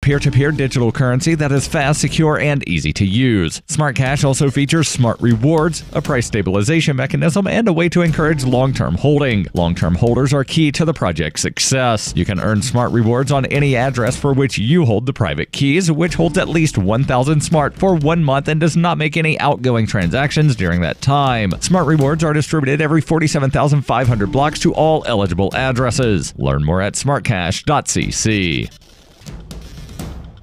peer-to-peer digital currency that is fast, secure, and easy to use. Smart Cash also features smart rewards, a price stabilization mechanism, and a way to encourage long-term holding. Long-term holders are key to the project's success. You can earn smart rewards on any address for which you hold the private keys, which holds at least 1,000 smart for 1 month and does not make any outgoing transactions during that time. Smart rewards are distributed every 47,500 blocks to all eligible addresses. Learn more at smartcash.cc.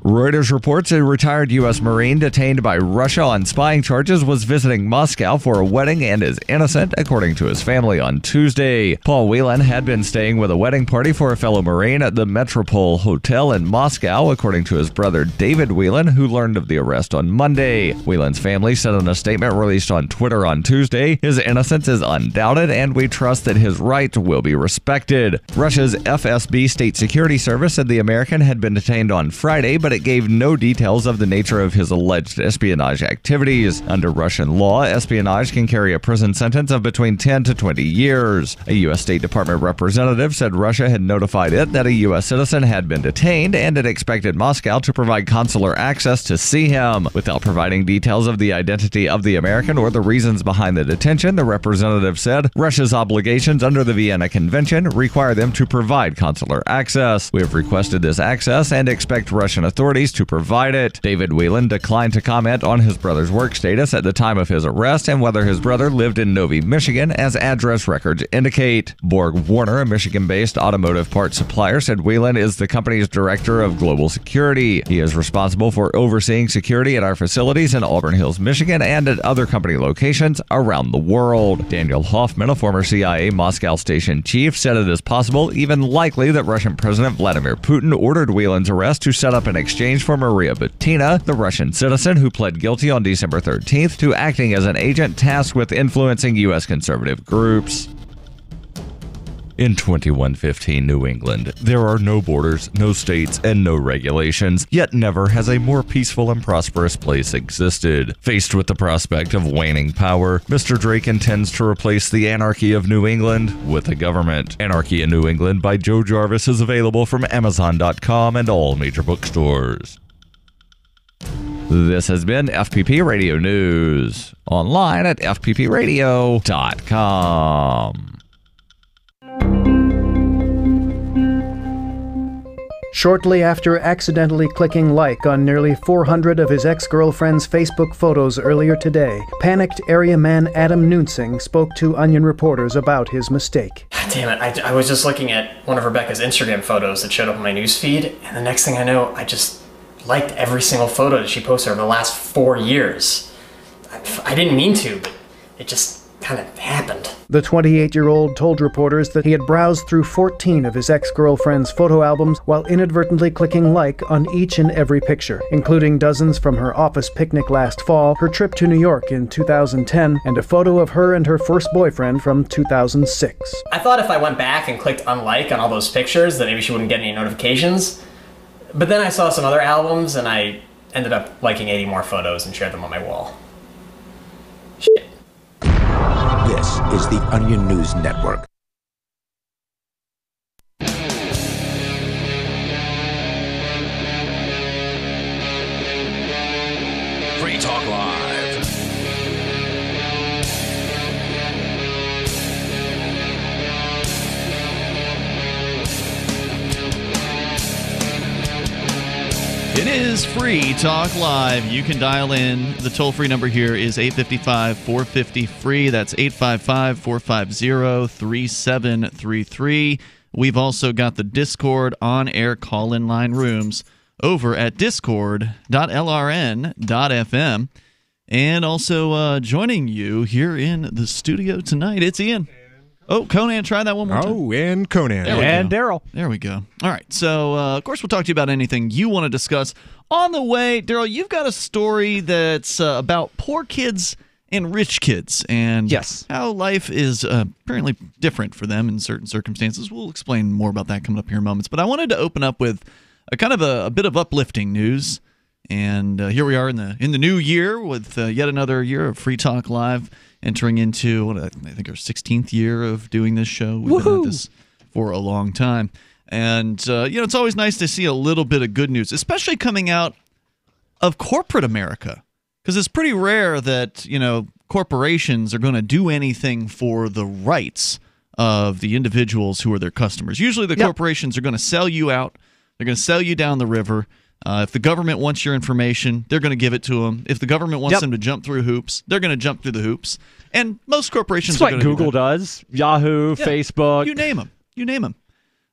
Reuters reports a retired U.S. Marine detained by Russia on spying charges was visiting Moscow for a wedding and is innocent, according to his family on Tuesday. Paul Whelan had been staying with a wedding party for a fellow Marine at the Metropole Hotel in Moscow, according to his brother David Whelan, who learned of the arrest on Monday. Whelan's family said in a statement released on Twitter on Tuesday, "His innocence is undoubted, and we trust that his rights will be respected." Russia's FSB State Security Service said the American had been detained on Friday, but it gave no details of the nature of his alleged espionage activities. Under Russian law, espionage can carry a prison sentence of between 10 to 20 years. A U.S. State Department representative said Russia had notified it that a U.S. citizen had been detained and it expected Moscow to provide consular access to see him. Without providing details of the identity of the American or the reasons behind the detention, the representative said Russia's obligations under the Vienna Convention require them to provide consular access. We have requested this access and expect Russian authorities to provide it. David Whelan declined to comment on his brother's work status at the time of his arrest and whether his brother lived in Novi, Michigan, as address records indicate. Borg Warner, a Michigan-based automotive parts supplier, said Whelan is the company's director of global security. He is responsible for overseeing security at our facilities in Auburn Hills, Michigan, and at other company locations around the world. Daniel Hoffman, a former CIA Moscow station chief, said it is possible, even likely, that Russian President Vladimir Putin ordered Whelan's arrest to set up an exchange for Maria Butina, the Russian citizen who pled guilty on December 13th to acting as an agent tasked with influencing U.S. conservative groups. In 2115 New England, there are no borders, no states, and no regulations, yet never has a more peaceful and prosperous place existed. Faced with the prospect of waning power, Mr. Drake intends to replace the anarchy of New England with a government. Anarchy in New England by Joe Jarvis is available from Amazon.com and all major bookstores. This has been FPP Radio News, online at fppradio.com. Shortly after accidentally clicking like on nearly 400 of his ex-girlfriend's Facebook photos earlier today, panicked area man Adam Nuensing spoke to Onion reporters about his mistake. Damn it, I was just looking at one of Rebecca's Instagram photos that showed up on my newsfeed, and the next thing I know, I just liked every single photo that she posted over the last 4 years. I didn't mean to, but it just kind of happened. The 28-year-old told reporters that he had browsed through 14 of his ex-girlfriend's photo albums while inadvertently clicking like on each and every picture, including dozens from her office picnic last fall, her trip to New York in 2010, and a photo of her and her first boyfriend from 2006. I thought if I went back and clicked unlike on all those pictures that maybe she wouldn't get any notifications, but then I saw some other albums and I ended up liking 80 more photos and shared them on my wall. Shit. This is the Onion News Network. Free Talk Live. It is Free Talk Live. You can dial in. The toll-free number here is 855-450-FREE. That's 855-450-3733. We've also got the Discord on-air call-in line rooms over at discord.lrn.fm. And also joining you here in the studio tonight, it's Ian. Oh, Conan, try that one more time. Oh, and Conan. And Darryl. There we go. All right. So, of course, we'll talk to you about anything you want to discuss. On the way, Darryl, you've got a story that's about poor kids and rich kids and how life is apparently different for them in certain circumstances. We'll explain more about that coming up here in moments. But I wanted to open up with a kind of a bit of uplifting news. And here we are in the new year with yet another year of Free Talk Live, entering into what I think our 16th year of doing this show. We've been at this for a long time. And, it's always nice to see a little bit of good news, especially coming out of corporate America, because it's pretty rare that, corporations are going to do anything for the rights of the individuals who are their customers. Usually the corporations are going to sell you out. They're going to sell you down the river. If the government wants your information, they're going to give it to them. If the government wants them to jump through hoops, they're going to jump through the hoops. And most corporations are going to do that. Google does, Yahoo, Facebook. You name them.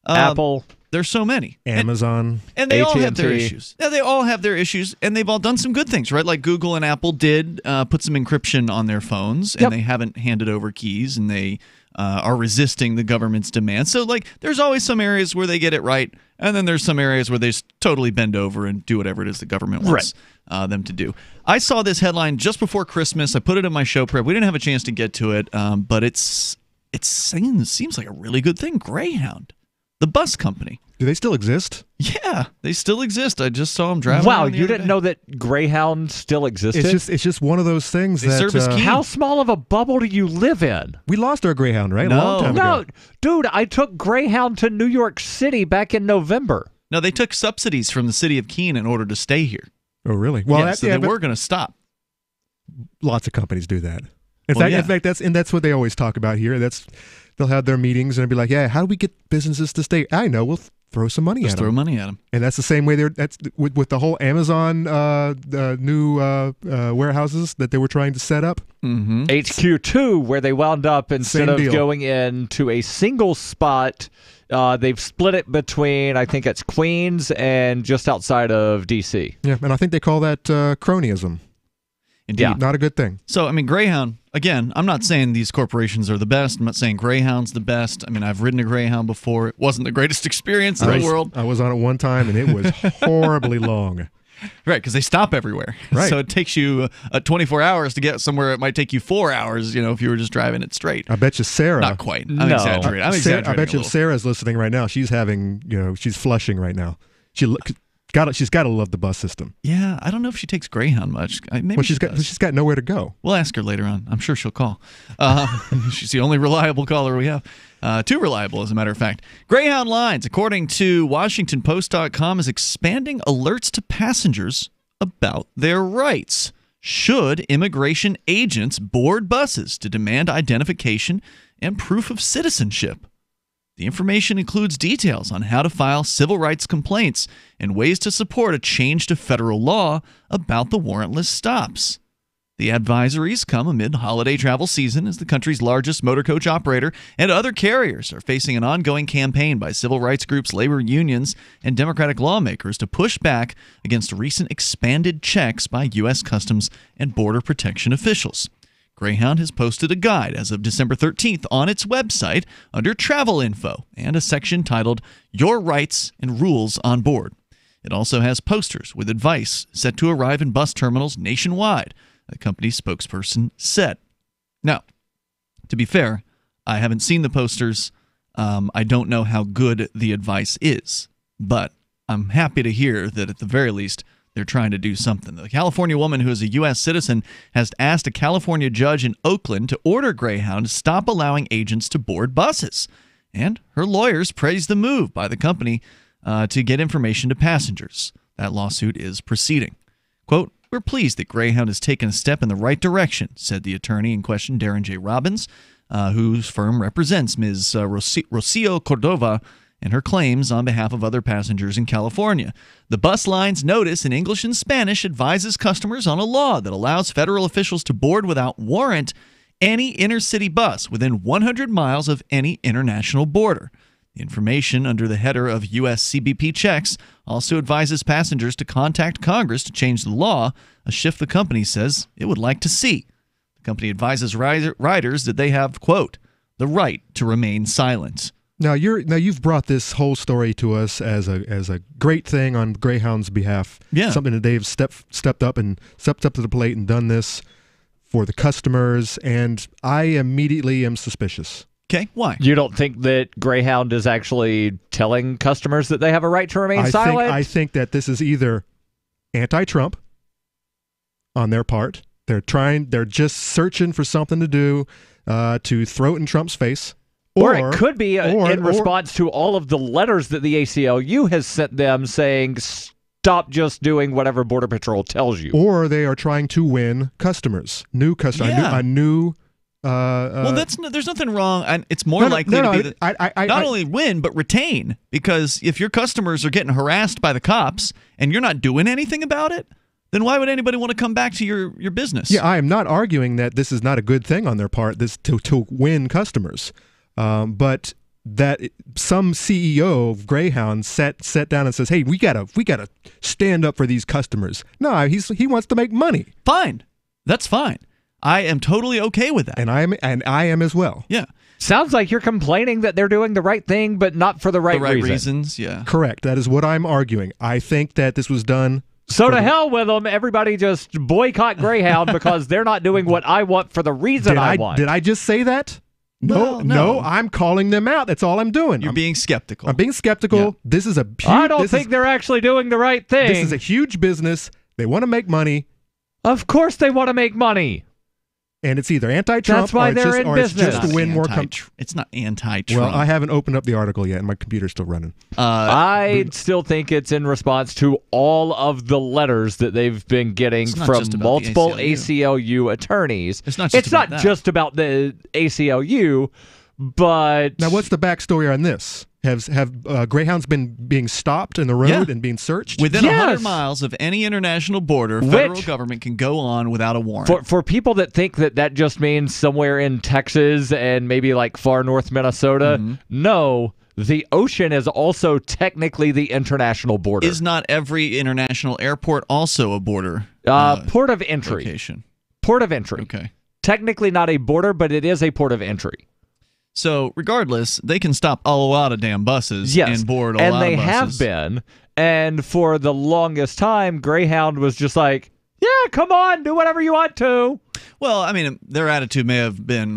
Apple. There's so many. Amazon. And they all have their issues. Yeah, they all have their issues, and they've all done some good things, right? Like Google and Apple did put some encryption on their phones, and they haven't handed over keys, and they are resisting the government's demands. So, there's always some areas where they get it right, and then there's some areas where they just totally bend over and do whatever it is the government wants them to do. I saw this headline just before Christmas. I put it in my show prep. We didn't have a chance to get to it, but it seems like a really good thing. Greyhound, the bus company. Do they still exist? Yeah, they still exist. I just saw them driving. Wow, you didn't know that Greyhound still existed? It's just one of those things they that. Serve as key. How small of a bubble do you live in? We lost our Greyhound, right? A long time ago. Dude, I took Greyhound to New York City back in November. No, they took subsidies from the city of Keene in order to stay here. Oh, really? Well, so they were going to stop. Lots of companies do that. In fact, that's what they always talk about here. They'll have their meetings and be like, "Yeah, how do we get businesses to stay?" I know, we'll throw some money at them. Throw money at them. And that's the same way that's with the whole Amazon new warehouses that they were trying to set up. Mm-hmm. HQ2, where they wound up, instead of going into a single spot, they've split it between, I think it's Queens and just outside of D.C. Yeah, and I think they call that cronyism. Indeed. Yeah. Not a good thing. So, Greyhound, again, I'm not saying these corporations are the best. I'm not saying Greyhound's the best. I've ridden a Greyhound before. It wasn't the greatest experience in the world. I was on it one time, and it was horribly long. Right, because they stop everywhere. Right. So it takes you 24 hours to get somewhere. It might take you 4 hours, if you were just driving it straight. I bet you Sarah. Not quite. I'm exaggerating. I bet you if Sarah's listening right now, she's she's flushing right now. She's got to love the bus system. Yeah, I don't know if she takes Greyhound much. Maybe she's got nowhere to go. We'll ask her later on. I'm sure she'll call. She's the only reliable caller we have. Too reliable, as a matter of fact. Greyhound Lines, according to WashingtonPost.com, is expanding alerts to passengers about their rights. Should immigration agents board buses to demand identification and proof of citizenship? The information includes details on how to file civil rights complaints and ways to support a change to federal law about the warrantless stops. The advisories come amid holiday travel season as the country's largest motor coach operator and other carriers are facing an ongoing campaign by civil rights groups, labor unions, and Democratic lawmakers to push back against recent expanded checks by U.S. Customs and Border Protection officials. Greyhound has posted a guide as of December 13th on its website under Travel Info and a section titled Your Rights and Rules on Board. It also has posters with advice set to arrive in bus terminals nationwide, the company's spokesperson said. Now, to be fair, I haven't seen the posters. I don't know how good the advice is, but I'm happy to hear that at the very least they're trying to do something. The California woman who is a U.S. citizen has asked a California judge in Oakland to order Greyhound to stop allowing agents to board buses. And her lawyers praised the move by the company to get information to passengers. That lawsuit is proceeding. Quote, "We're pleased that Greyhound has taken a step in the right direction," said the attorney in question, Darren J. Robbins, whose firm represents Ms. Rocio Cordova and her claims on behalf of other passengers in California. The bus line's notice in English and Spanish advises customers on a law that allows federal officials to board without warrant any inner-city bus within 100 miles of any international border. The information under the header of U.S. CBP checks also advises passengers to contact Congress to change the law, a shift the company says it would like to see. The company advises riders that they have, quote, the right to remain silent. Now you've brought this whole story to us as a great thing on Greyhound's behalf. Yeah. Something that they've stepped up to the plate and done this for the customers, and I immediately am suspicious. Okay, why? You don't think that Greyhound is actually telling customers that they have a right to remain silent? I think that this is either anti-Trump on their part. They're just searching for something to do to throw it in Trump's face. Or it could be in response to all of the letters that the ACLU has sent them saying, stop just doing whatever Border Patrol tells you. Or they are trying to win customers, new customers, a new well, there's nothing wrong. And it's more likely to be not only win, but retain. Because if your customers are getting harassed by the cops and you're not doing anything about it, then why would anybody want to come back to your business? Yeah, I am not arguing that this is not a good thing on their part, this to win customers. But that some CEO of Greyhound sat down and says, "Hey, we gotta stand up for these customers." No, he wants to make money. Fine, that's fine. I am totally okay with that, and I am as well. Yeah, sounds like you're complaining that they're doing the right thing, but not for the right reasons. Yeah, correct. That is what I'm arguing. I think that this was done. So to hell with them. Everybody just boycott Greyhound because they're not doing what I want for the reason I want. Did I just say that? No, I'm calling them out. That's all I'm doing. You're being skeptical. I'm being skeptical. Yeah. This is I don't think they're actually doing the right thing. This is a huge business. They want to make money. Of course they want to make money. And it's either anti-Trump That's why it's just to win more. It's not anti-Trump. Well, I haven't opened up the article yet, and my computer's still running. I still think it's in response to all of the letters that they've been getting from multiple ACLU attorneys. It's not just about the ACLU, but now what's the backstory on this? Have Greyhounds been being stopped in the road and being searched? Within 100 miles of any international border, federal government can go on without a warrant. For people that think that just means somewhere in Texas and maybe like far north Minnesota, no, the ocean is also technically the international border. Is not every international airport also a border? Port of entry. Location. Port of entry. Okay. Technically not a border, but it is a port of entry. So, regardless, they can stop a lot of damn buses and board a lot of buses. And they have been. And for the longest time, Greyhound was just like, yeah, come on, do whatever you want to. Well, I mean, their attitude may have been,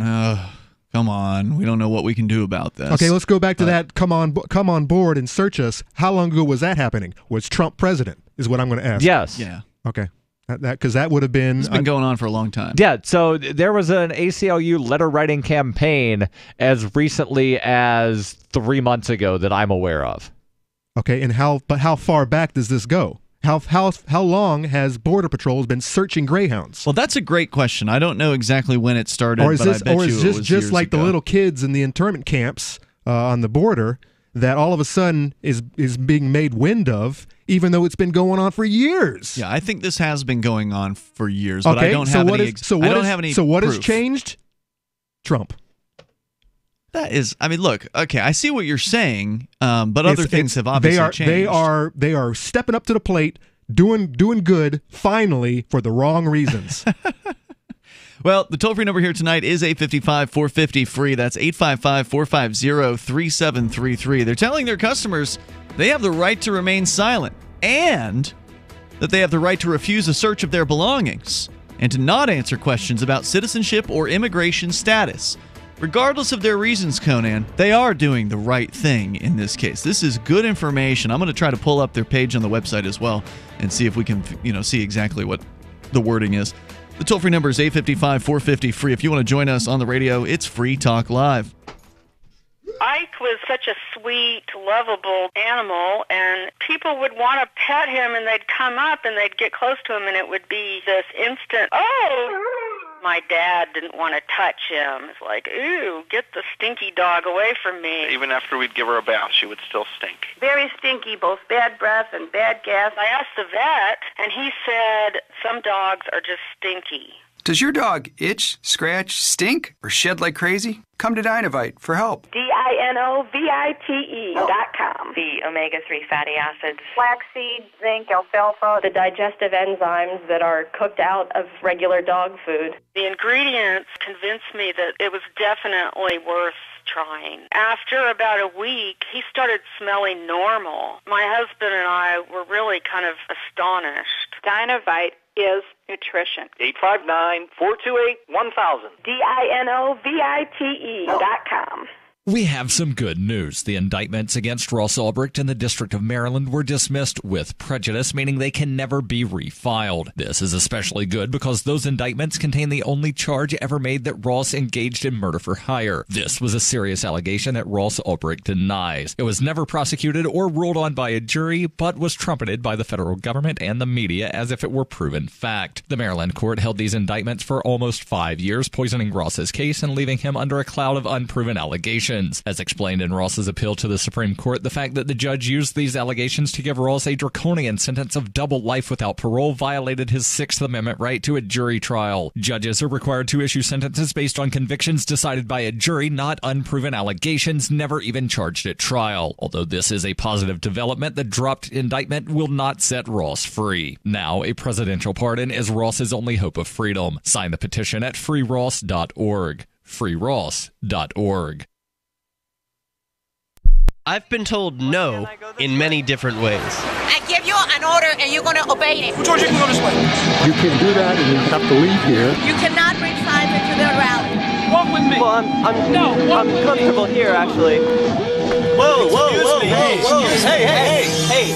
come on, we don't know what we can do about this. Okay, let's go back to that come on board and search us. How long ago was that happening? Was Trump president, is what I'm going to ask. Yes. Yeah. Okay. Because that would have been... It's been going on for a long time. Yeah, so there was an ACLU letter-writing campaign as recently as 3 months ago that I'm aware of. Okay, and how far back does this go? How long has Border Patrol been searching Greyhounds? Well, that's a great question. I don't know exactly when it started, but I bet is this just like the little kids in the internment camps on the border that all of a sudden is being made wind of, even though it's been going on for years? Yeah, I think this has been going on for years, but I don't have any. So what has changed? Trump. That is, I mean, look. Okay, I see what you're saying, but other things have obviously changed. They are stepping up to the plate, doing good finally for the wrong reasons. Well, the toll-free number here tonight is 855-450-FREE. That's 855-450-3733. They're telling their customers they have the right to remain silent and that they have the right to refuse a search of their belongings and to not answer questions about citizenship or immigration status. Regardless of their reasons, Conan, they are doing the right thing in this case. This is good information. I'm going to try to pull up their page on the website as well and see if we can, see exactly what the wording is. The toll-free number is 855-450-FREE. If you want to join us on the radio, it's Free Talk Live. Ike was such a sweet, lovable animal, and people would want to pet him, and they'd come up, and they'd get close to him, and it would be this instant, oh! My dad didn't want to touch him. It's like, ooh, get the stinky dog away from me. Even after we'd give her a bath, she would still stink. Very stinky, both bad breath and bad gas. I asked the vet, and he said some dogs are just stinky. Does your dog itch, scratch, stink, or shed like crazy? Come to Dinovite for help. DINOVITE.com. The omega-3 fatty acids. Flaxseed, zinc, alfalfa. The digestive enzymes that are cooked out of regular dog food. The ingredients convinced me that it was definitely worth trying. After about a week, he started smelling normal. My husband and I were really kind of astonished. Dinovite is nutrition. 859-428-1000. DINOVITE.com. We have some good news. The indictments against Ross Ulbricht in the District of Maryland were dismissed with prejudice, meaning they can never be refiled. This is especially good because those indictments contain the only charge ever made that Ross engaged in murder for hire. This was a serious allegation that Ross Ulbricht denies. It was never prosecuted or ruled on by a jury, but was trumpeted by the federal government and the media as if it were proven fact. The Maryland court held these indictments for almost 5 years, poisoning Ross's case and leaving him under a cloud of unproven allegations. As explained in Ross's appeal to the Supreme Court, the fact that the judge used these allegations to give Ross a draconian sentence of double life without parole violated his Sixth Amendment right to a jury trial. Judges are required to issue sentences based on convictions decided by a jury, not unproven allegations never even charged at trial. Although this is a positive development, the dropped indictment will not set Ross free. Now, a presidential pardon is Ross's only hope of freedom. Sign the petition at freeross.org. freeross.org. I've been told no in many different ways. I give you an order and you're going to obey it. George, you can go this way. You can't do that and you have to leave here. You cannot bring signs into the rally. Walk with me. Well, I'm comfortable here, actually. Whoa. Hey.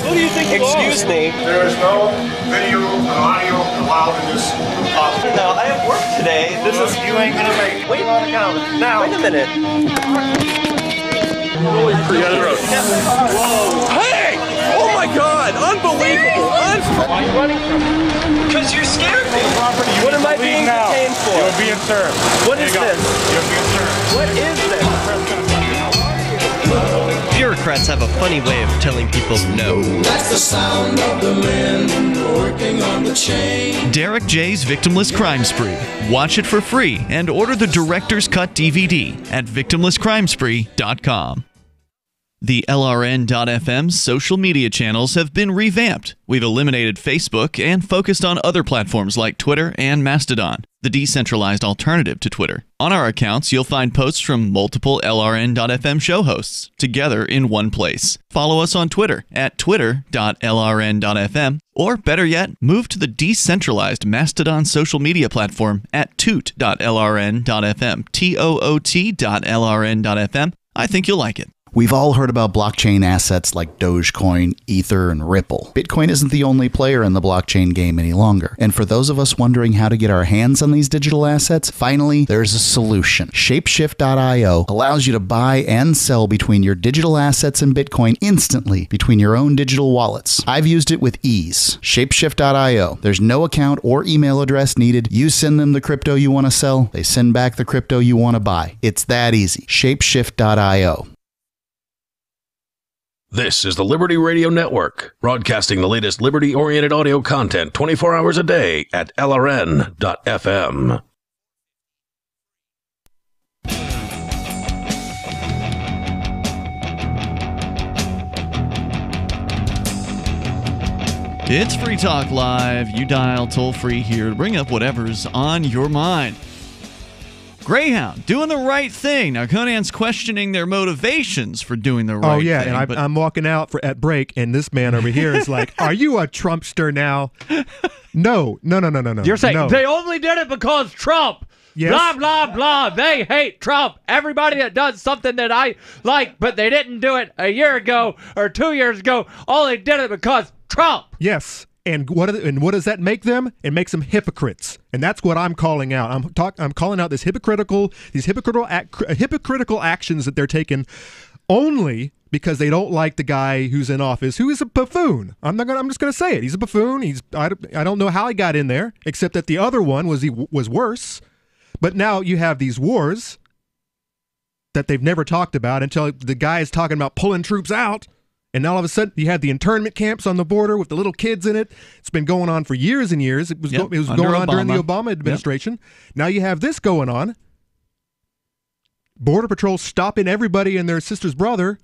Who do you think you are? Excuse me. There is no video or audio allowed in this office. No, I have work today. You ain't gonna make it. Wait a minute. Hey! Oh my God! Unbelievable! Why are you running from me? Because you scared me. What am I being detained for? You're being served. What is this? You're being served. What is this? Bureaucrats have a funny way of telling people no. That's the sound of the men working on the chain. Derek J's Victimless Crime Spree. Watch it for free and order the Director's Cut DVD at victimlesscrimespree.com. The LRN.FM social media channels have been revamped. We've eliminated Facebook and focused on other platforms like Twitter and Mastodon, the decentralized alternative to Twitter. On our accounts, you'll find posts from multiple LRN.FM show hosts together in one place. Follow us on Twitter at twitter.lrn.fm, or better yet, move to the decentralized Mastodon social media platform at toot.lrn.fm, toot.lrn.fm. I think you'll like it. We've all heard about blockchain assets like Dogecoin, Ether, and Ripple. Bitcoin isn't the only player in the blockchain game any longer. And for those of us wondering how to get our hands on these digital assets, finally, there's a solution. Shapeshift.io allows you to buy and sell between your digital assets and Bitcoin instantly between your own digital wallets. I've used it with ease. Shapeshift.io. There's no account or email address needed. You send them the crypto you want to sell. They send back the crypto you want to buy. It's that easy. Shapeshift.io. This is the Liberty Radio Network, broadcasting the latest liberty-oriented audio content 24 hours a day at LRN.FM. It's Free Talk Live. You dial toll-free here to bring up whatever's on your mind. Greyhound, doing the right thing. Now, Conan's questioning their motivations for doing the right thing. Oh, yeah, and I'm walking out at break, and this man over here is like, are you a Trumpster now? No. You're saying they only did it because Trump. Yes. Blah, blah, blah. They hate Trump. Everybody that does something that I like, but they didn't do it a year ago or 2 years ago, only did it because Trump. Yes. And what does that make them? It makes them hypocrites, and that's what I'm calling out. I'm calling out these hypocritical actions that they're taking only because they don't like the guy who's in office, who is a buffoon. I'm just gonna say it. He's a buffoon. I don't know how he got in there, except that the other one was worse. But now you have these wars that they've never talked about until the guy is talking about pulling troops out. And all of a sudden, you had the internment camps on the border with the little kids in it. It's been going on for years and years. It was going on during the Obama administration. Yep. Now you have this going on. Border Patrol stopping everybody and their sister's brother,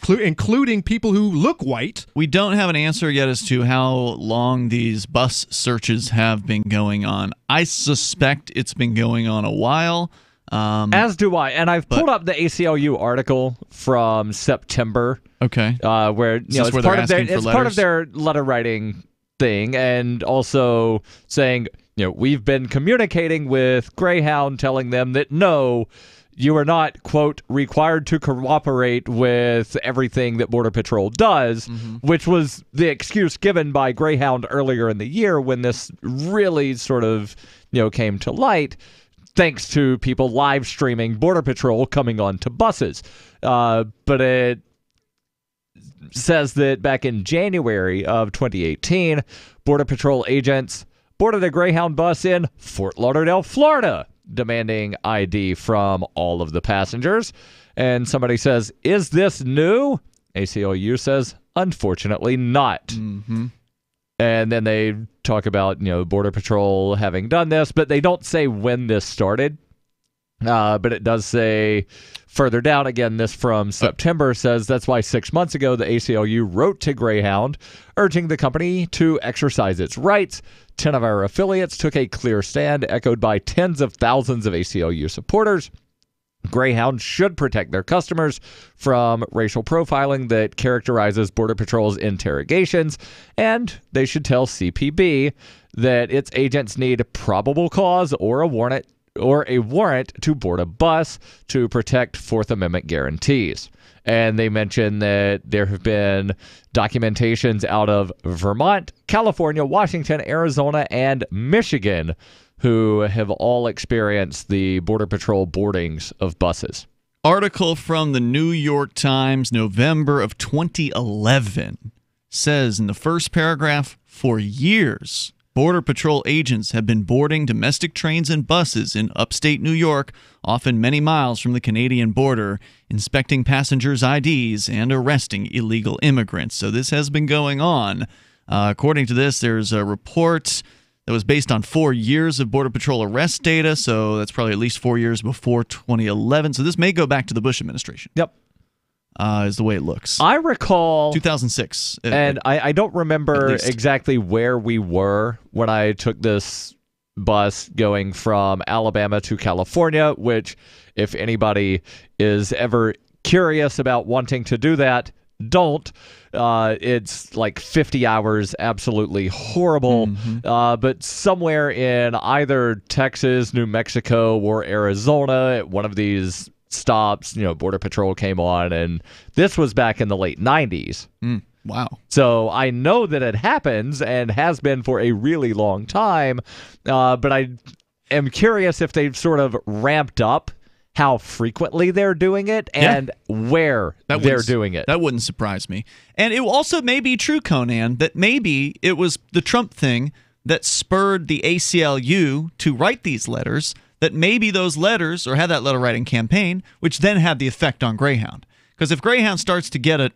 including people who look white. We don't have an answer yet as to how long these bus searches have been going on. I suspect it's been going on a while. As do I, and I've pulled up the ACLU article from September. Okay, where it's part of their letter writing thing, and also saying we've been communicating with Greyhound, telling them that no, you are not, quote, required to cooperate with everything that Border Patrol does, which was the excuse given by Greyhound earlier in the year when this really sort of, came to light, thanks to people live streaming Border Patrol coming onto buses. But it says that back in January of 2018, Border Patrol agents boarded a Greyhound bus in Fort Lauderdale, Florida, demanding ID from all of the passengers. And somebody says, "Is this new?" ACLU says, "Unfortunately not." And then they talk about, Border Patrol having done this, but they don't say when this started. But it does say further down, again, this from September says that's why 6 months ago the ACLU wrote to Greyhound urging the company to exercise its rights. 10 of our affiliates took a clear stand, echoed by tens of thousands of ACLU supporters. Greyhound should protect their customers from racial profiling that characterizes Border Patrol's interrogations, and they should tell CPB that its agents need probable cause or a warrant to board a bus to protect Fourth Amendment guarantees. And they mention that there have been documentations out of Vermont, California, Washington, Arizona, and Michigan who have all experienced the Border Patrol boardings of buses. Article from the New York Times, November of 2011, says in the first paragraph, for years, Border Patrol agents have been boarding domestic trains and buses in upstate New York, often many miles from the Canadian border, inspecting passengers' IDs and arresting illegal immigrants. So this has been going on. According to this, there's a report that was based on 4 years of Border Patrol arrest data, so that's probably at least 4 years before 2011. So this may go back to the Bush administration. Yep. Is the way it looks. I recall 2006. And I don't remember exactly where we were when I took this bus going from Alabama to California, which if anybody is ever curious about wanting to do that, don't. It's like 50 hours, absolutely horrible. But somewhere in either Texas, New Mexico, or Arizona, at one of these stops, Border Patrol came on, and this was back in the late 90s. Wow. So I know that it happens and has been for a really long time, but I am curious if they've sort of ramped up how frequently they're doing it and where they're doing it. That wouldn't surprise me. And it also may be true, Conan, that maybe it was the Trump thing that spurred the ACLU to write these letters, that maybe those letters, or had that letter writing campaign, which then had the effect on Greyhound. Because if Greyhound starts to get it,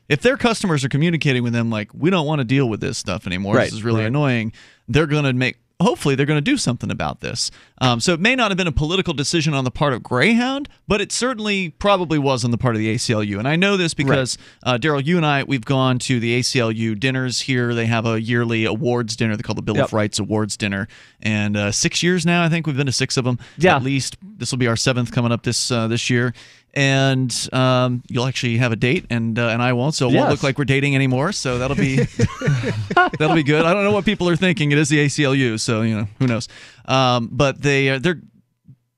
if their customers are communicating with them like, we don't want to deal with this stuff anymore, this is really annoying, they're going to hopefully they're going to do something about this. So it may not have been a political decision on the part of Greyhound, but it certainly probably was on the part of the ACLU. And I know this because, Darryl, you and I, we've gone to the ACLU dinners here. They have a yearly awards dinner. They call the Bill of Rights Awards Dinner. And 6 years now, I think we've been to 6 of them. At least. This will be our 7th coming up this year. And you'll actually have a date, and I won't, so it won't look like we're dating anymore. So that'll be that'll be good. I don't know what people are thinking. It is the ACLU, so who knows? But they're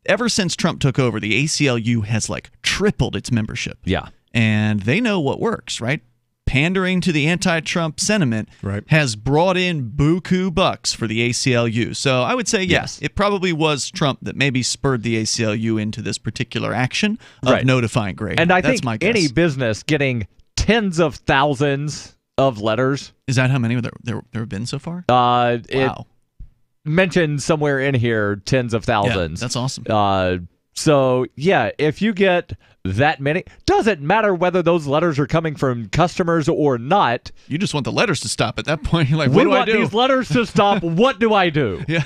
ever since Trump took over, the ACLU has tripled its membership. Yeah, and they know what works, right? Pandering to the anti-Trump sentiment has brought in buku bucks for the ACLU. So I would say, yes, it probably was Trump that maybe spurred the ACLU into this particular action of notifying Greyhound. And I That's think my guess. Any business getting tens of thousands of letters. Is that how many there have been so far? Wow. It mentioned somewhere in here tens of thousands. Yeah, that's awesome. So, yeah, if you get that many, doesn't matter whether those letters are coming from customers or not. You just want the letters to stop at that point. You're like, what do I do? We want these letters to stop. What do I do? Yeah.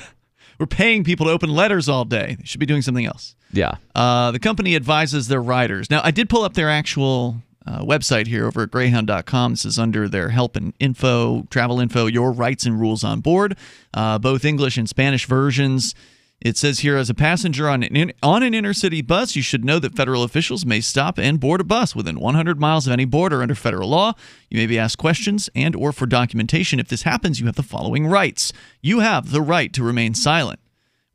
We're paying people to open letters all day. They should be doing something else. Yeah. The company advises their riders. Now, I did pull up their actual website here over at Greyhound.com. This is under their help and info, travel info, your rights and rules on board, both English and Spanish versions. It says here, as a passenger on an intercity bus, you should know that federal officials may stop and board a bus within 100 miles of any border under federal law. You may be asked questions and or for documentation. If this happens, you have the following rights. You have the right to remain silent.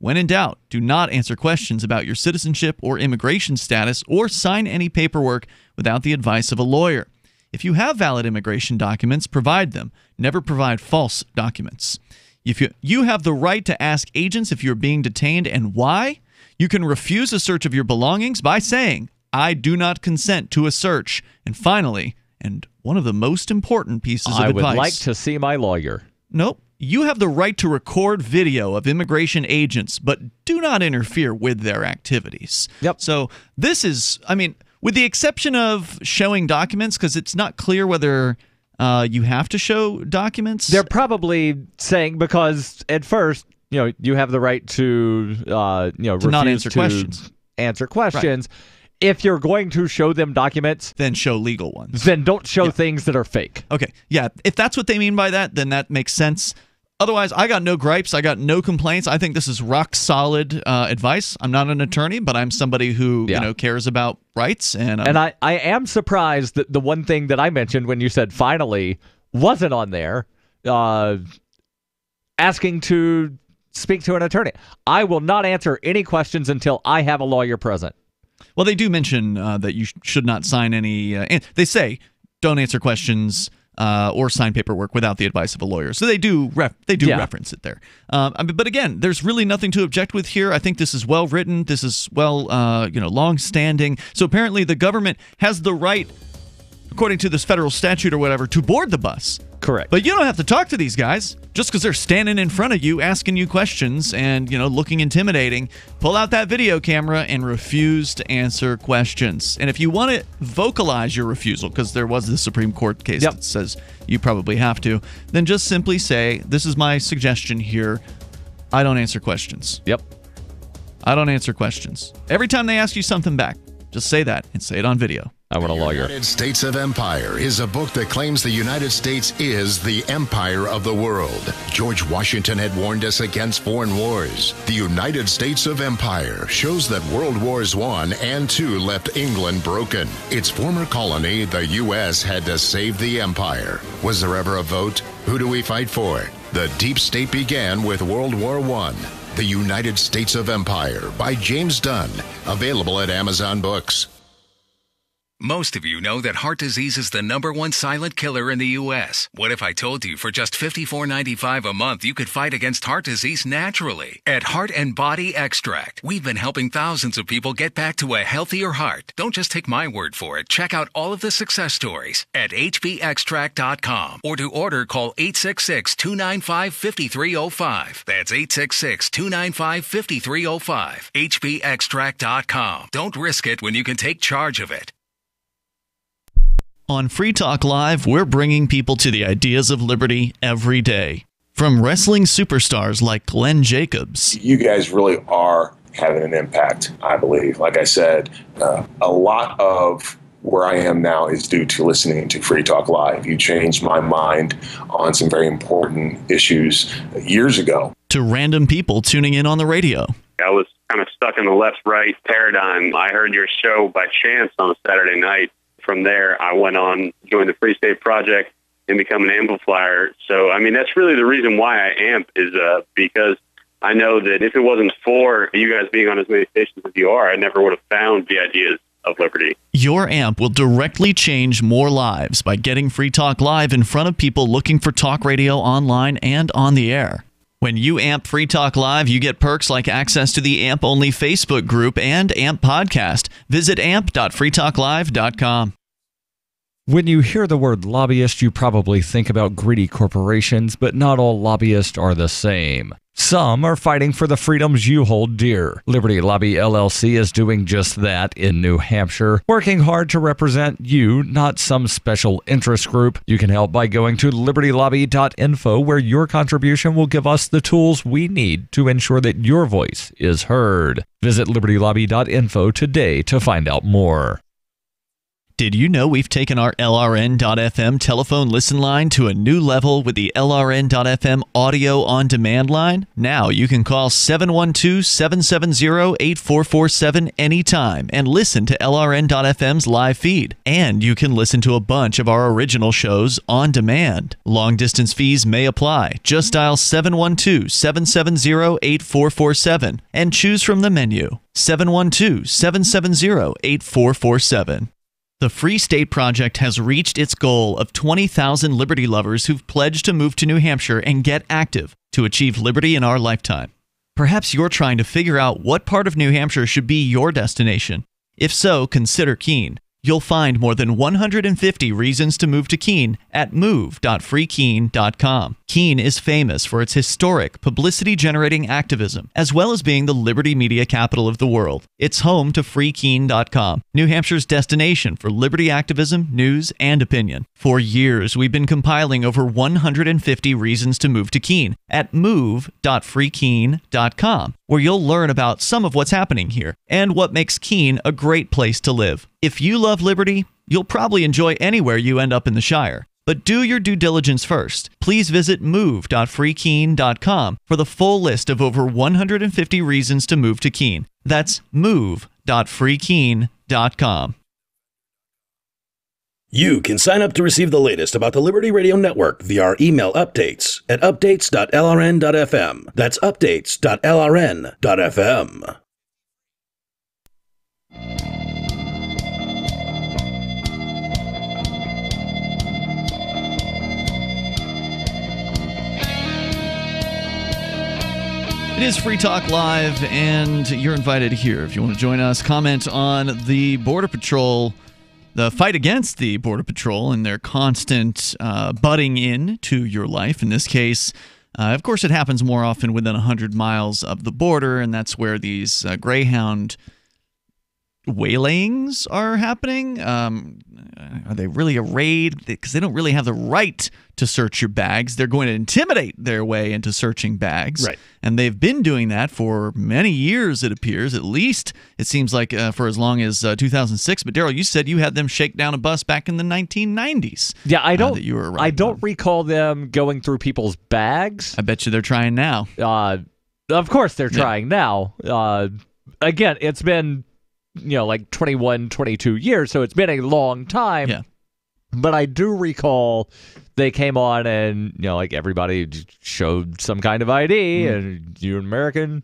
When in doubt, do not answer questions about your citizenship or immigration status or sign any paperwork without the advice of a lawyer. If you have valid immigration documents, provide them. Never provide false documents. If you have the right to ask agents if you're being detained and why. You can refuse a search of your belongings by saying, I do not consent to a search. And finally, and one of the most important pieces of advice. I would like to see my lawyer. Nope. You have the right to record video of immigration agents, but do not interfere with their activities. Yep. So this is, I mean, with the exception of showing documents, because it's not clear whether you have to show documents. They're probably saying because at first, you have the right to, refuse not answer questions. Answer questions. Right. If you're going to show them documents, then show legal ones. Then don't show things that are fake. Okay. Yeah. If that's what they mean by that, then that makes sense. Otherwise, I got no gripes. I got no complaints. I think this is rock solid advice. I'm not an attorney, but I'm somebody who cares about rights. And I am surprised that the one thing that I mentioned when you said finally wasn't on there, asking to speak to an attorney. I will not answer any questions until I have a lawyer present. Well, they do mention that you should not sign any. They say don't answer questions or sign paperwork without the advice of a lawyer. So they do reference it there. But again, there's really nothing to object with here. I think this is well written. This is well, long standing. So apparently, the government has the right, according to this federal statute or whatever, to board the bus. Correct. But you don't have to talk to these guys just because they're standing in front of you asking you questions and, looking intimidating. Pull out that video camera and refuse to answer questions. And if you want to vocalize your refusal, because there was the Supreme Court case that says you probably have to, then just simply say, this is my suggestion here. I don't answer questions. Yep. I don't answer questions. Every time they ask you something back, just say that and say it on video. I want a lawyer. United States of Empire is a book that claims the United States is the empire of the world. George Washington had warned us against foreign wars. The United States of Empire shows that World Wars I and II left England broken. Its former colony, the U.S., had to save the empire. Was there ever a vote? Who do we fight for? The deep state began with World War I. The United States of Empire by James Dunn. Available at Amazon Books. Most of you know that heart disease is the #1 silent killer in the U.S. What if I told you for just $54.95 a month you could fight against heart disease naturally? At Heart and Body Extract, we've been helping thousands of people get back to a healthier heart. Don't just take my word for it. Check out all of the success stories at hbextract.com, or to order, call 866-295-5305. That's 866-295-5305. hbextract.com. Don't risk it when you can take charge of it. On Free Talk Live, we're bringing people to the ideas of liberty every day. From wrestling superstars like Glenn Jacobs. You guys really are having an impact, I believe. Like I said, a lot of where I am now is due to listening to Free Talk Live. You changed my mind on some very important issues years ago. To random people tuning in on the radio. I was kind of stuck in the left-right paradigm. I heard your show by chance on a Saturday night. From there, I went on, joined the Free State Project, and become an amplifier. So, I mean, that's really the reason why I amp is because I know that if it wasn't for you guys being on as many stations as you are, I never would have found the ideas of liberty. Your amp will directly change more lives by getting Free Talk Live in front of people looking for talk radio online and on the air. When you amp Free Talk Live, you get perks like access to the AMP-only Facebook group and AMP podcast. Visit amp.freetalklive.com. When you hear the word lobbyist, you probably think about greedy corporations, but not all lobbyists are the same. Some are fighting for the freedoms you hold dear. Liberty Lobby LLC is doing just that in New Hampshire, working hard to represent you, not some special interest group. You can help by going to libertylobby.info, where your contribution will give us the tools we need to ensure that your voice is heard. Visit libertylobby.info today to find out more. Did you know we've taken our LRN.FM telephone listen line to a new level with the LRN.FM audio on demand line? Now you can call 712-770-8447 anytime and listen to LRN.FM's live feed. And you can listen to a bunch of our original shows on demand. Long distance fees may apply. Just dial 712-770-8447 and choose from the menu. 712-770-8447. The Free State Project has reached its goal of 20,000 liberty lovers who've pledged to move to New Hampshire and get active to achieve liberty in our lifetime. Perhaps you're trying to figure out what part of New Hampshire should be your destination. If so, consider Keene. You'll find more than 150 reasons to move to Keene at move.freekeene.com. Keene is famous for its historic, publicity-generating activism, as well as being the liberty media capital of the world. It's home to freekeene.com, New Hampshire's destination for liberty activism, news, and opinion. For years, we've been compiling over 150 reasons to move to Keene at move.freekeene.com, where you'll learn about some of what's happening here and what makes Keene a great place to live. If you love liberty, you'll probably enjoy anywhere you end up in the Shire. But do your due diligence first. Please visit move.freekeene.com for the full list of over 150 reasons to move to Keene. That's move.freekeene.com. You can sign up to receive the latest about the Liberty Radio Network via our email updates at updates.lrn.fm. That's updates.lrn.fm. It is Free Talk Live, and you're invited here if you want to join us. Comment on the Border Patrol, the fight against the Border Patrol and their constant butting in to your life. In this case, of course, it happens more often within 100 miles of the border, and that's where these Greyhound waylayings are happening. Are they really a raid? Because they don't really have the right to search your bags. They're going to intimidate their way into searching bags. Right. And they've been doing that for many years, it appears. At least it seems like for as long as 2006. But Darryl, you said you had them shake down a bus back in the 1990s. Yeah, I don't. That you were I don't recall them going through people's bags. I bet you they're trying now. Of course they're trying now. Again, it's been like 21, 22 years, so it's been a long time. Yeah. But I do recall they came on and, like everybody showed some kind of ID and you're an American.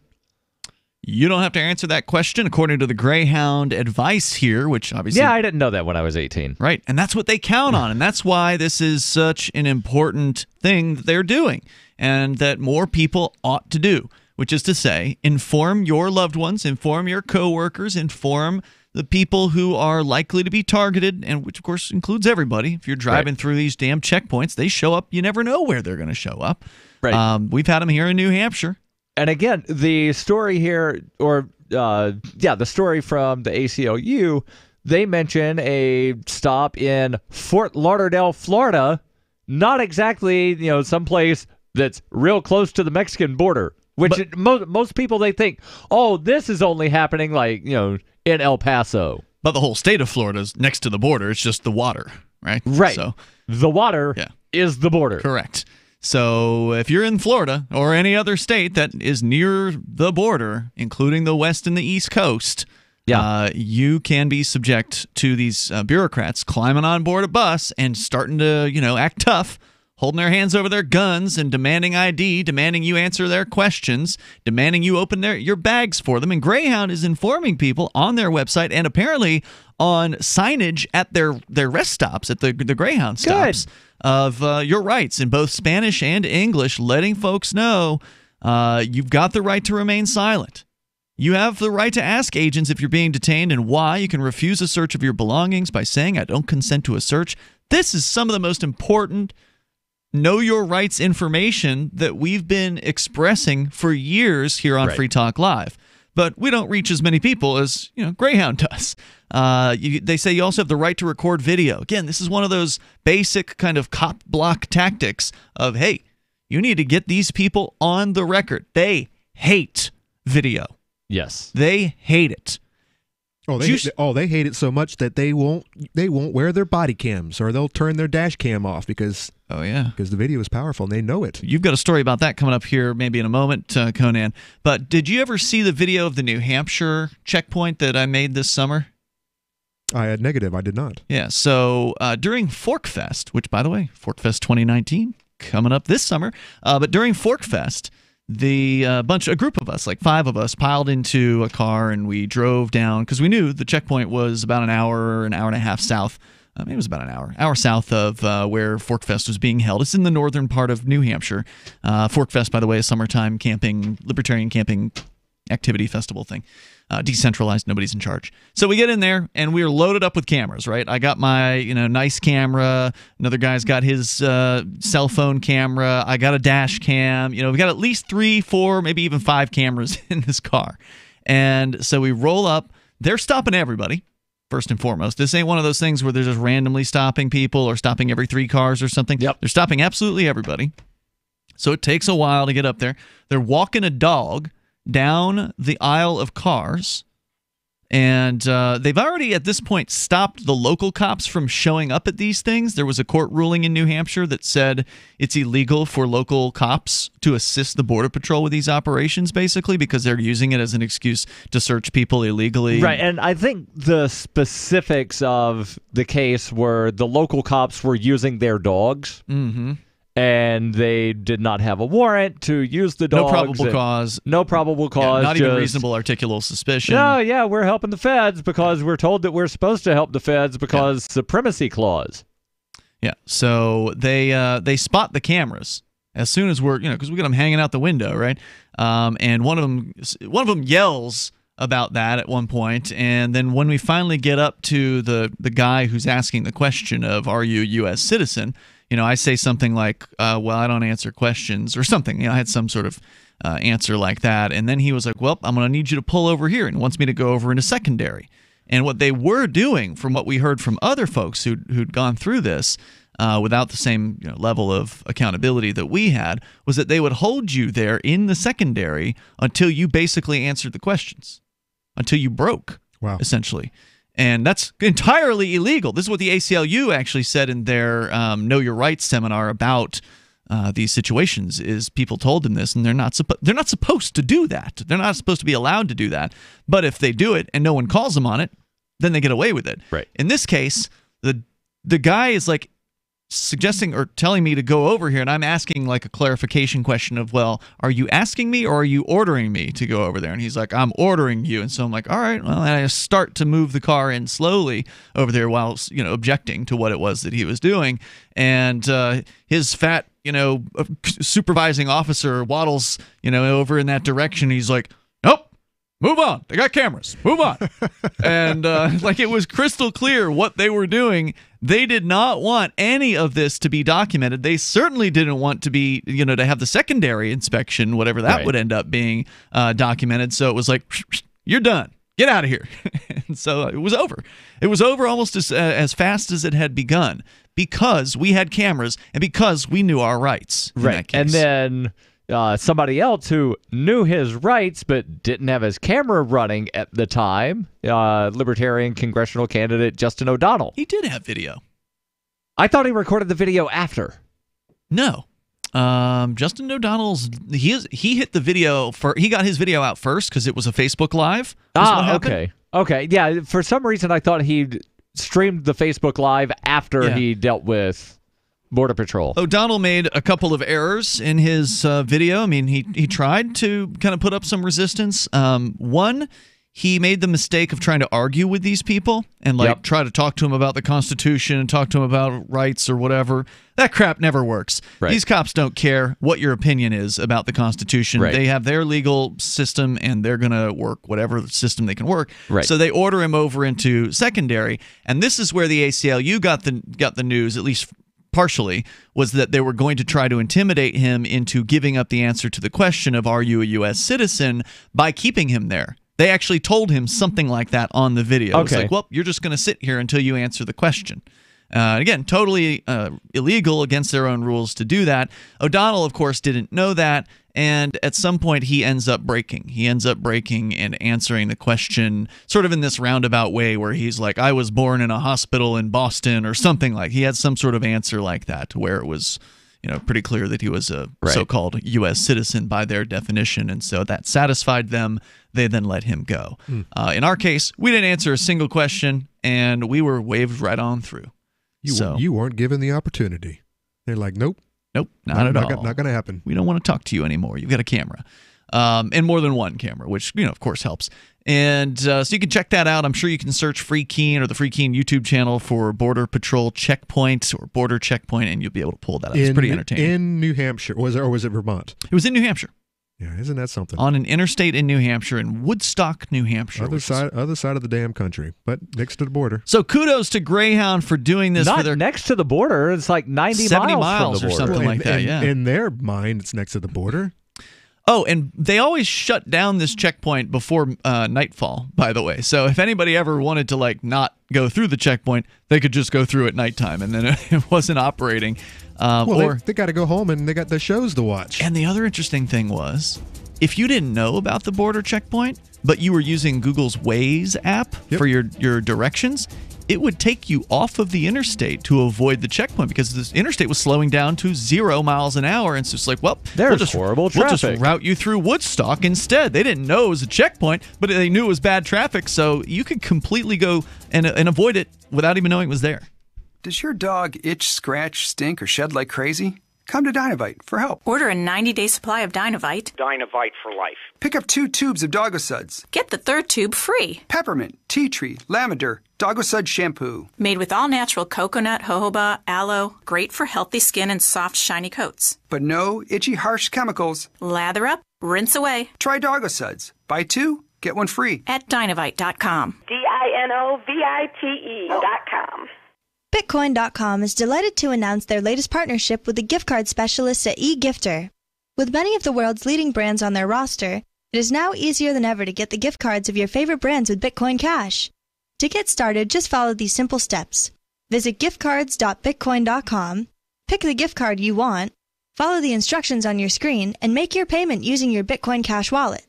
You don't have to answer that question according to the Greyhound advice here, which obviously... Yeah, I didn't know that when I was 18. Right, and that's what they count on, and that's why this is such an important thing that they're doing and that more people ought to do, which is to say, inform your loved ones, inform your coworkers, inform the people who are likely to be targeted, and which, of course, includes everybody. If you're driving through these damn checkpoints, they show up. You never know where they're going to show up. Right. We've had them here in New Hampshire. And again, the story here, the story from the ACLU, they mention a stop in Fort Lauderdale, Florida, not exactly, someplace that's real close to the Mexican border. Which most people, they think, this is only happening in El Paso. But the whole state of Florida is next to the border. It's just the water, right? Right. So the water is the border. Correct. So if you're in Florida or any other state that is near the border, including the west and the east coast, you can be subject to these bureaucrats climbing on board a bus and starting to, act tough, holding their hands over their guns and demanding ID, demanding you answer their questions, demanding you open your bags for them. And Greyhound is informing people on their website and apparently on signage at their rest stops, at the Greyhound stops, of your rights in both Spanish and English, letting folks know you've got the right to remain silent. You have the right to ask agents if you're being detained and why. You can refuse a search of your belongings by saying, I don't consent to a search. This is some of the most important know your rights information that we've been expressing for years here on Free Talk Live. But we don't reach as many people as Greyhound does. They say you also have the right to record video. Again, this is one of those basic kind of cop block tactics of, hey, you need to get these people on the record. They hate video. Yes. They hate it. They hate it so much that they won't wear their body cams, or they'll turn their dash cam off because the video is powerful and they know it. You've got a story about that coming up here maybe in a moment, Conan. But did you ever see the video of the New Hampshire checkpoint that I made this summer? Negative, I did not. Yeah, so during Fork Fest, which, by the way, Fork Fest 2019 coming up this summer, but during Fork Fest, a group of us, like 5 of us, piled into a car and we drove down because we knew the checkpoint was about an hour and a half south. Maybe it was about an hour south of where Fork Fest was being held. It's in the northern part of New Hampshire. Fork Fest, by the way, a summertime camping, libertarian camping activity festival thing. Decentralized, nobody's in charge. So we get in there and we're loaded up with cameras, right? I got my nice camera. Another guy's got his cell phone camera. I got a dash cam. We got at least 3, 4, maybe even 5 cameras in this car. And so we roll up. They're stopping everybody, first and foremost. This ain't one of those things where they're just randomly stopping people or stopping every 3 cars or something. Yep. They're stopping absolutely everybody. So it takes a while to get up there. They're walking a dog down the aisle of cars, and they've already at this point stopped the local cops from showing up at these things. There was a court ruling in New Hampshire that said it's illegal for local cops to assist the Border Patrol with these operations, basically, because they're using it as an excuse to search people illegally. Right, and I think the specifics of the case were the local cops were using their dogs. Mm-hmm. And they did not have a warrant to use the dogs. No probable cause. No probable cause. Not even reasonable articulable suspicion. No, yeah, we're helping the feds because we're told that we're supposed to help the feds because supremacy clause. Yeah, so they spot the cameras as soon as we're, because we got them hanging out the window, right? And one of them yells about that at one point, and then when we finally get up to the guy who's asking the question of, are you a U.S. citizen? I say something like, well, I don't answer questions or something. I had some sort of answer like that. And then he was like, well, I'm going to need you to pull over here, and wants me to go over into secondary. And what they were doing, from what we heard from other folks who'd gone through this without the same level of accountability that we had, was that they would hold you there in the secondary until you basically answered the questions, until you broke, essentially. And that's entirely illegal. This is what the ACLU actually said in their Know Your Rights seminar about these situations. Is people told them this, and they're not supposed to do that. They're not supposed to be allowed to do that. But if they do it and no one calls them on it, then they get away with it. Right. In this case, the guy is like suggesting or telling me to go over here, and I'm asking like a clarification question of, well, are you asking me or are you ordering me to go over there? And he's like, I'm ordering you. And so I'm like, all right, well, and I start to move the car in slowly over there while objecting to what it was that he was doing. And his fat supervising officer waddles over in that direction. He's like, nope, move on, they got cameras, move on. And like, it was crystal clear what they were doing. They did not want any of this to be documented. They certainly didn't want to be, to have the secondary inspection, whatever that would end up being, documented. So it was like, you're done. Get out of here. And so it was over. It was over almost as fast as it had begun, because we had cameras and because we knew our rights. Right. And then somebody else who knew his rights but didn't have his camera running at the time, Libertarian congressional candidate Justin O'Donnell. He did have video. I thought he recorded the video after. No. Justin O'Donnell's he hit the video he got his video out first because it was a Facebook Live. Okay. Yeah, for some reason I thought he streamed the Facebook Live after he dealt with Border Patrol. O'Donnell made a couple of errors in his video. I mean, he tried to kind of put up some resistance. One, he made the mistake of trying to argue with these people and try to talk to them about the Constitution and talk to them about rights or whatever. That crap never works. Right. These cops don't care what your opinion is about the Constitution. Right. They have their legal system, and they're going to work whatever system they can work. Right. So they order him over into secondary, and this is where the ACLU got the news, at least partially, was that they were going to try to intimidate him into giving up the answer to the question of, are you a U.S. citizen, by keeping him there. They actually told him something like that on the video. Okay. It's like, well, you're just going to sit here until you answer the question. Again, totally illegal, against their own rules to do that. O'Donnell, of course, didn't know that, and at some point he ends up breaking. He ends up breaking and answering the question sort of in this roundabout way where he's like, I was born in a hospital in Boston, or something like. He had some sort of answer like that to where it was, pretty clear that he was a so-called U.S. citizen by their definition, and so that satisfied them. They then let him go. In our case, we didn't answer a single question, and we were waved right on through. You weren't given the opportunity. They're like, nope, not at all. Not going to happen. We don't want to talk to you anymore. You've got a camera, and more than one camera, which of course helps. And so you can check that out. I'm sure you can search Free Keene or the Free Keene YouTube channel for Border Patrol Checkpoint or Border Checkpoint, and you'll be able to pull that up. It's pretty entertaining. In New Hampshire, was it Vermont? It was in New Hampshire. Yeah, isn't that something? On an interstate in New Hampshire, in Woodstock, New Hampshire. Other side of the damn country, but next to the border. So kudos to Greyhound for doing this. Not next to the border. It's like 70 miles from the or something like that. Yeah. In their mind, it's next to the border. Oh, and they always shut down this checkpoint before nightfall, by the way. So if anybody ever wanted to not go through the checkpoint, they could just go through at nighttime, and then it wasn't operating. They got to go home, and they got the shows to watch. And the other interesting thing was, if you didn't know about the border checkpoint, but you were using Google's Waze app for your directions, it would take you off of the interstate to avoid the checkpoint, because this interstate was slowing down to 0 miles an hour. And it's just like, there's horrible traffic. We'll just route you through Woodstock instead. They didn't know it was a checkpoint, but they knew it was bad traffic, so you could completely go and avoid it without even knowing it was there. Does your dog itch, scratch, stink, or shed like crazy? Come to Dynavite for help. Order a 90-day supply of Dynavite. Dynavite for life. Pick up 2 tubes of Doggosuds. Get the 3rd tube free. Peppermint, tea tree, lavender, Doggosud shampoo. Made with all-natural coconut, jojoba, aloe. Great for healthy skin and soft, shiny coats. But no itchy, harsh chemicals. Lather up, rinse away. Try Doggosuds. Buy 2, get 1 free. At Dynavite.com. DINOVITE.com. Bitcoin.com is delighted to announce their latest partnership with the gift card specialists at eGifter. With many of the world's leading brands on their roster, it is now easier than ever to get the gift cards of your favorite brands with Bitcoin Cash. To get started, just follow these simple steps. Visit giftcards.bitcoin.com, pick the gift card you want, follow the instructions on your screen, and make your payment using your Bitcoin Cash wallet.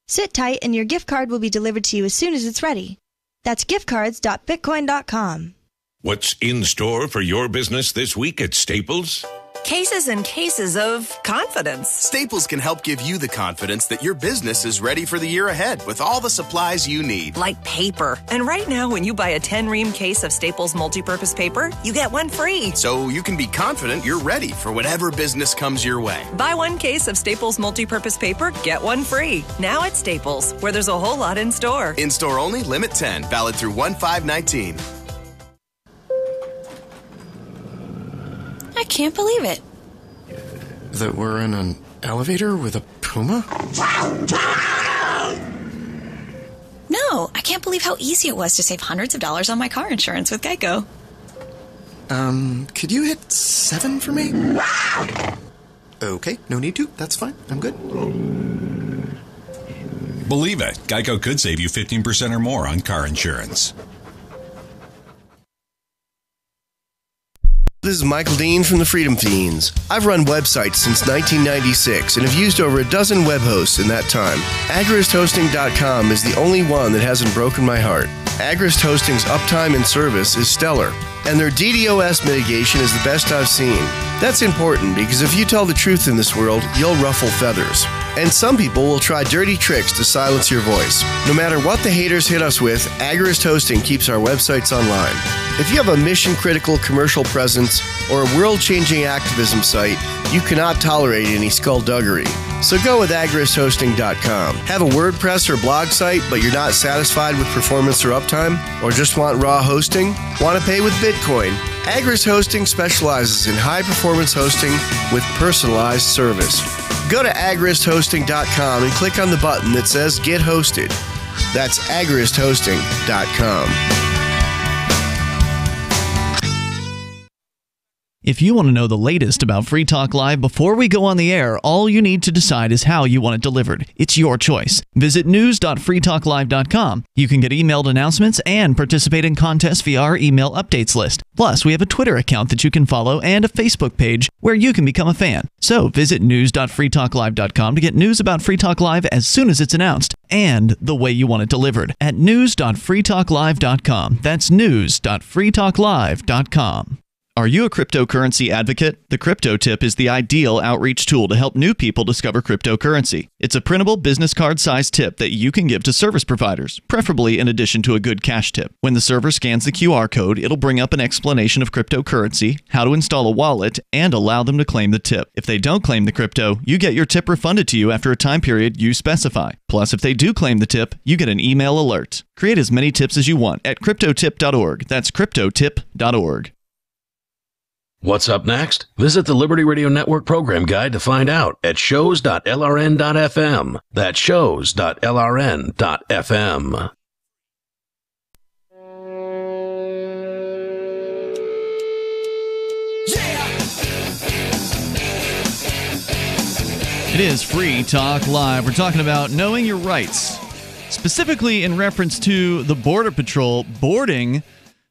Sit tight and your gift card will be delivered to you as soon as it's ready. That's giftcards.bitcoin.com. What's in store for your business this week at Staples? Cases and cases of confidence. Staples can help give you the confidence that your business is ready for the year ahead with all the supplies you need. Like paper. And right now, when you buy a 10-ream case of Staples multi-purpose paper, you get 1 free. So you can be confident you're ready for whatever business comes your way. Buy 1 case of Staples multi-purpose paper, get 1 free. Now at Staples, where there's a whole lot in store. In store only, limit 10. Valid through 1/5/19. I can't believe it. That we're in an elevator with a puma? No, I can't believe how easy it was to save hundreds of dollars on my car insurance with Geico. Could you hit 7 for me? Okay, no need to. That's fine. I'm good. Believe it, Geico could save you 15% or more on car insurance. This is Michael Dean from the Freedom Fiends. I've run websites since 1996 and have used over a dozen web hosts in that time. AgristHosting.com is the only one that hasn't broken my heart. Agrist Hosting's uptime and service is stellar, and their DDoS mitigation is the best I've seen. That's important because if you tell the truth in this world, you'll ruffle feathers. And some people will try dirty tricks to silence your voice. No matter what the haters hit us with, Agrist Hosting keeps our websites online. If you have a mission-critical commercial presence or a world-changing activism site, you cannot tolerate any skullduggery. So go with agristhosting.com. Have a WordPress or blog site, but you're not satisfied with performance or uptime? Or just want raw hosting? Want to pay with Bitcoin? Agrist Hosting specializes in high-performance hosting with personalized service. Go to agristhosting.com and click on the button that says Get Hosted. That's agristhosting.com. If you want to know the latest about Free Talk Live before we go on the air, all you need to decide is how you want it delivered. It's your choice. Visit news.freetalklive.com. You can get emailed announcements and participate in contests via our email updates list. Plus, we have a Twitter account that you can follow and a Facebook page where you can become a fan. So visit news.freetalklive.com to get news about Free Talk Live as soon as it's announced and the way you want it delivered at news.freetalklive.com. That's news.freetalklive.com. Are you a cryptocurrency advocate? The Crypto Tip is the ideal outreach tool to help new people discover cryptocurrency. It's a printable business card-sized tip that you can give to service providers, preferably in addition to a good cash tip. When the server scans the QR code, it'll bring up an explanation of cryptocurrency, how to install a wallet, and allow them to claim the tip. If they don't claim the crypto, you get your tip refunded to you after a time period you specify. Plus, if they do claim the tip, you get an email alert. Create as many tips as you want at cryptotip.org. That's cryptotip.org. What's up next? Visit the Liberty Radio Network program guide to find out at shows.lrn.fm. That's shows.lrn.fm. It is Free Talk Live. We're talking about knowing your rights, specifically in reference to the Border Patrol boarding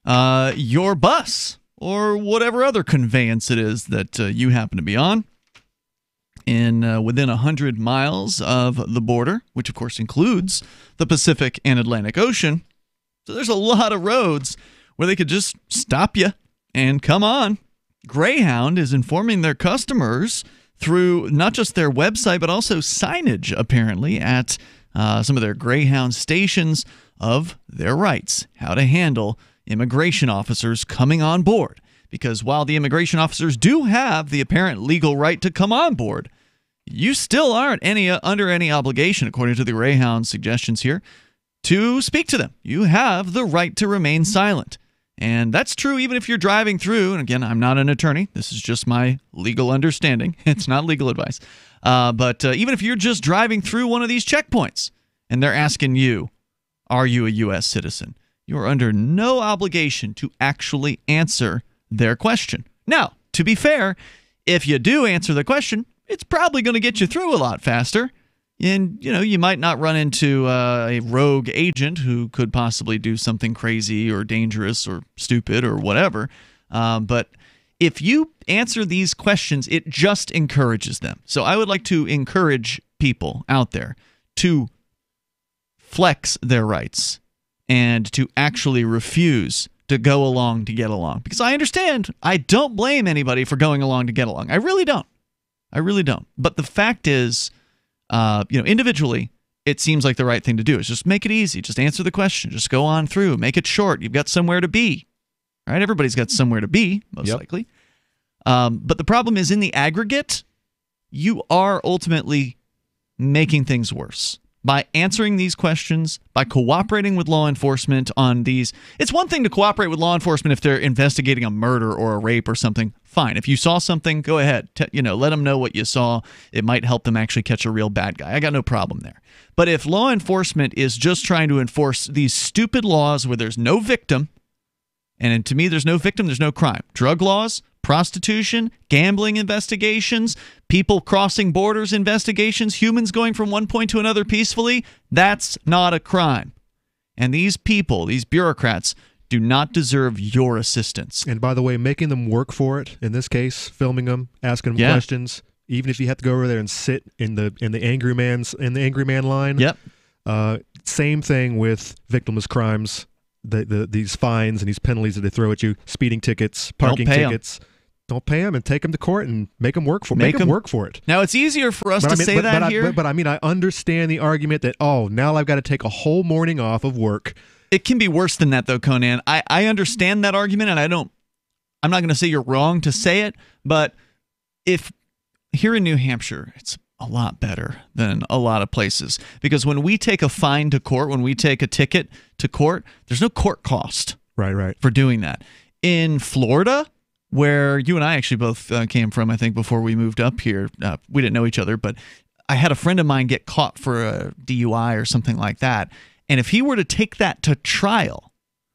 your bus or whatever other conveyance it is that you happen to be on in within 100 miles of the border, which of course includes the Pacific and Atlantic Ocean. So there's a lot of roads where they could just stop you and come on. Greyhound is informing their customers through not just their website, but also signage, apparently, at some of their Greyhound stations of their rights, how to handle immigration officers coming on board. Because while the immigration officers do have the apparent legal right to come on board, you still aren't under any obligation, according to the Greyhound suggestions here, to speak to them. You have the right to remain silent. And that's true even if you're driving through. And again, I'm not an attorney. This is just my legal understanding. It's not legal advice. But even if you're just driving through one of these checkpoints and they're asking you, are you a U.S. citizen? You are under no obligation to actually answer their question. Now, to be fair, if you do answer the question, it's probably going to get you through a lot faster. And, you might not run into a rogue agent who could possibly do something crazy or dangerous or stupid or whatever. But if you answer these questions, it just encourages them. So I would like to encourage people out there to flex their rights and to actually refuse to go along to get along. Because I understand, I don't blame anybody for going along to get along. I really don't. But the fact is, individually, it seems like the right thing to do is just make it easy. Just answer the question. Just go on through. Make it short. You've got somewhere to be. All right? Everybody's got somewhere to be, most likely. But the problem is, in the aggregate, you are ultimately making things worse. By answering these questions, by cooperating with law enforcement on these. It's one thing to cooperate with law enforcement if they're investigating a murder or a rape or something. Fine. If you saw something, go ahead. Let them know what you saw. It might help them actually catch a real bad guy. I got no problem there. But if law enforcement is just trying to enforce these stupid laws where there's no victim, and to me there's no victim, there's no crime. Drug laws, prostitution, gambling investigations, people crossing borders investigations, humans going from one point to another peacefully, that's not a crime. And these people, these bureaucrats, do not deserve your assistance. And by the way, making them work for it, in this case, filming them, asking them questions, even if you have to go over there and sit in the angry man line. Yep. Same thing with victimless crimes. These fines and these penalties that they throw at you, speeding tickets, parking tickets. Don't pay them and take them to court and make them work for it. Now, it's easier for us to say that here. But I understand the argument that, now I've got to take a whole morning off of work. It can be worse than that, though, Conan. I understand that argument, and I'm not going to say you're wrong to say it, but if here in New Hampshire, it's a lot better than a lot of places. Because when we take a fine to court, when we take a ticket to court, there's no court cost for doing that. In Florida, where you and I actually both came from, I think, before we moved up here. We didn't know each other, but I had a friend of mine get caught for a DUI or something like that. And if he were to take that to trial,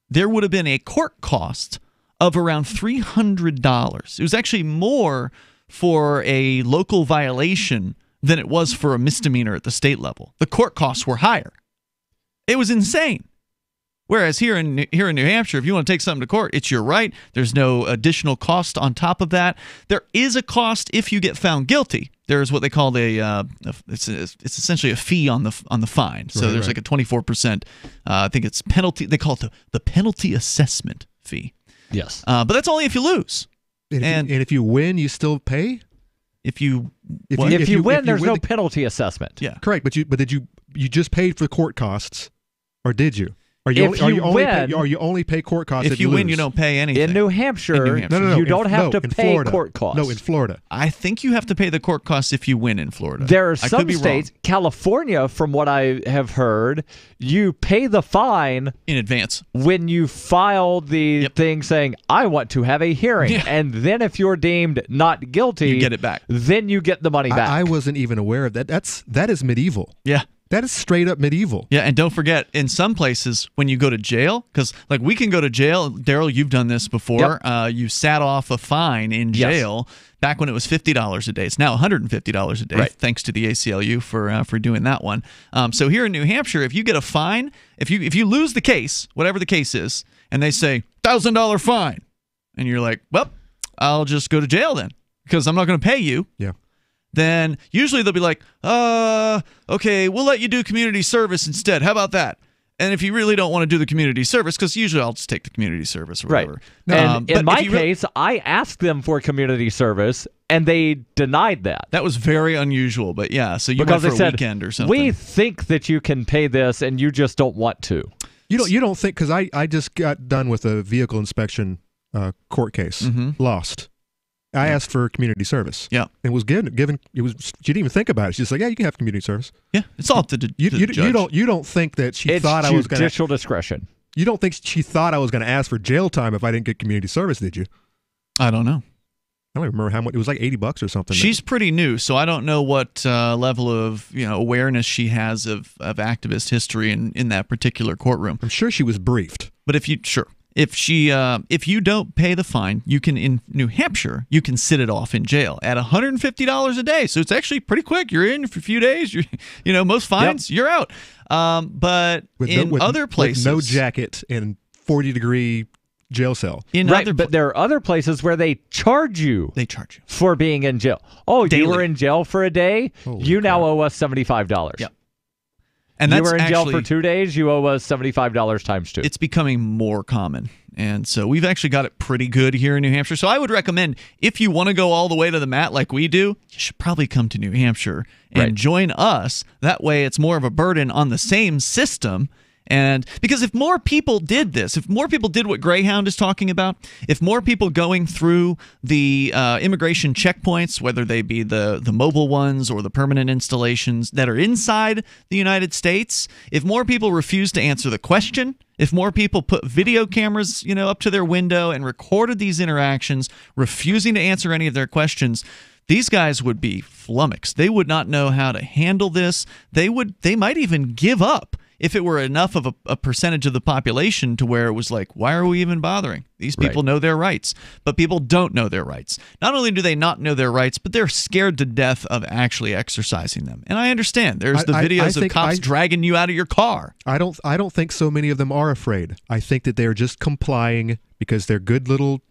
there would have been a court cost of around $300. It was actually more for a local violation than it was for a misdemeanor at the state level. The court costs were higher. It was insane. Whereas here in New Hampshire, if you want to take something to court, it's your right. There's no additional cost on top of that. There is a cost if you get found guilty. There's what they call it's essentially a fee on the fine. So there's like a 24%. I think it's penalty. They call it the penalty assessment fee. Yes, but that's only if you lose. And if you win, you still pay. If you win, there's no penalty assessment. Yeah, correct. But you just paid for court costs, or did you? Are you only pay court costs if you win? You don't pay anything. In New Hampshire, you don't have to pay Florida. court costs. No, in Florida. I think you have to pay the court costs if you win in Florida. There are some states, California, from what I have heard, you pay the fine in advance when you file the thing saying, I want to have a hearing. Yeah. And then if you're deemed not guilty, you get it back. Then you get the money back. I wasn't even aware of that. That is medieval. Yeah. That is straight up medieval. Yeah, and don't forget, in some places, when you go to jail, because like we can go to jail. Darryl, you've done this before. Yep. You sat off a fine in jail back when it was $50 a day. It's now $150 a day, thanks to the ACLU for doing that one. So here in New Hampshire, if you get a fine, if you lose the case, whatever the case is, and they say $1,000 fine, and you're like, well, I'll just go to jail then because I'm not going to pay you. Yeah. Then usually they'll be like, okay, we'll let you do community service instead. How about that? And if you really don't want to do the community service, because usually I'll just take the community service or whatever. Right. And in my case, I asked them for community service, and they denied that. That was very unusual, but yeah. So you went for a weekend or something. We think that you can pay this, and you just don't want to. You don't think, because I just got done with a vehicle inspection court case, lost. I asked for community service. Yeah, it was given. It was. She didn't even think about it. She's like, "Yeah, you can have community service." Yeah, it's all to the judge. You don't think that she thought I was going to judicial discretion. You don't think she thought I was going to ask for jail time if I didn't get community service? Did you? I don't know. I don't even remember how much. It was like $80 or something. She's pretty new, so I don't know what level of awareness she has of activist history in that particular courtroom. I'm sure she was briefed. But if you don't pay the fine, you can, in New Hampshire, you can sit it off in jail at $150 a day. So it's actually pretty quick. You're in for a few days. Most fines, you're out. But in other places, with no jacket and 40-degree jail cell. But there are other places where they charge you. They charge you for being in jail. Oh, daily. You were in jail for a day. Holy now owe us $75. Yep. And you were in jail for 2 days, you owe us $75 times 2. It's becoming more common. And so we've actually got it pretty good here in New Hampshire. So I would recommend, if you want to go all the way to the mat like we do, you should probably come to New Hampshire and join us. That way it's more of a burden on the same system. And because if more people did this, if more people did what Greyhound is talking about, if more people going through the immigration checkpoints, whether they be the mobile ones or the permanent installations that are inside the United States, if more people refuse to answer the question, if more people put video cameras, up to their window and recorded these interactions, refusing to answer any of their questions, these guys would be flummoxed. They would not know how to handle this. They might even give up if it were enough of a percentage of the population to where it was like, why are we even bothering? These people know their rights. But people don't know their rights. Not only do they not know their rights, but they're scared to death of actually exercising them. And I understand. There's the videos of cops dragging you out of your car. I don't think so many of them are afraid. I think that they're just complying because they're good little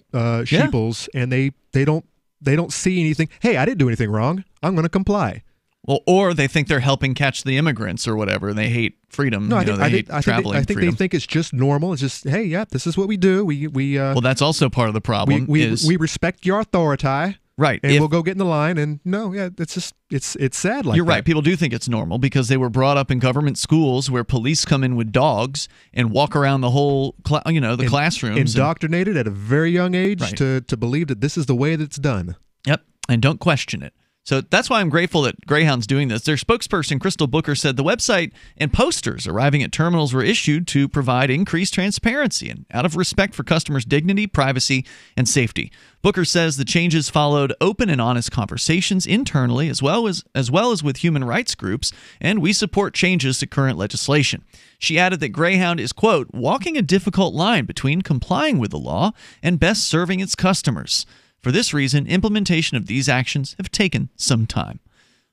sheeples, and they don't see anything. Hey, I didn't do anything wrong. I'm going to comply. Well, or they think they're helping catch the immigrants or whatever, and they hate freedom. No, I think they think it's just normal. It's just, hey, yeah, this is what we do. Well, that's also part of the problem. We respect your authority, right? And we'll go get in the line. And it's just it's sad. Like you're right. People do think it's normal because they were brought up in government schools where police come in with dogs and walk around the whole, the classrooms, indoctrinated at a very young age to believe that this is the way that it's done. Yep, and don't question it. So that's why I'm grateful that Greyhound's doing this. Their spokesperson, Crystal Booker, said the website and posters arriving at terminals were issued to provide increased transparency and out of respect for customers' dignity, privacy, and safety. Booker says the changes followed open and honest conversations internally as well as with human rights groups, and we support changes to current legislation. She added that Greyhound is, quote, walking a difficult line between complying with the law and best serving its customers. For this reason, implementation of these actions have taken some time,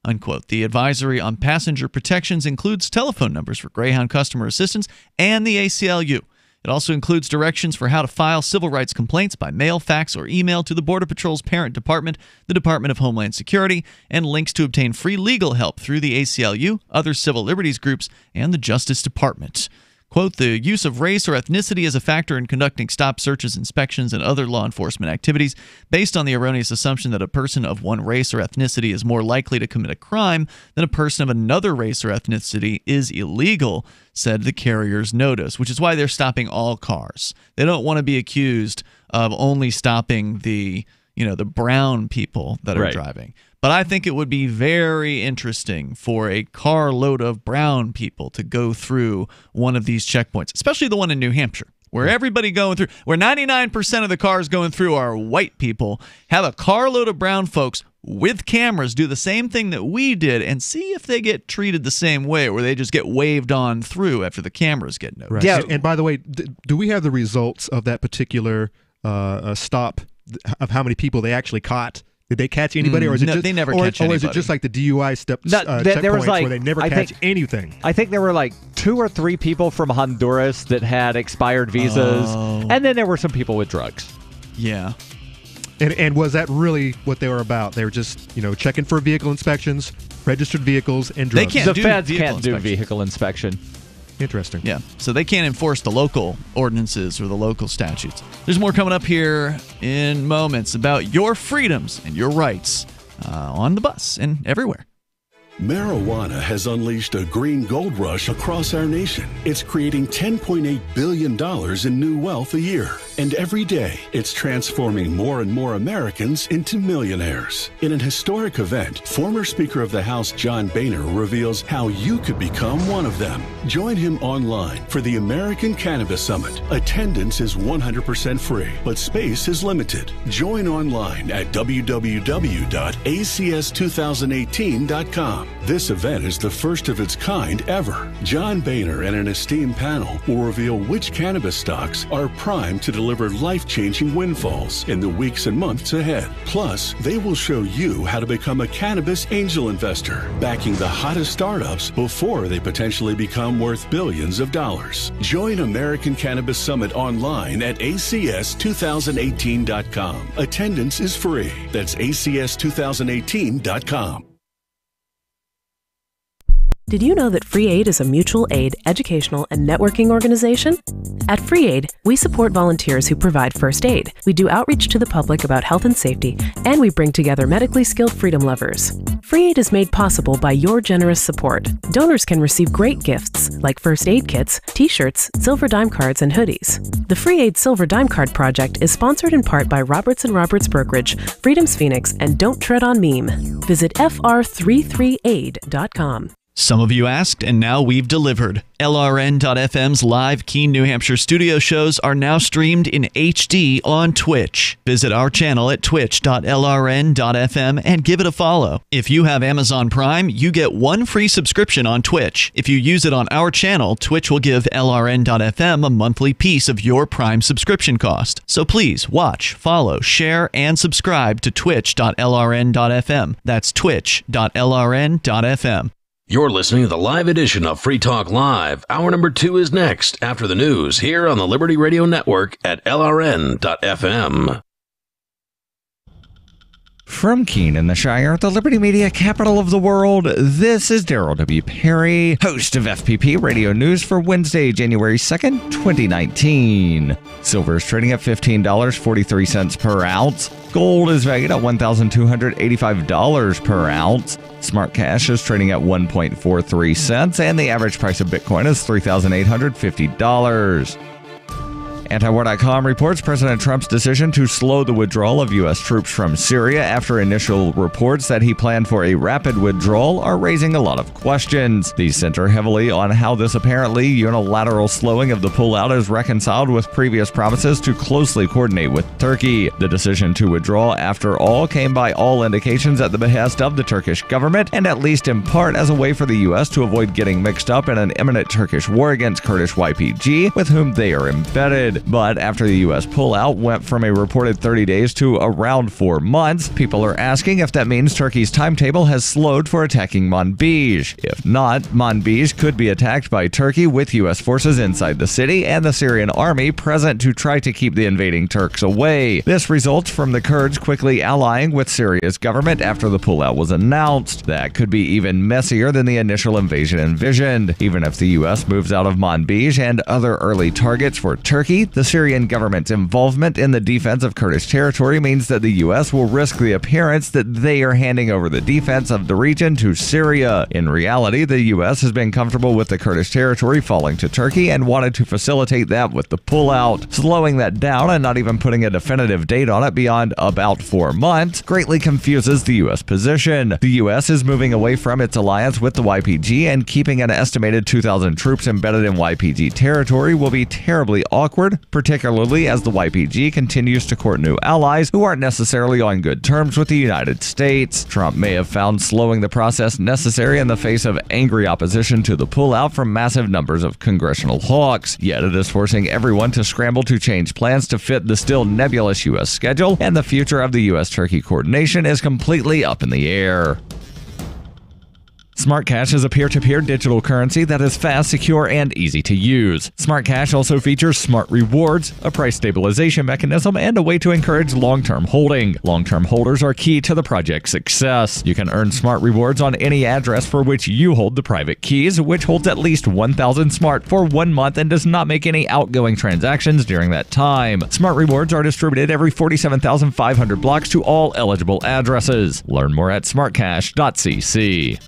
unquote. The advisory on passenger protections includes telephone numbers for Greyhound customer assistance and the ACLU. It also includes directions for how to file civil rights complaints by mail, fax, or email to the Border Patrol's parent department, the Department of Homeland Security, and links to obtain free legal help through the ACLU, other civil liberties groups, and the Justice Department. Quote, the use of race or ethnicity as a factor in conducting stop searches, inspections, and other law enforcement activities based on the erroneous assumption that a person of one race or ethnicity is more likely to commit a crime than a person of another race or ethnicity is illegal, said the carrier's notice, which is why they're stopping all cars. They don't want to be accused of only stopping the brown people that are driving. But I think it would be very interesting for a carload of brown people to go through one of these checkpoints, especially the one in New Hampshire, where everybody going through, where 99% of the cars going through are white people. Have a carload of brown folks with cameras do the same thing that we did and see if they get treated the same way, where they just get waved on through after the cameras get noticed. Right. Yeah. And by the way, do we have the results of that particular stop, of how many people they actually caught? Did they catch anybody, or is it just they never catch anybody? Or is it just like the DUI checkpoints where they never catch anything? I think there were like 2 or 3 people from Honduras that had expired visas, and then there were some people with drugs. Yeah. And was that really what they were about? They were just checking for vehicle inspections, registered vehicles, and drugs. The feds can't do vehicle inspection. Interesting. Yeah, so they can't enforce the local ordinances or the local statutes. There's more coming up here in moments about your freedoms and your rights on the bus and everywhere. Marijuana has unleashed a green gold rush across our nation. It's creating $10.8 billion in new wealth a year. And every day, it's transforming more and more Americans into millionaires. In an historic event, former Speaker of the House John Boehner reveals how you could become one of them. Join him online for the American Cannabis Summit. Attendance is 100% free, but space is limited. Join online at www.acs2018.com. This event is the first of its kind ever. John Boehner and an esteemed panel will reveal which cannabis stocks are primed to deliver life-changing windfalls in the weeks and months ahead. Plus, they will show you how to become a cannabis angel investor, backing the hottest startups before they potentially become worth billions of dollars. Join American Cannabis Summit online at acs2018.com. Attendance is free. That's acs2018.com. Did you know that Free Aid is a mutual aid, educational, and networking organization? At Free Aid, we support volunteers who provide first aid. We do outreach to the public about health and safety, and we bring together medically skilled freedom lovers. Free Aid is made possible by your generous support. Donors can receive great gifts like first aid kits, t-shirts, silver dime cards, and hoodies. The Free Aid Silver Dime Card Project is sponsored in part by Roberts & Roberts Brokerage, Freedom's Phoenix, and Don't Tread on Meme. Visit fr33aid.com. Some of you asked, and now we've delivered. LRN.FM's live Keene, New Hampshire studio shows are now streamed in HD on Twitch. Visit our channel at twitch.lrn.fm and give it a follow. If you have Amazon Prime, you get 1 free subscription on Twitch. If you use it on our channel, Twitch will give LRN.FM a monthly piece of your Prime subscription cost. So please watch, follow, share, and subscribe to twitch.lrn.fm. That's twitch.lrn.fm. You're listening to the live edition of Free Talk Live. Hour number 2 is next after the news here on the Liberty Radio Network at LRN.FM. From Keene in the Shire, the Liberty Media capital of the world, this is Darryl W. Perry, host of FPP Radio News for Wednesday, January 2nd, 2019. Silver is trading at $15.43 per ounce. Gold is valued at $1,285 per ounce. Smart cash is trading at 1.43 cents, and the average price of Bitcoin is $3,850. Antiwar.com reports President Trump's decision to slow the withdrawal of U.S. troops from Syria after initial reports that he planned for a rapid withdrawal are raising a lot of questions. These center heavily on how this apparently unilateral slowing of the pullout is reconciled with previous promises to closely coordinate with Turkey. The decision to withdraw, after all, came by all indications at the behest of the Turkish government, and at least in part as a way for the U.S. to avoid getting mixed up in an imminent Turkish war against Kurdish YPG, with whom they are embedded. But after the U.S. pullout went from a reported 30 days to around 4 months, people are asking if that means Turkey's timetable has slowed for attacking Manbij. If not, Manbij could be attacked by Turkey with U.S. forces inside the city and the Syrian army present to try to keep the invading Turks away. This results from the Kurds quickly allying with Syria's government after the pullout was announced. That could be even messier than the initial invasion envisioned. Even if the U.S. moves out of Manbij and other early targets for Turkey, the Syrian government's involvement in the defense of Kurdish territory means that the U.S. will risk the appearance that they are handing over the defense of the region to Syria. In reality, the U.S. has been comfortable with the Kurdish territory falling to Turkey and wanted to facilitate that with the pullout. Slowing that down and not even putting a definitive date on it beyond about 4 months greatly confuses the U.S. position. The U.S. is moving away from its alliance with the YPG, and keeping an estimated 2,000 troops embedded in YPG territory will be terribly awkward, particularly as the YPG continues to court new allies who aren't necessarily on good terms with the United States. Trump may have found slowing the process necessary in the face of angry opposition to the pullout from massive numbers of congressional hawks, yet it is forcing everyone to scramble to change plans to fit the still nebulous U.S. schedule, and the future of the U.S.-Turkey coordination is completely up in the air. Smart Cash is a peer-to-peer digital currency that is fast, secure, and easy to use. Smart Cash also features smart rewards, a price stabilization mechanism, and a way to encourage long-term holding. Long-term holders are key to the project's success. You can earn smart rewards on any address for which you hold the private keys, which holds at least 1,000 smart for 1 month and does not make any outgoing transactions during that time. Smart rewards are distributed every 47,500 blocks to all eligible addresses. Learn more at smartcash.cc.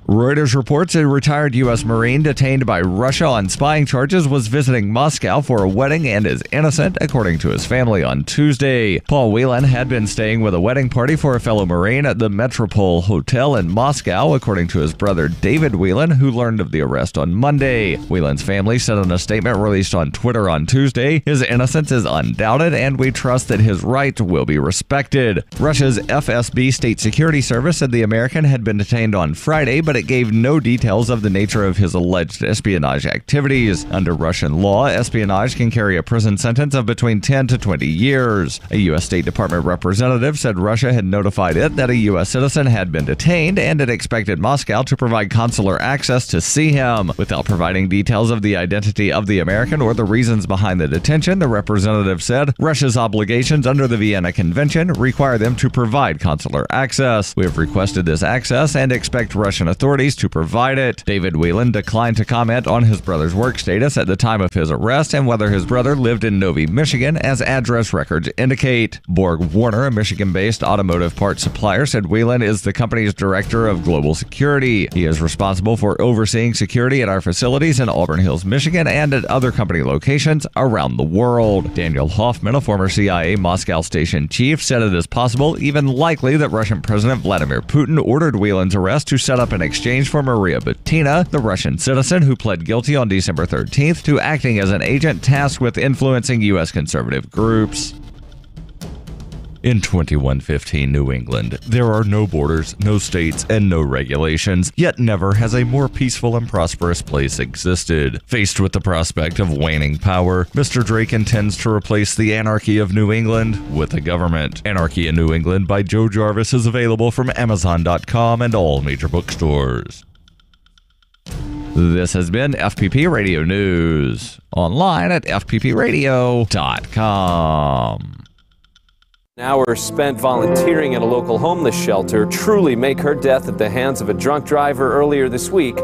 Reuters reports a retired U.S. Marine detained by Russia on spying charges was visiting Moscow for a wedding and is innocent, according to his family on Tuesday. Paul Whelan had been staying with a wedding party for a fellow Marine at the Metropole Hotel in Moscow, according to his brother David Whelan, who learned of the arrest on Monday. Whelan's family said in a statement released on Twitter on Tuesday, "His innocence is undoubted, and we trust that his right will be respected." Russia's FSB State Security Service said the American had been detained on Friday, but it gave no details of the nature of his alleged espionage activities. Under Russian law, espionage can carry a prison sentence of between 10 to 20 years. A U.S. State Department representative said Russia had notified it that a U.S. citizen had been detained, and it expected Moscow to provide consular access to see him. Without providing details of the identity of the American or the reasons behind the detention, the representative said Russia's obligations under the Vienna Convention require them to provide consular access. We have requested this access and expect Russian authorities to provide it. David Whelan declined to comment on his brother's work status at the time of his arrest and whether his brother lived in Novi, Michigan, as address records indicate. Borg Warner, a Michigan-based automotive parts supplier, said Whelan is the company's director of global security. He is responsible for overseeing security at our facilities in Auburn Hills, Michigan, and at other company locations around the world. Daniel Hoffman, a former CIA Moscow station chief, said it is possible, even likely, that Russian President Vladimir Putin ordered Whelan's arrest to set up an exchange for Maria Butina, the Russian citizen who pled guilty on December 13th to acting as an agent tasked with influencing U.S. conservative groups. In 2115 New England, there are no borders, no states, and no regulations, yet never has a more peaceful and prosperous place existed. Faced with the prospect of waning power, Mr. Drake intends to replace the anarchy of New England with a government. Anarchy in New England by Joe Jarvis is available from Amazon.com and all major bookstores. This has been FPP Radio News, online at fppradio.com. Hours spent volunteering at a local homeless shelter truly make her death at the hands of a drunk driver earlier this week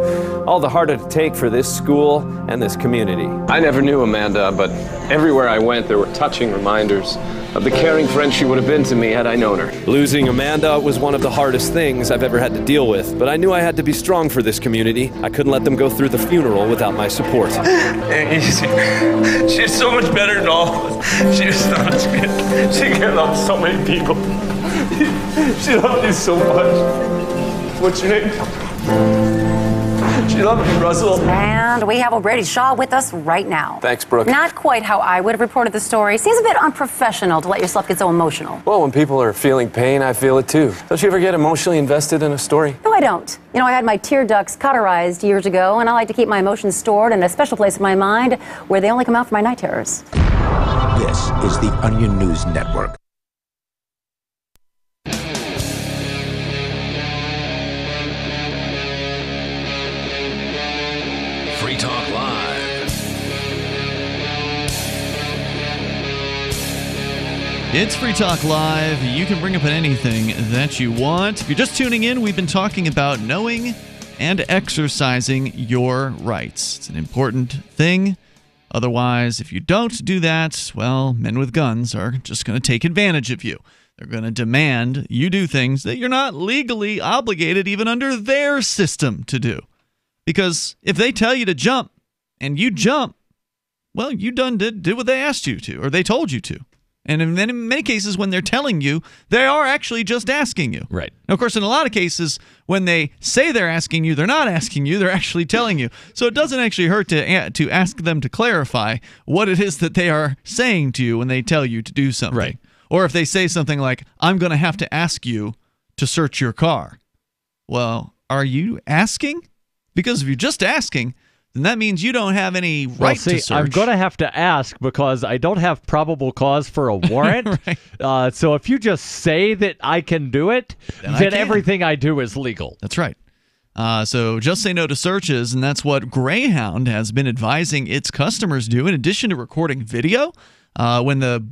all the harder to take for this school and this community. I never knew Amanda, but everywhere I went there were touching reminders of the caring friend she would have been to me had I known her. Losing Amanda was one of the hardest things I've ever had to deal with, but I knew I had to be strong for this community. I couldn't let them go through the funeral without my support. She's so much better than all of us. She was so good. She can love so many people. She loved you so much. What's your name? She loved you, Russell. And we have Brady Shaw with us right now. Thanks, Brooke. Not quite how I would have reported the story. Seems a bit unprofessional to let yourself get so emotional. Well, when people are feeling pain, I feel it too. Don't you ever get emotionally invested in a story? No, I don't. You know, I had my tear ducts cauterized years ago, and I like to keep my emotions stored in a special place in my mind where they only come out for my night terrors. This is the Onion News Network. Free Talk Live. It's Free Talk Live. You can bring up anything that you want. If you're just tuning in, we've been talking about knowing and exercising your rights. It's an important thing. Otherwise, if you don't do that, well, men with guns are just going to take advantage of you. They're going to demand you do things that you're not legally obligated, even under their system, to do. Because if they tell you to jump and you jump, well, you did what they asked you to, or they told you to. And in many cases, when they're telling you, they are actually just asking you. Right. Now, of course, in a lot of cases, when they say they're asking you, they're not asking you, they're actually telling you. So it doesn't actually hurt to ask them to clarify what it is that they are saying to you when they tell you to do something. Right. Or if they say something like, I'm going to have to ask you to search your car. Well, are you asking? Because if you're just asking, then that means you don't have any right to search. I'm going to have to ask because I don't have probable cause for a warrant. Right. So if you just say that I can do it, then everything I do is legal. That's right. So just say no to searches, and that's what Greyhound has been advising its customers do. In addition to recording video, when the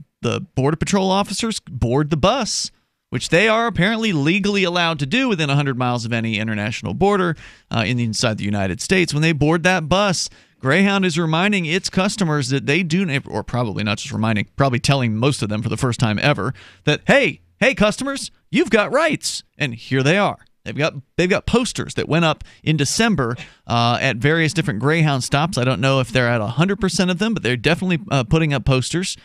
Border Patrol officers board the bus, which they are apparently legally allowed to do within 100 miles of any international border inside the United States. When they board that bus, Greyhound is reminding its customers that they do, or probably not just reminding, probably telling most of them for the first time ever, that, hey, customers, you've got rights. And here they are. They've got posters that went up in December at various different Greyhound stops. I don't know if they're at 100% of them, but they're definitely putting up posters.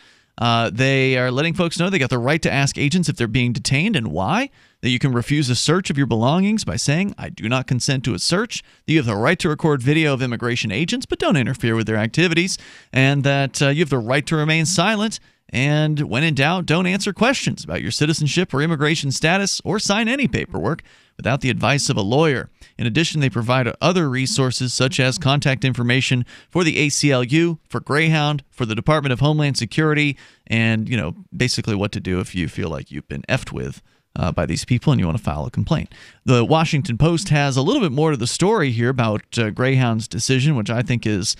They are letting folks know they got the right to ask agents if they're being detained and why, that you can refuse a search of your belongings by saying, I do not consent to a search, that you have the right to record video of immigration agents, but don't interfere with their activities, and that you have the right to remain silent, and when in doubt, don't answer questions about your citizenship or immigration status or sign any paperwork without the advice of a lawyer. In addition, they provide other resources such as contact information for the ACLU, for Greyhound, for the Department of Homeland Security, and, basically what to do if you feel like you've been effed with by these people and you want to file a complaint. The Washington Post has a little bit more to the story here about Greyhound's decision, which I think is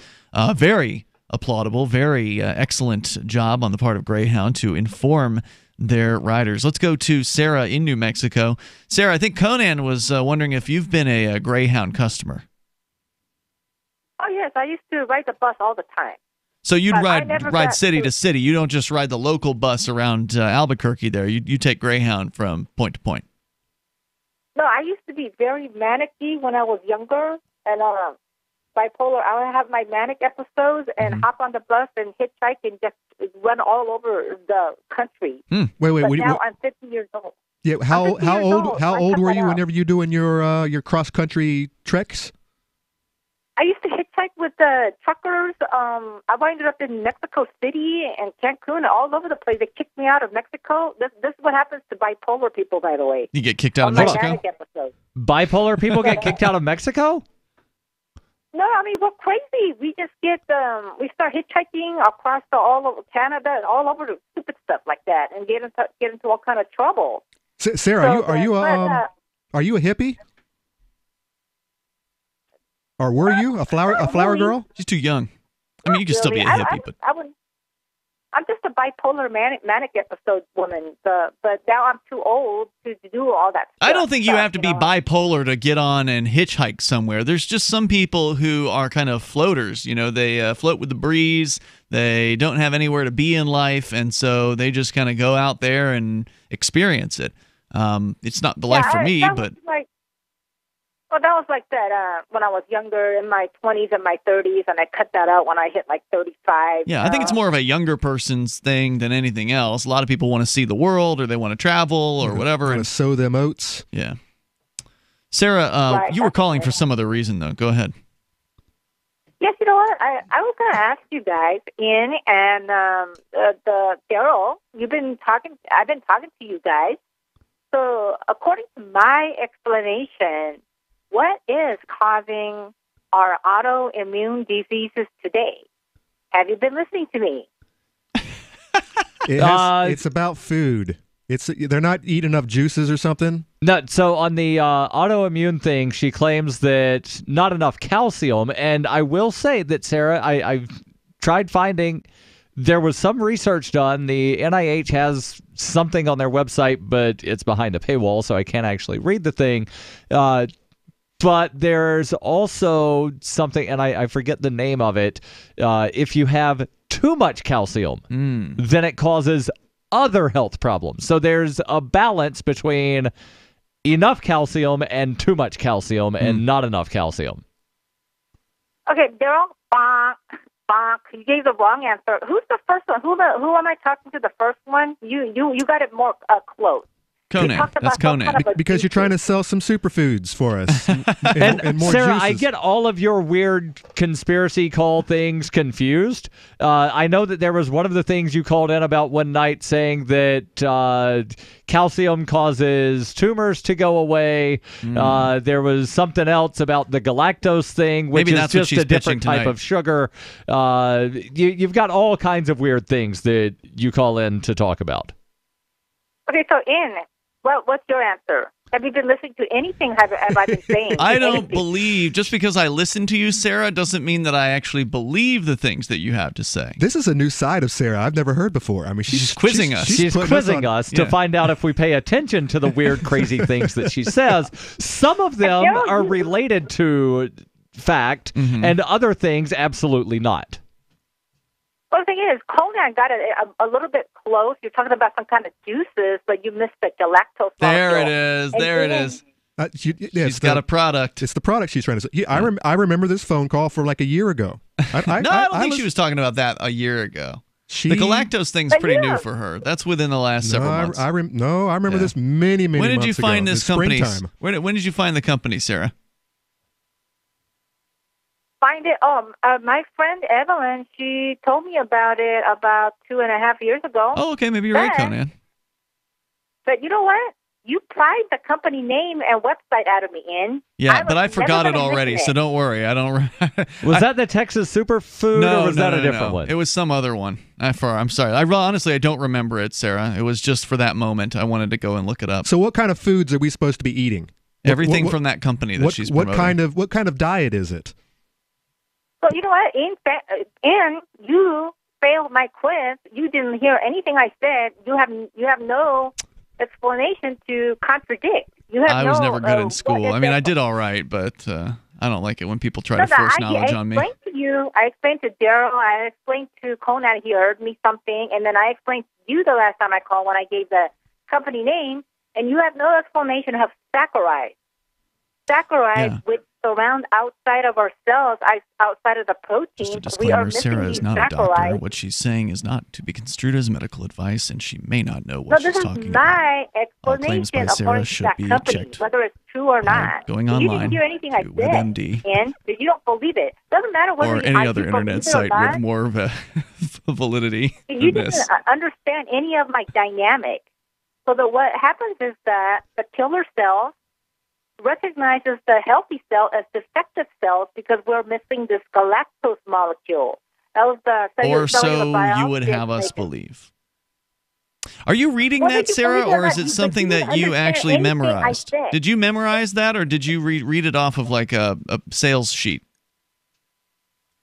very applaudable, very excellent job on the part of Greyhound to inform their riders. Let's go to Sarah in New Mexico. Sarah, I think Conan was wondering if you've been a Greyhound customer. Oh, yes. I used to ride the bus all the time. So you'd ride city to city. You don't just ride the local bus around Albuquerque there. You take Greyhound from point to point. No, I used to be very manic-y when I was younger, and bipolar. I would have my manic episodes and hop on the bus and hitchhike and just run all over the country. Wait. Now I'm 50 years old. Yeah, how old were you whenever you doing your cross country treks? I used to hitchhike with the truckers. I ended up in Mexico City and Cancun and all over the place. They kicked me out of Mexico. This is what happens to bipolar people, by the way. You get kicked out of Mexico? Bipolar people get kicked out of Mexico? No, I mean, we're crazy. We just we start hitchhiking across all over Canada and all over the stupid stuff like that and get into all kind of trouble. Sarah, are you a hippie? Or were you a flower girl? She's too young. I mean, you can still be a hippie, but I'm just a bipolar manic episode woman. But now I'm too old to do all that stuff. I don't think you have to be bipolar to get on and hitchhike somewhere. There's just some people who are kind of floaters. They float with the breeze. They don't have anywhere to be in life, and so they just kind of go out there and experience it. It's not the life for me, but... Well, that was like that when I was younger, in my 20s and my 30s, and I cut that out when I hit like 35. Yeah, I think it's more of a younger person's thing than anything else. A lot of people want to see the world, or they want to travel, or whatever. Want to sow them oats. Yeah. Sarah, you were calling for some other reason, though. Go ahead. Yes, you know what? I was going to ask you guys, Ian and the Darryl, I've been talking to you guys. So according to my explanation, what is causing our autoimmune diseases today? Have you been listening to me? It's about food. They're not eating enough juices or something? No, so on the autoimmune thing, she claims that not enough calcium. And I will say that, Sarah, I've tried finding... There was some research done. The NIH has something on their website, but it's behind a paywall, so I can't actually read the thing. But there's also something, and I forget the name of it. If you have too much calcium, then it causes other health problems. So there's a balance between enough calcium and too much calcium and not enough calcium. Okay, Darryl, you gave the wrong answer. Who's the first one? Who am I talking to? The first one? You got it more close. Conan. That's Conan. Because you're trying to sell some superfoods for us. and more Sarah, juices. I get all of your weird conspiracy call things confused. I know that there was one of the things you called in about one night saying that calcium causes tumors to go away. There was something else about the galactose thing, which Maybe is that's what just she's a different pitching type of sugar. You've got all kinds of weird things that you call in to talk about. Okay, so what's your answer? Have you been listening to anything have I been saying? I don't believe, just because I listen to you, Sarah, doesn't mean that I actually believe the things that you have to say. This is a new side of Sarah I've never heard before. I mean, she's quizzing us. She's quizzing us to find out if we pay attention to the weird, crazy things that she says. Some of them are related to fact, and other things absolutely not. Well, the thing is, Conan got it a little bit close. You're talking about some kind of juices, but you missed the galactose. There it is. There it is. She's got a product. It's the product she's trying to say. I remember this phone call for like a year ago. I don't think she was talking about that a year ago. The galactose thing's pretty new for her. That's within the last several months. I remember this many months ago. When did you find this company? Springtime. When did you find the company, Sarah? Find it. My friend Evelyn, she told me about it about 2.5 years ago. Oh, okay. Maybe you're right, Conan. But you know what? You pried the company name and website out of me, Ian. Yeah, but I forgot it already, so don't worry. I don't. Was that the Texas Superfood, or was that a different one? It was some other one. I'm sorry. Honestly, I don't remember it, Sarah. It was just for that moment. I wanted to go and look it up. So, what kind of foods are we supposed to be eating? Everything from that company that she's promoting. What kind of diet is it? Well, you know what, Ian, you failed my quiz. You didn't hear anything I said. You have no explanation to contradict. I was never good in school. I mean, I did all right, but I don't like it when people try to force knowledge on me. I explained to Darryl, I explained to Conan, he heard me something, and then I explained to you the last time I called when I gave the company name, and you have no explanation of saccharides. Saccharides, which surround outside of our cells, outside of the protein. Just a disclaimer, Sarah is not a doctor. What she's saying is not to be construed as medical advice, and she may not know what she's talking about. My explanation, claims by Sarah should be checked, whether it's true or not. Going online, you didn't hear anything I said, WebMD, and you don't believe it. Doesn't matter whether or any other internet site with more of a validity. You didn't understand any of my dynamic. So what happens is that the killer cell recognizes the healthy cell as defective cells because we're missing this galactose molecule. That was the or so you would have us believe. Are you reading that, Sarah, or is it something that you actually memorized? Did you memorize that, or did you read it off of like a sales sheet?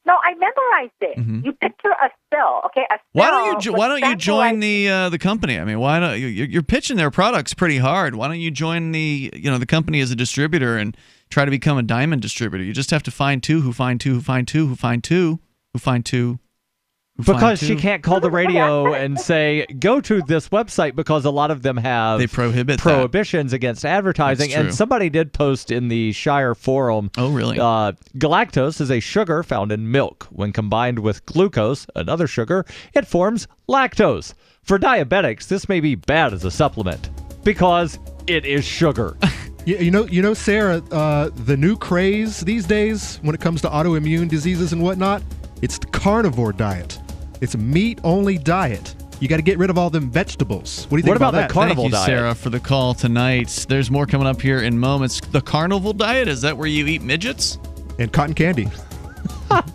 No, I memorized it. Mhm. You picture a cell, okay? A cell. Why don't you with join the company? I mean, why don't you're pitching their products pretty hard? Why don't you join the company as a distributor and try to become a diamond distributor? You just have to find two who find two who find two who find two who find two. Because she can't call the radio and say, go to this website, because a lot of them have prohibitions against advertising. And somebody did post in the Shire forum. Oh, really? Galactose is a sugar found in milk. When combined with glucose, another sugar, it forms lactose. For diabetics, this may be bad as a supplement because it is sugar. You know, Sarah, the new craze these days when it comes to autoimmune diseases and whatnot, it's the carnivore diet. It's a meat-only diet. You got to get rid of all them vegetables. What do you think about that? The carnival diet? Thank you, Sarah, for the call tonight. There's more coming up here in moments. The carnival diet, is that where you eat midgets? And cotton candy.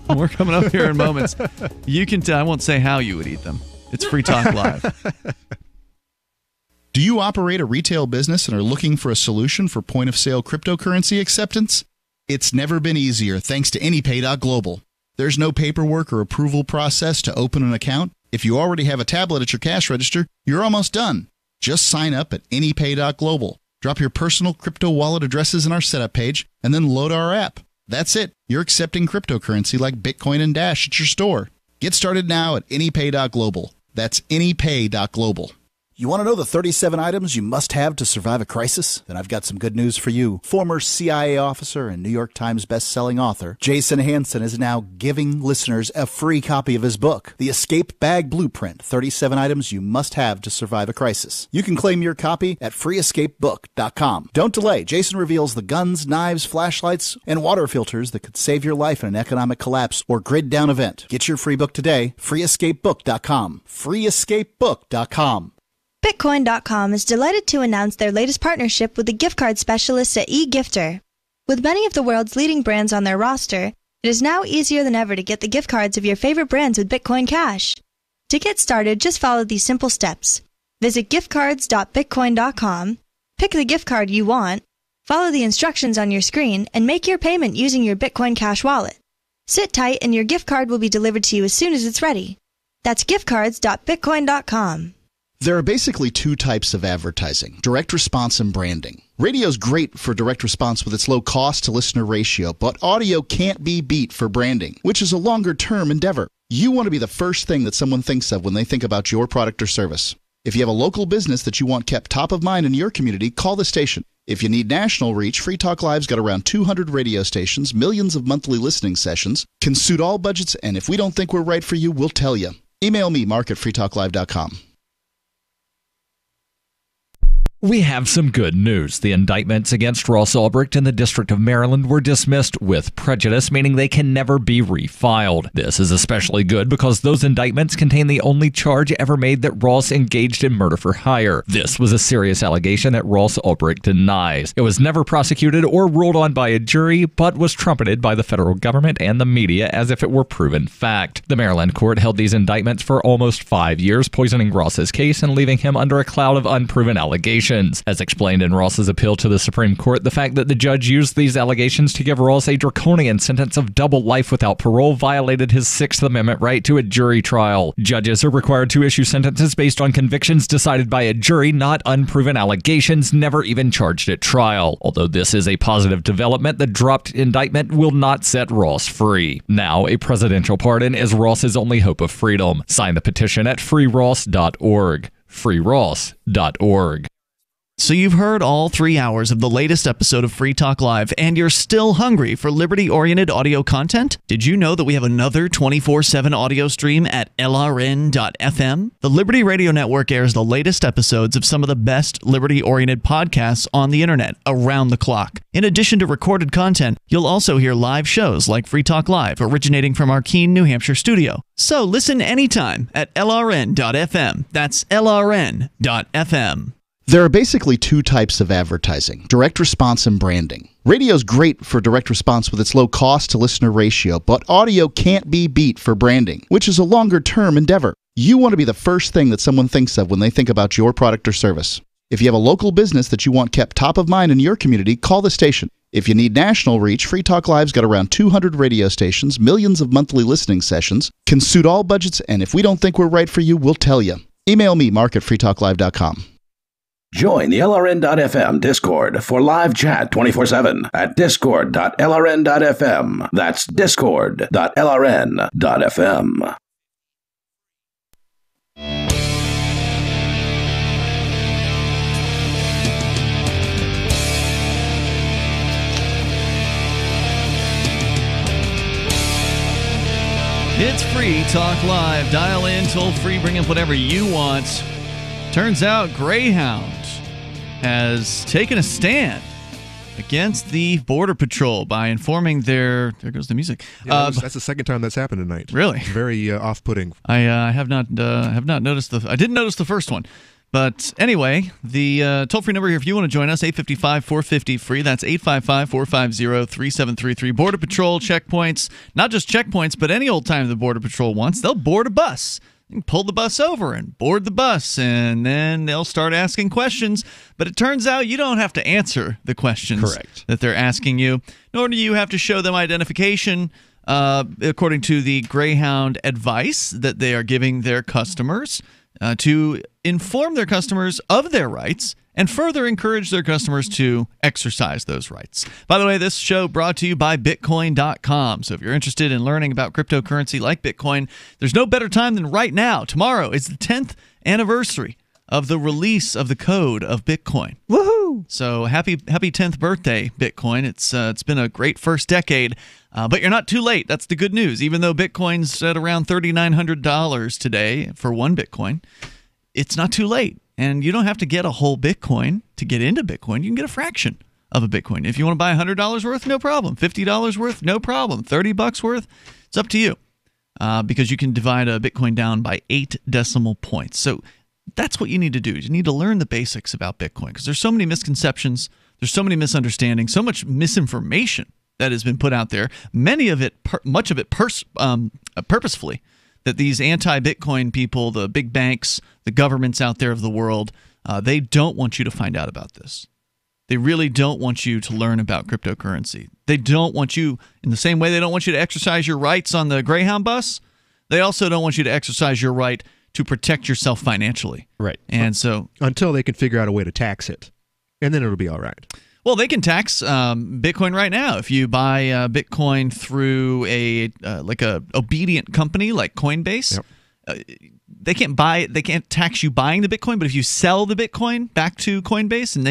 More coming up here in moments. You can I won't say how you would eat them. It's Free Talk Live. Do you operate a retail business and are looking for a solution for point-of-sale cryptocurrency acceptance? It's never been easier thanks to AnyPay.global. There's no paperwork or approval process to open an account. If you already have a tablet at your cash register, you're almost done. Just sign up at AnyPay.global. Drop your personal crypto wallet addresses in our setup page, and then load our app. That's it. You're accepting cryptocurrency like Bitcoin and Dash at your store. Get started now at AnyPay.global. That's AnyPay.global. You want to know the 37 items you must have to survive a crisis? Then I've got some good news for you. Former CIA officer and New York Times best-selling author Jason Hansen is now giving listeners a free copy of his book, The Escape Bag Blueprint, 37 Items You Must Have to Survive a Crisis. You can claim your copy at freeescapebook.com. Don't delay. Jason reveals the guns, knives, flashlights, and water filters that could save your life in an economic collapse or grid-down event. Get your free book today, freeescapebook.com. freeescapebook.com. Bitcoin.com is delighted to announce their latest partnership with the gift card specialists at eGifter. With many of the world's leading brands on their roster, it is now easier than ever to get the gift cards of your favorite brands with Bitcoin Cash. To get started, just follow these simple steps. Visit giftcards.bitcoin.com, pick the gift card you want, follow the instructions on your screen, and make your payment using your Bitcoin Cash wallet. Sit tight and your gift card will be delivered to you as soon as it's ready. That's giftcards.bitcoin.com. There are basically two types of advertising, direct response and branding. Radio's great for direct response with its low cost to listener ratio, but audio can't be beat for branding, which is a longer-term endeavor. You want to be the first thing that someone thinks of when they think about your product or service. If you have a local business that you want kept top of mind in your community, call the station. If you need national reach, Free Talk Live's got around 200 radio stations, millions of monthly listening sessions, can suit all budgets, and if we don't think we're right for you, we'll tell you. Email me, mark@freetalklive.com. We have some good news. The indictments against Ross Ulbricht in the District of Maryland were dismissed with prejudice, meaning they can never be refiled. This is especially good because those indictments contain the only charge ever made that Ross engaged in murder for hire. This was a serious allegation that Ross Ulbricht denies. It was never prosecuted or ruled on by a jury, but was trumpeted by the federal government and the media as if it were proven fact. The Maryland court held these indictments for almost 5 years, poisoning Ross's case and leaving him under a cloud of unproven allegations. As explained in Ross's appeal to the Supreme Court, the fact that the judge used these allegations to give Ross a draconian sentence of double life without parole violated his Sixth Amendment right to a jury trial. Judges are required to issue sentences based on convictions decided by a jury, not unproven allegations never even charged at trial. Although this is a positive development, the dropped indictment will not set Ross free. Now, a presidential pardon is Ross's only hope of freedom. Sign the petition at freeross.org. freeross.org. So you've heard all 3 hours of the latest episode of Free Talk Live, and you're still hungry for liberty-oriented audio content? Did you know that we have another 24/7 audio stream at LRN.FM? The Liberty Radio Network airs the latest episodes of some of the best liberty-oriented podcasts on the internet around the clock. In addition to recorded content, you'll also hear live shows like Free Talk Live, originating from our Keene, New Hampshire studio. So listen anytime at LRN.FM. That's LRN.FM. There are basically two types of advertising, direct response and branding. Radio's great for direct response with its low cost to listener ratio, but audio can't be beat for branding, which is a longer-term endeavor. You want to be the first thing that someone thinks of when they think about your product or service. If you have a local business that you want kept top of mind in your community, call the station. If you need national reach, Free Talk Live's got around 200 radio stations, millions of monthly listening sessions, can suit all budgets, and if we don't think we're right for you, we'll tell you. Email me, mark@freetalklive.com. Join the LRN.FM Discord for live chat 24/7 at discord.lrn.fm. That's discord.lrn.fm. It's Free Talk Live. Dial in, toll free, bring up whatever you want. Turns out Greyhound has taken a stand against the Border Patrol by informing their... There goes the music. Yeah, that's the second time that's happened tonight. Really? Very off-putting. I have not noticed I didn't notice the first one. But anyway, the toll-free number here, if you want to join us, 855-450-FREE. That's 855-450-3733. Border Patrol checkpoints, not just checkpoints, but any old time the Border Patrol wants, they'll board a bus. You can pull the bus over and board the bus, and then they'll start asking questions. But it turns out you don't have to answer the questions that they're asking you, nor do you have to show them identification, according to the Greyhound advice that they are giving their customers, to inform their customers of their rights and further encourage their customers to exercise those rights. By the way, this show brought to you by Bitcoin.com. So if you're interested in learning about cryptocurrency like Bitcoin, there's no better time than right now. Tomorrow is the 10th anniversary of the release of the code of Bitcoin. Woohoo! So happy 10th birthday, Bitcoin. It's been a great first decade, but you're not too late. That's the good news. Even though Bitcoin's at around $3,900 today for one Bitcoin, it's not too late. And you don't have to get a whole Bitcoin to get into Bitcoin. You can get a fraction of a Bitcoin. If you want to buy $100 worth, no problem. $50 worth, no problem. $30 worth, it's up to you, because you can divide a Bitcoin down by 8 decimal points. So that's what you need to do. You need to learn the basics about Bitcoin, because there's so many misconceptions, there's so many misunderstandings, so much misinformation that has been put out there. Much of it purposefully, that these anti-Bitcoin people, the big banks, the governments out there of the world, they don't want you to find out about this. They really don't want you to learn about cryptocurrency. They don't want you, in the same way they don't want you to exercise your rights on the Greyhound bus, they also don't want you to exercise your right to protect yourself financially. Right. And so... until they can figure out a way to tax it. And then it'll be all right. Well, they can tax Bitcoin right now. If you buy Bitcoin through a obedient company like Coinbase, they can't tax you buying the Bitcoin. But if you sell the Bitcoin back to Coinbase and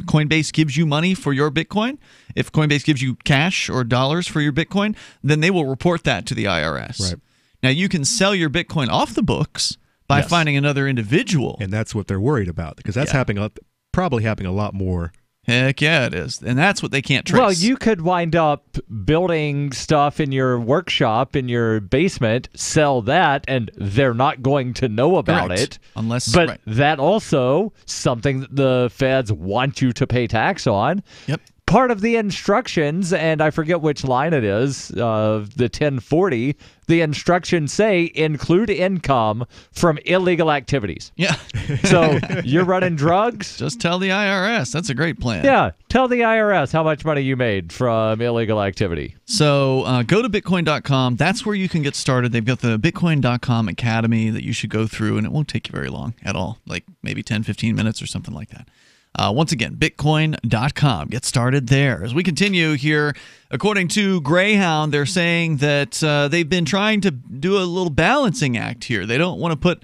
Coinbase gives you money for your Bitcoin, if Coinbase gives you cash or dollars for your Bitcoin, then they will report that to the IRS. Right. Now you can sell your Bitcoin off the books by finding another individual, and that's what they're worried about, because that's probably happening a lot more. Heck yeah, it is. And that's what they can't trace. Well, you could wind up building stuff in your workshop, in your basement, sell that, and they're not going to know about it. But that also something that the feds want you to pay tax on. Yep. Part of the instructions, and I forget which line it is, the 1040, the instructions say include income from illegal activities. Yeah. So you're running drugs? Just tell the IRS. That's a great plan. Yeah. Tell the IRS how much money you made from illegal activity. So go to Bitcoin.com. That's where you can get started. They've got the Bitcoin.com Academy that you should go through, and it won't take you very long at all, like maybe 10, 15 minutes or something like that. Once again, Bitcoin.com. Get started there. As we continue here, according to Greyhound, they're saying that they've been trying to do a little balancing act here. They don't want to put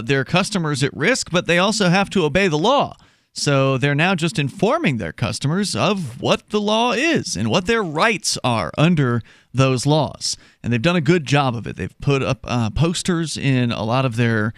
their customers at risk, but they also have to obey the law. So they're now just informing their customers of what the law is and what their rights are under those laws. And they've done a good job of it. They've put up posters in a lot of their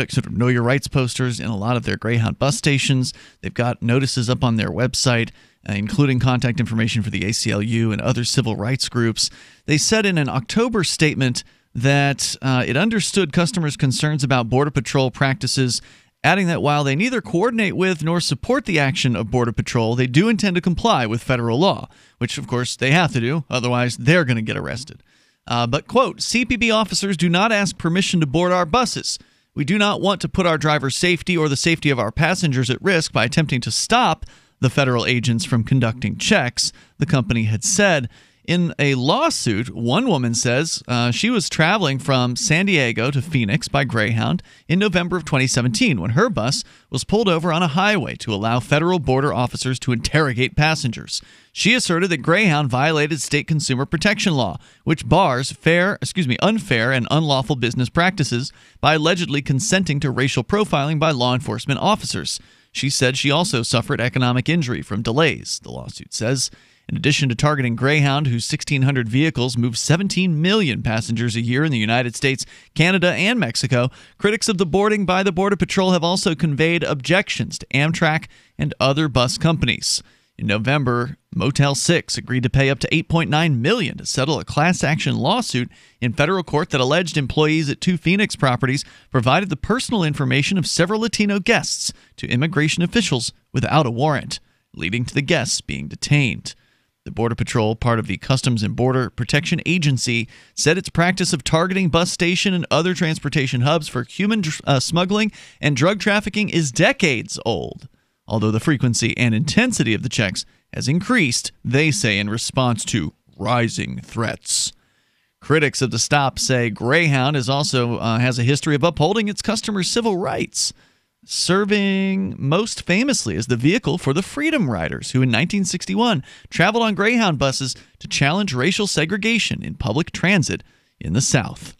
sort of Know Your Rights posters in a lot of their Greyhound bus stations. They've got notices up on their website, including contact information for the ACLU and other civil rights groups. They said in an October statement that it understood customers' concerns about Border Patrol practices, adding that while they neither coordinate with nor support the action of Border Patrol, they do intend to comply with federal law, which, of course, they have to do. Otherwise, they're going to get arrested. But, quote, CPB officers do not ask permission to board our buses. We do not want to put our driver's safety or the safety of our passengers at risk by attempting to stop the federal agents from conducting checks, the company had said. In a lawsuit, one woman says she was traveling from San Diego to Phoenix by Greyhound in November of 2017 when her bus was pulled over on a highway to allow federal border officers to interrogate passengers. She asserted that Greyhound violated state consumer protection law, which bars unfair and unlawful business practices by allegedly consenting to racial profiling by law enforcement officers. She said she also suffered economic injury from delays, the lawsuit says. In addition to targeting Greyhound, whose 1,600 vehicles move 17 million passengers a year in the United States, Canada, and Mexico, critics of the boarding by the Border Patrol have also conveyed objections to Amtrak and other bus companies. In November, Motel 6 agreed to pay up to $8.9 million to settle a class-action lawsuit in federal court that alleged employees at 2 Phoenix properties provided the personal information of several Latino guests to immigration officials without a warrant, leading to the guests being detained. The Border Patrol, part of the Customs and Border Protection Agency, said its practice of targeting bus station and other transportation hubs for human smuggling and drug trafficking is decades old. Although the frequency and intensity of the checks has increased, they say, in response to rising threats. Critics of the stop say Greyhound has a history of upholding its customers' civil rights, serving most famously as the vehicle for the Freedom Riders, who in 1961 traveled on Greyhound buses to challenge racial segregation in public transit in the South.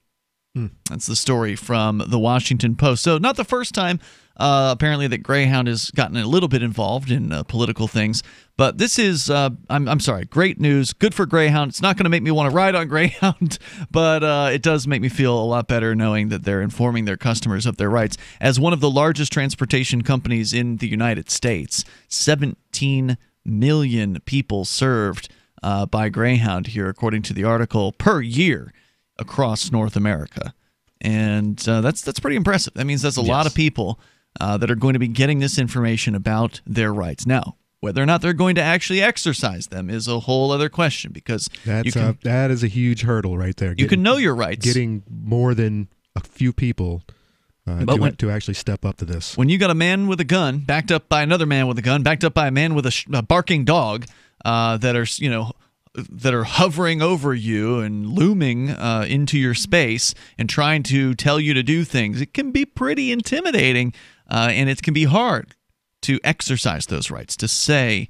That's the story from the Washington Post. So not the first time, apparently, that Greyhound has gotten a little bit involved in political things. But this is, I'm sorry, great news. Good for Greyhound. It's not going to make me want to ride on Greyhound, but it does make me feel a lot better knowing that they're informing their customers of their rights. As one of the largest transportation companies in the United States, 17 million people served by Greyhound here, according to the article, per year across North America. And that's pretty impressive. That means that's a lot of people that are going to be getting this information about their rights. Now, whether or not they're going to actually exercise them is a whole other question, because that is a huge hurdle right there. You can know your rights. Getting more than a few people to actually step up to this. When you got a man with a gun backed up by another man with a gun, backed up by a man with a barking dog that are hovering over you and looming into your space and trying to tell you to do things, it can be pretty intimidating, and it can be hard to exercise those rights, to say,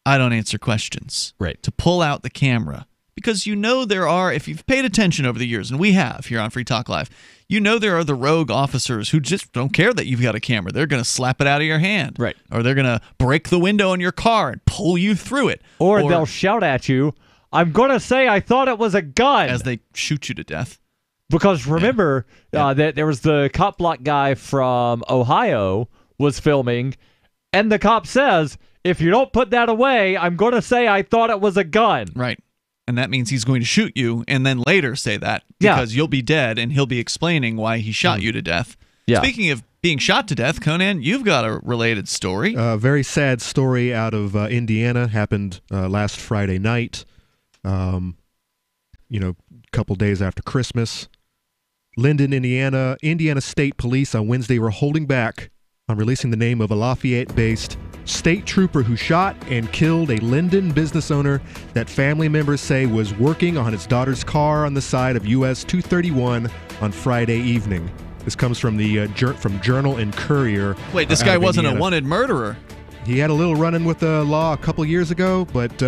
I don't answer questions, right? To pull out the camera. Because there are, if you've paid attention over the years, and we have here on Free Talk Live, there are the rogue officers who just don't care that you've got a camera. They're going to slap it out of your hand. Right. Or they're going to break the window in your car and pull you through it. Or they'll shout at you, I'm going to say I thought it was a gun. As they shoot you to death. Because remember that there was the cop block guy from Ohio was filming, and the cop says, if you don't put that away, I'm going to say I thought it was a gun. Right. And that means he's going to shoot you and then later say that because you'll be dead and he'll be explaining why he shot you to death. Yeah. Speaking of being shot to death, Conan, you've got a related story. A very sad story out of Indiana. Happened last Friday night, a couple days after Christmas. Linden, Indiana. Indiana State Police on Wednesday were holding back on releasing the name of a Lafayette-based state trooper who shot and killed a Linden business owner that family members say was working on his daughter's car on the side of US 231 on Friday evening. This comes from the from Journal and Courier. Wait, this guy wasn't a wanted murderer. He had a little run-in with the law a couple years ago, but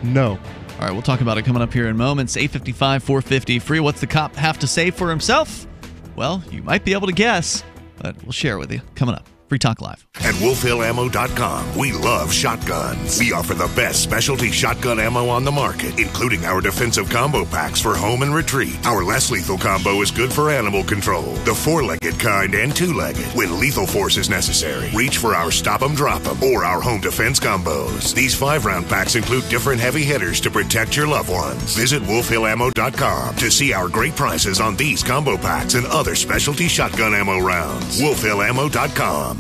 no. All right, we'll talk about it coming up here in moments. 855 450 free. What's the cop have to say for himself? Well, you might be able to guess, but we'll share with you coming up. Free Talk Live. At WolfHillAmmo.com, we love shotguns. We offer the best specialty shotgun ammo on the market, including our defensive combo packs for home and retreat. Our less lethal combo is good for animal control, the 4-legged kind and 2-legged. When lethal force is necessary, reach for our Stop 'em, Drop 'em, or our home defense combos. These 5-round packs include different heavy hitters to protect your loved ones. Visit WolfHillAmmo.com to see our great prices on these combo packs and other specialty shotgun ammo rounds. WolfHillAmmo.com.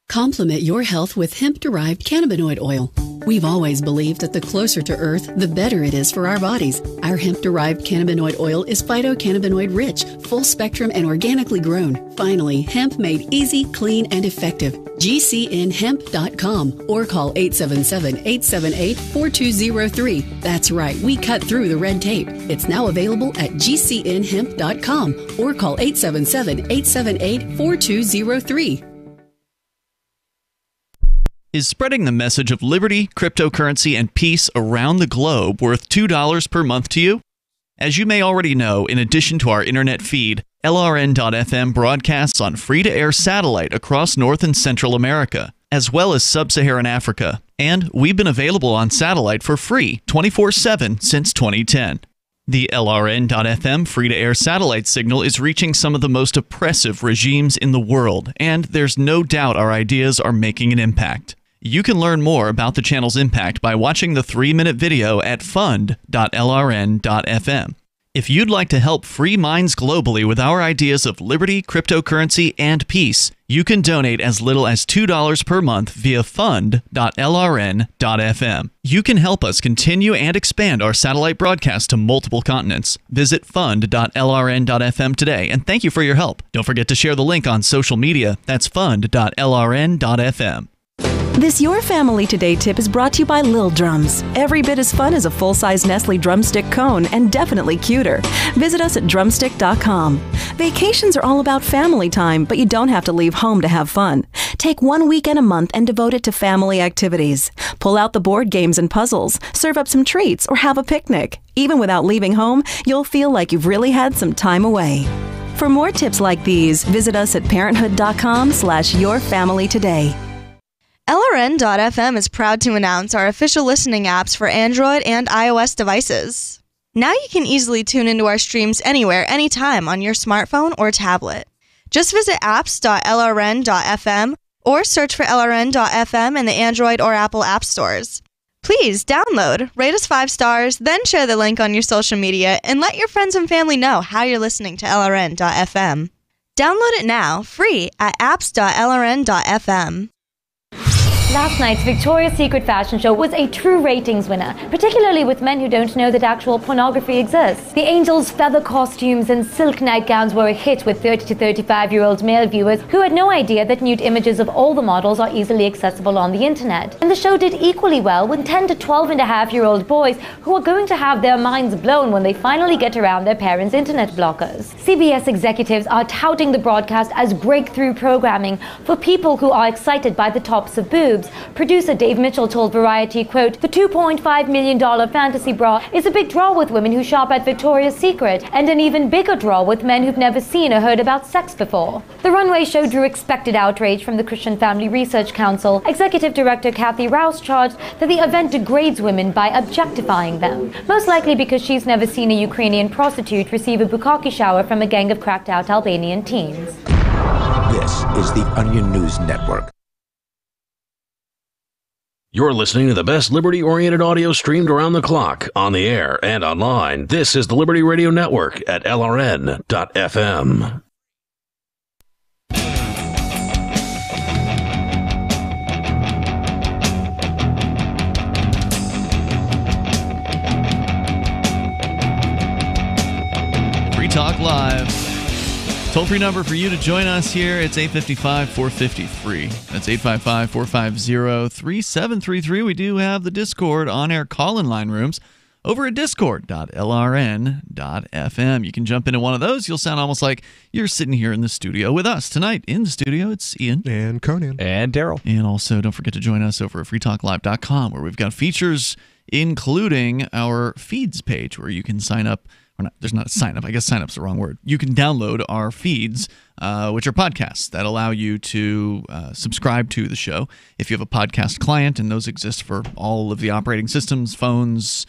Complement your health with hemp-derived cannabinoid oil. We've always believed that the closer to Earth, the better it is for our bodies. Our hemp-derived cannabinoid oil is phytocannabinoid rich, full spectrum, and organically grown. Finally, hemp made easy, clean, and effective. GCNhemp.com or call 877-878-4203. That's right, we cut through the red tape. It's now available at GCNhemp.com or call 877-878-4203. Is spreading the message of liberty, cryptocurrency, and peace around the globe worth $2 per month to you? As you may already know, in addition to our internet feed, LRN.FM broadcasts on free-to-air satellite across North and Central America, as well as Sub-Saharan Africa. And we've been available on satellite for free 24/7 since 2010. The LRN.FM free-to-air satellite signal is reaching some of the most oppressive regimes in the world, and there's no doubt our ideas are making an impact. You can learn more about the channel's impact by watching the 3-minute video at fund.lrn.fm. If you'd like to help free minds globally with our ideas of liberty, cryptocurrency, and peace, you can donate as little as $2 per month via fund.lrn.fm. You can help us continue and expand our satellite broadcast to multiple continents. Visit fund.lrn.fm today, and thank you for your help. Don't forget to share the link on social media. That's fund.lrn.fm. This Your Family Today tip is brought to you by Lil Drums. Every bit as fun as a full-size Nestle drumstick cone, and definitely cuter. Visit us at drumstick.com. Vacations are all about family time, but you don't have to leave home to have fun. Take 1 weekend a month and devote it to family activities. Pull out the board games and puzzles, serve up some treats, or have a picnic. Even without leaving home, you'll feel like you've really had some time away. For more tips like these, visit us at parenthood.com/yourfamilytoday. LRN.FM is proud to announce our official listening apps for Android and iOS devices. Now you can easily tune into our streams anywhere, anytime on your smartphone or tablet. Just visit apps.lrn.fm or search for LRN.FM in the Android or Apple app stores. Please download, rate us 5 stars, then share the link on your social media and let your friends and family know how you're listening to LRN.FM. Download it now, free at apps.lrn.fm. Last night's Victoria's Secret fashion show was a true ratings winner, particularly with men who don't know that actual pornography exists. The angels' feather costumes and silk nightgowns were a hit with 30 to 35-year-old male viewers who had no idea that nude images of all the models are easily accessible on the internet. And the show did equally well with 10 to 12-and-a-half-year-old boys who are going to have their minds blown when they finally get around their parents' internet blockers. CBS executives are touting the broadcast as breakthrough programming for people who are excited by the tops of boobs. Producer Dave Mitchell told Variety, quote, "The $2.5 million fantasy bra is a big draw with women who shop at Victoria's Secret, and an even bigger draw with men who've never seen or heard about sex before." The runway show drew expected outrage from the Christian Family Research Council. Executive Director Kathy Rouse charged that the event degrades women by objectifying them, most likely because she's never seen a Ukrainian prostitute receive a bukkake shower from a gang of cracked-out Albanian teens. This is the Onion News Network. You're listening to the best liberty-oriented audio streamed around the clock, on the air and online. This is the Liberty Radio Network at LRN.FM. Free Talk Live. Toll-free number for you to join us here. It's 855-450-FREE. That's 855-450-3733. We do have the Discord on-air call-in line rooms over at discord.lrn.fm. You can jump into one of those. You'll sound almost like you're sitting here in the studio with us. Tonight in the studio, it's Ian. And Conan. And Darryl. And also, don't forget to join us over at freetalklive.com, where we've got features including our feeds page, where you can sign up. There's not a sign up. I guess sign up's the wrong word. You can download our feeds, which are podcasts that allow you to subscribe to the show. If you have a podcast client, and those exist for all of the operating systems, phones,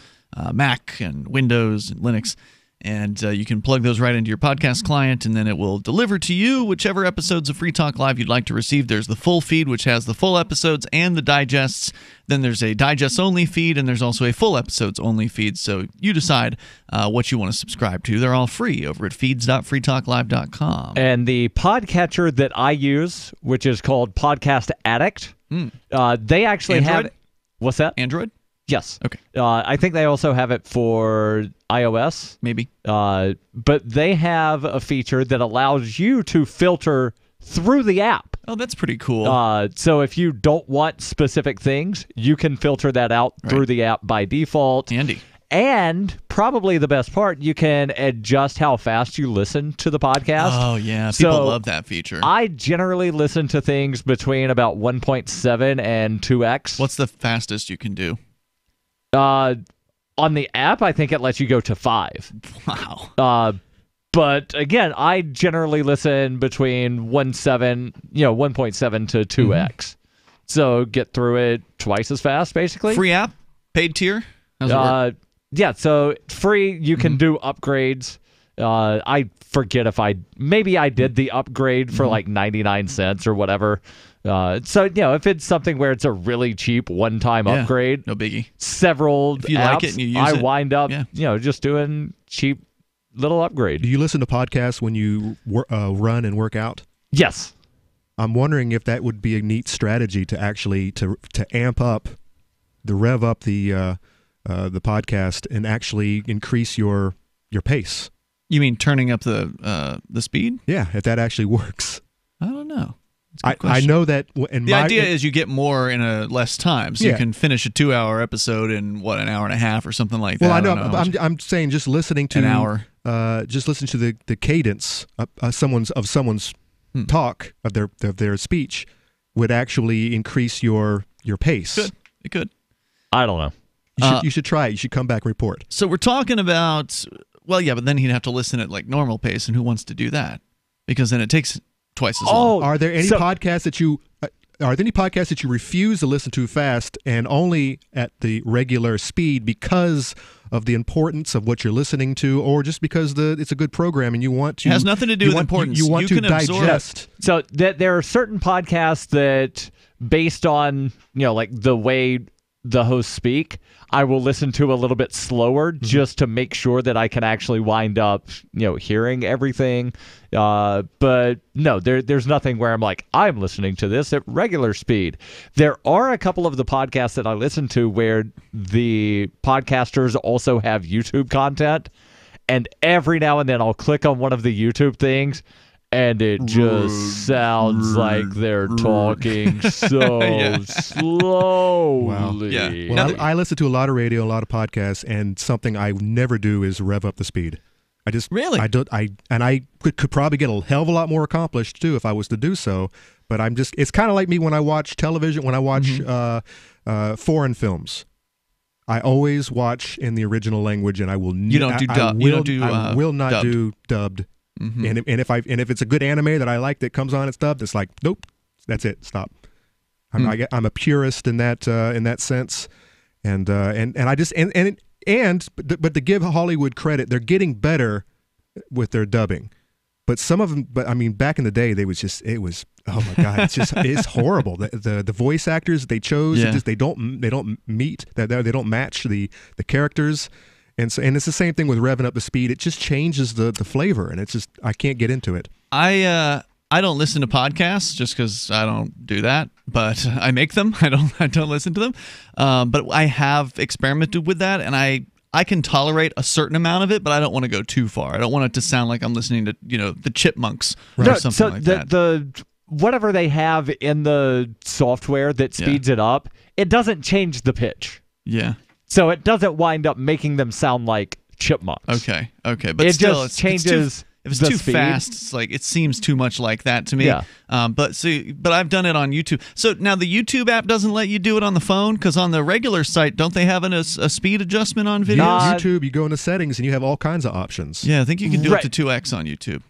Mac and Windows and Linux, and you can plug those right into your podcast client, and then it will deliver to you whichever episodes of Free Talk Live you'd like to receive. There's the full feed, which has the full episodes and the digests. Then there's a digest-only feed, and there's also a full episodes-only feed. So you decide what you want to subscribe to. They're all free over at feeds.freetalklive.com. And the podcatcher that I use, which is called Podcast Addict, they actually Android? What's that? Android? Yes. Okay. I think they also have it for iOS. Maybe. But they have a feature that allows you to filter through the app. Oh, that's pretty cool. So if you don't want specific things, you can filter that out through the app by default. Handy. And probably the best part, you can adjust how fast you listen to the podcast. Oh, yeah. People love that feature. I generally listen to things between about 1.7 and 2x. What's the fastest you can do? On the app, I think it lets you go to 5. Wow. But again, I generally listen between 1.7 to 2x. So get through it twice as fast, basically. Free app? Paid tier? How's it work? Yeah, so free, you can do upgrades. I forget if I did the upgrade for like 99 cents or whatever. So, if it's something where it's a really cheap one-time upgrade, no biggie. Several if you apps, like it and you use I wind up, just doing cheap little upgrade. Do you listen to podcasts when you run and work out? Yes. I'm wondering if that would be a neat strategy to actually to rev up the podcast and actually increase your pace. You mean turning up the speed? Yeah, if that actually works. I don't know. I know that the idea is you get more in a less time, so you can finish a 2-hour episode in an hour and a half or something like that. Well, I know. I'm saying just listening to an hour. Just listen to the cadence of someone's talk of their speech would actually increase your pace. It could. I don't know. You should try it. You should come back and report. So we're talking about, but then he'd have to listen at like normal pace, and who wants to do that? Because then it takes twice as long. Are there any podcasts that you refuse to listen to fast and only at the regular speed because of the importance of what you're listening to, or just because it's a good program and you want to? It has nothing to do with importance. You want to digest. So there are certain podcasts that, based on like the way the hosts speak, I will listen to a little bit slower just to make sure that I can actually wind up, hearing everything. But no, there's nothing where I'm like, I'm listening to this at regular speed. There are a couple of the podcasts that I listen to where the podcasters also have YouTube content, and every now and then I'll click on one of the YouTube things, and it just sounds like they're talking so slowly. Wow. Yeah. Well, I listen to a lot of radio, a lot of podcasts, and something I never do is rev up the speed. I just really I don't. I could probably get a hell of a lot more accomplished too if I was to do so. But I'm just. It's kind of like me when I watch television. When I watch foreign films, I always watch in the original language, and I will. You don't do dub. I will not dubbed. do dubbed. Mm-hmm. And if it's a good anime that I like that comes on, it's dubbed. It's like, nope, that's it. Stop. I'm a purist in that sense, and I just but to give Hollywood credit, they're getting better with their dubbing. But some of them, I mean, back in the day, it was oh my god, it's horrible. The voice actors they chose, they don't match the characters. And it's the same thing with revving up the speed. It just changes the flavor, and it's just I can't get into it. I don't listen to podcasts just because I don't do that, but I make them. I don't listen to them. But I have experimented with that, and I can tolerate a certain amount of it, but I don't want to go too far. I don't want it to sound like I'm listening to the Chipmunks or something like that. The whatever they have in the software that speeds it up, it doesn't change the pitch. Yeah. So it doesn't wind up making them sound like chipmunks. Okay, but it still, just changes. If it's too fast, it's like it seems too much like that to me. Yeah. But I've done it on YouTube. So now the YouTube app doesn't let you do it on the phone, because on the regular site, don't they have a speed adjustment on videos? YouTube, you go into settings and you have all kinds of options. Yeah, I think you can do up to 2x on YouTube.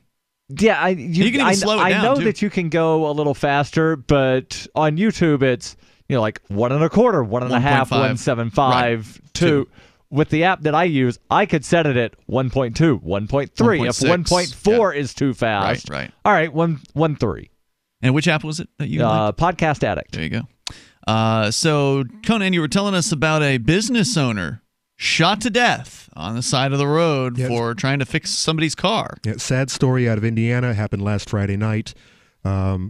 Yeah, you can even slow it down. I know too. that you can go a little faster, but on YouTube it's like 1.25, 1.5, 1.75, 2. With the app that I use, I could set it at 1.2, 1.3. If 1.4 is too fast, right. All right, 1.3. And which app was it that you liked? Podcast Addict. There you go. So Conan, you were telling us about a business owner shot to death on the side of the road for trying to fix somebody's car. Yeah, sad story out of Indiana. Happened last Friday night.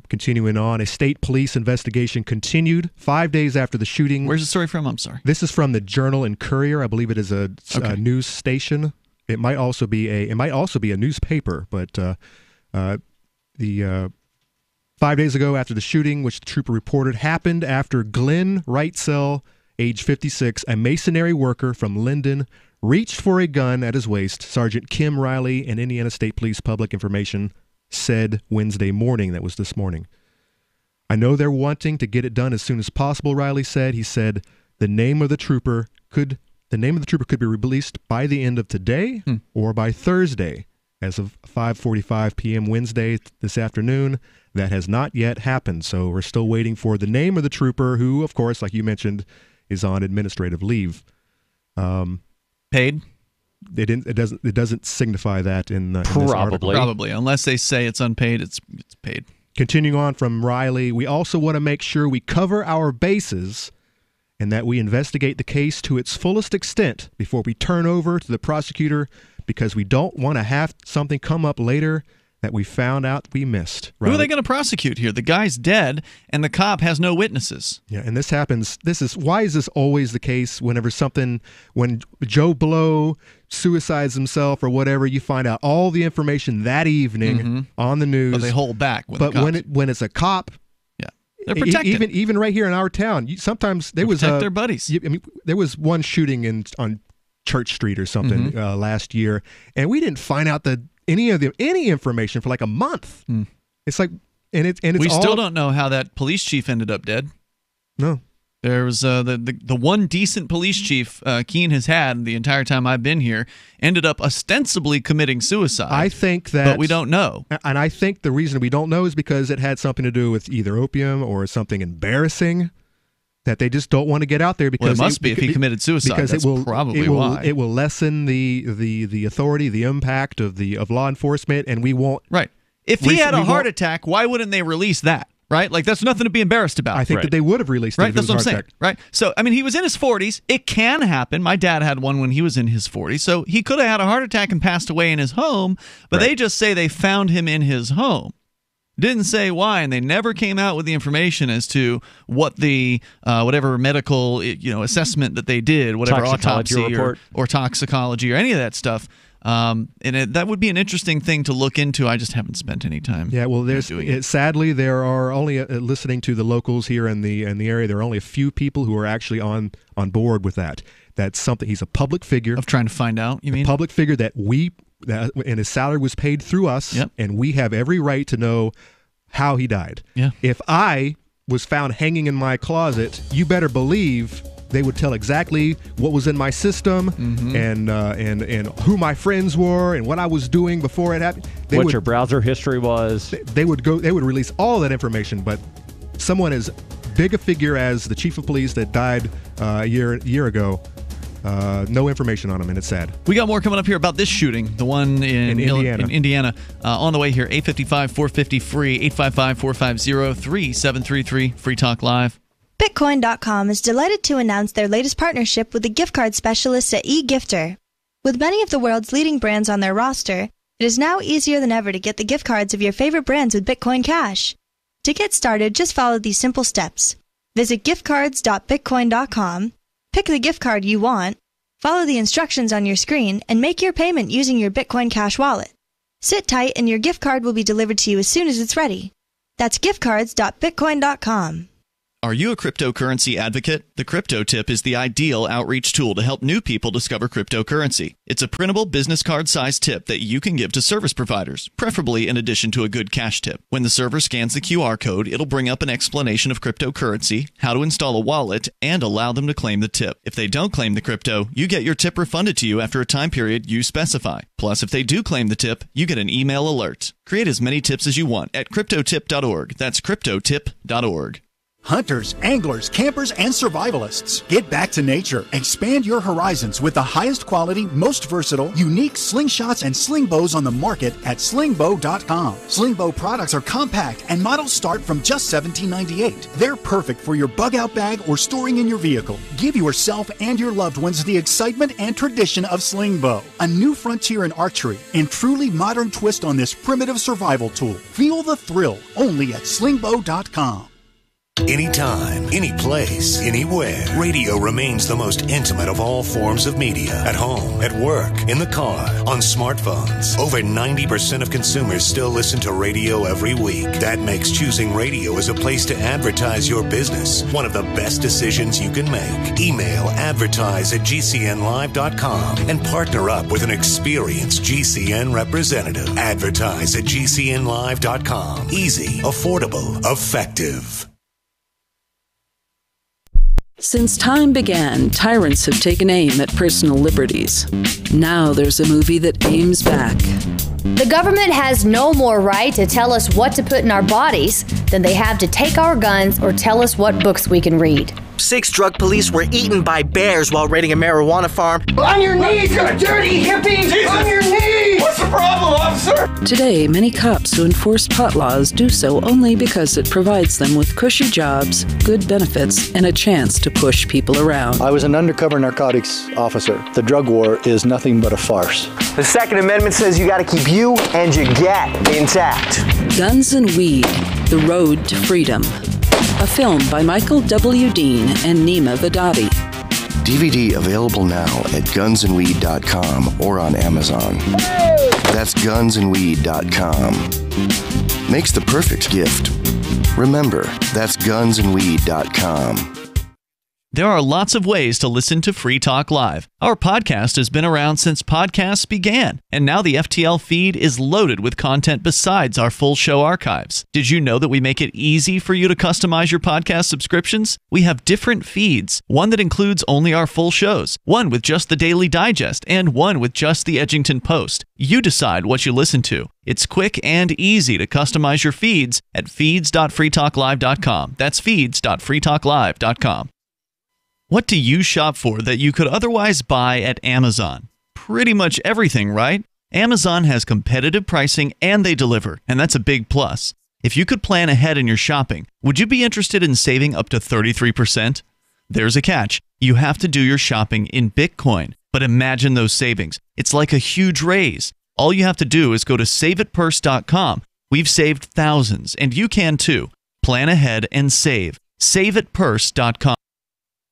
Continuing on, a state police investigation continued 5 days after the shooting. Where's the story from? I'm sorry. This is from the Journal and Courier. I believe it is a news station. It might also be a newspaper, but the 5 days ago after the shooting, which the trooper reported, happened after Glenn Wrightsell, age 56, a masonry worker from Linden, reached for a gun at his waist. Sergeant Kim Riley and Indiana State Police Public Information said Wednesday morning. That was this morning. I know they're wanting to get it done as soon as possible, Riley said. He said the name of the trooper could be released by the end of today or by Thursday. As of 5:45 p.m. Wednesday this afternoon, that has not yet happened. So we're still waiting for the name of the trooper, who, of course, like you mentioned, is on administrative leave. Paid? It doesn't signify that in this article. Probably, unless they say it's unpaid, it's paid. Continuing on from Riley, we also want to make sure we cover our bases and that we investigate the case to its fullest extent before we turn over to the prosecutor, because we don't want to have something come up later that we found out we missed. Riley. Who are they going to prosecute here? The guy's dead, and the cop has no witnesses. Yeah, and this happens. Why is this always the case? When Joe Blow suicides himself or whatever, you find out all the information that evening on the news. But they hold back. But when it's a cop, they're protected. Even right here in our town, sometimes there was protect their buddies. There was one shooting on Church Street or something last year, and we didn't find out any information for like a month. It's like, and it's we still don't know how that police chief ended up dead. No, there was the one decent police chief Keene has had the entire time I've been here ended up ostensibly committing suicide. I think that, but we don't know. And I think the reason we don't know is because it had something to do with either opium or something embarrassing that they just don't want to get out there, because it must be if he committed suicide. That's probably why. It will lessen the authority, the impact of law enforcement, and we won't. Right. If he had a heart attack, why wouldn't they release that? Right? Like, that's nothing to be embarrassed about. I think that they would have released it. Right. That's what I'm saying. Attack. Right. So, I mean, he was in his 40s. It can happen. My dad had one when he was in his 40s. So he could have had a heart attack and passed away in his home, but they just say they found him in his home. Didn't say why, and they never came out with the information as to what the whatever medical assessment that they did, whatever autopsy or toxicology or any of that stuff. That would be an interesting thing to look into. I just haven't spent any time. Yeah, well, sadly there are only listening to the locals here in the area. There are only a few people who are actually on board with that. That's something. He's a public figure of trying to find out. You mean a public figure that and his salary was paid through us, and we have every right to know how he died. Yeah. If I was found hanging in my closet, you better believe they would tell exactly what was in my system and who my friends were and what I was doing before it happened. What your browser history was. They would release all that information, but someone as big a figure as the chief of police that died a year ago, no information on him, and it's sad. We got more coming up here about this shooting, the one in Indiana. On the way here, 855-450-FREE, 855-450-3733, Free Talk Live. Bitcoin.com is delighted to announce their latest partnership with the gift card specialists at eGifter. With many of the world's leading brands on their roster, it is now easier than ever to get the gift cards of your favorite brands with Bitcoin Cash. To get started, just follow these simple steps. Visit giftcards.bitcoin.com, pick the gift card you want, follow the instructions on your screen, and make your payment using your Bitcoin Cash wallet. Sit tight and your gift card will be delivered to you as soon as it's ready. That's giftcards.bitcoin.com. Are you a cryptocurrency advocate? The Crypto Tip is the ideal outreach tool to help new people discover cryptocurrency. It's a printable business card-sized tip that you can give to service providers, preferably in addition to a good cash tip. When the server scans the QR code, it'll bring up an explanation of cryptocurrency, how to install a wallet, and allow them to claim the tip. If they don't claim the crypto, you get your tip refunded to you after a time period you specify. Plus, if they do claim the tip, you get an email alert. Create as many tips as you want at cryptotip.org. That's cryptotip.org. Hunters, anglers, campers, and survivalists. Get back to nature. Expand your horizons with the highest quality, most versatile, unique slingshots and sling bows on the market at slingbow.com. Sling bow products are compact and models start from just $17.98. They're perfect for your bug out bag or storing in your vehicle. Give yourself and your loved ones the excitement and tradition of sling bow. A new frontier in archery and truly modern twist on this primitive survival tool. Feel the thrill only at slingbow.com. Anytime, any place, anywhere, radio remains the most intimate of all forms of media. At home, at work, in the car, on smartphones. Over 90% of consumers still listen to radio every week. That makes choosing radio as a place to advertise your business one of the best decisions you can make. Email advertise@gcnlive.com and partner up with an experienced GCN representative. Advertise@gcnlive.com. Easy, affordable, effective. Since time began, tyrants have taken aim at personal liberties. Now there's a movie that aims back. The government has no more right to tell us what to put in our bodies than they have to take our guns or tell us what books we can read. 6 drug police were eaten by bears while raiding a marijuana farm. On your knees, you dirty hippies! Jesus. On your knees! What's the problem, officer? Today, many cops who enforce pot laws do so only because it provides them with cushy jobs, good benefits, and a chance to push people around. I was an undercover narcotics officer. The drug war is nothing but a farce. The Second Amendment says you gotta keep you and your gat intact. Guns and Weed, The Road to Freedom. A film by Michael W. Dean and Nima Vadati. DVD available now at gunsandweed.com or on Amazon. That's gunsandweed.com. Makes the perfect gift. Remember, that's gunsandweed.com. There are lots of ways to listen to Free Talk Live. Our podcast has been around since podcasts began, and now the FTL feed is loaded with content besides our full show archives. Did you know that we make it easy for you to customize your podcast subscriptions? We have different feeds, one that includes only our full shows, one with just the Daily Digest, and one with just the Edgington Post. You decide what you listen to. It's quick and easy to customize your feeds at feeds.freetalklive.com. That's feeds.freetalklive.com. What do you shop for that you could otherwise buy at Amazon? Pretty much everything, right? Amazon has competitive pricing and they deliver, and that's a big plus. If you could plan ahead in your shopping, would you be interested in saving up to 33%? There's a catch. You have to do your shopping in Bitcoin. But imagine those savings. It's like a huge raise. All you have to do is go to saveitpurse.com. We've saved thousands, and you can too. Plan ahead and save. Saveitpurse.com.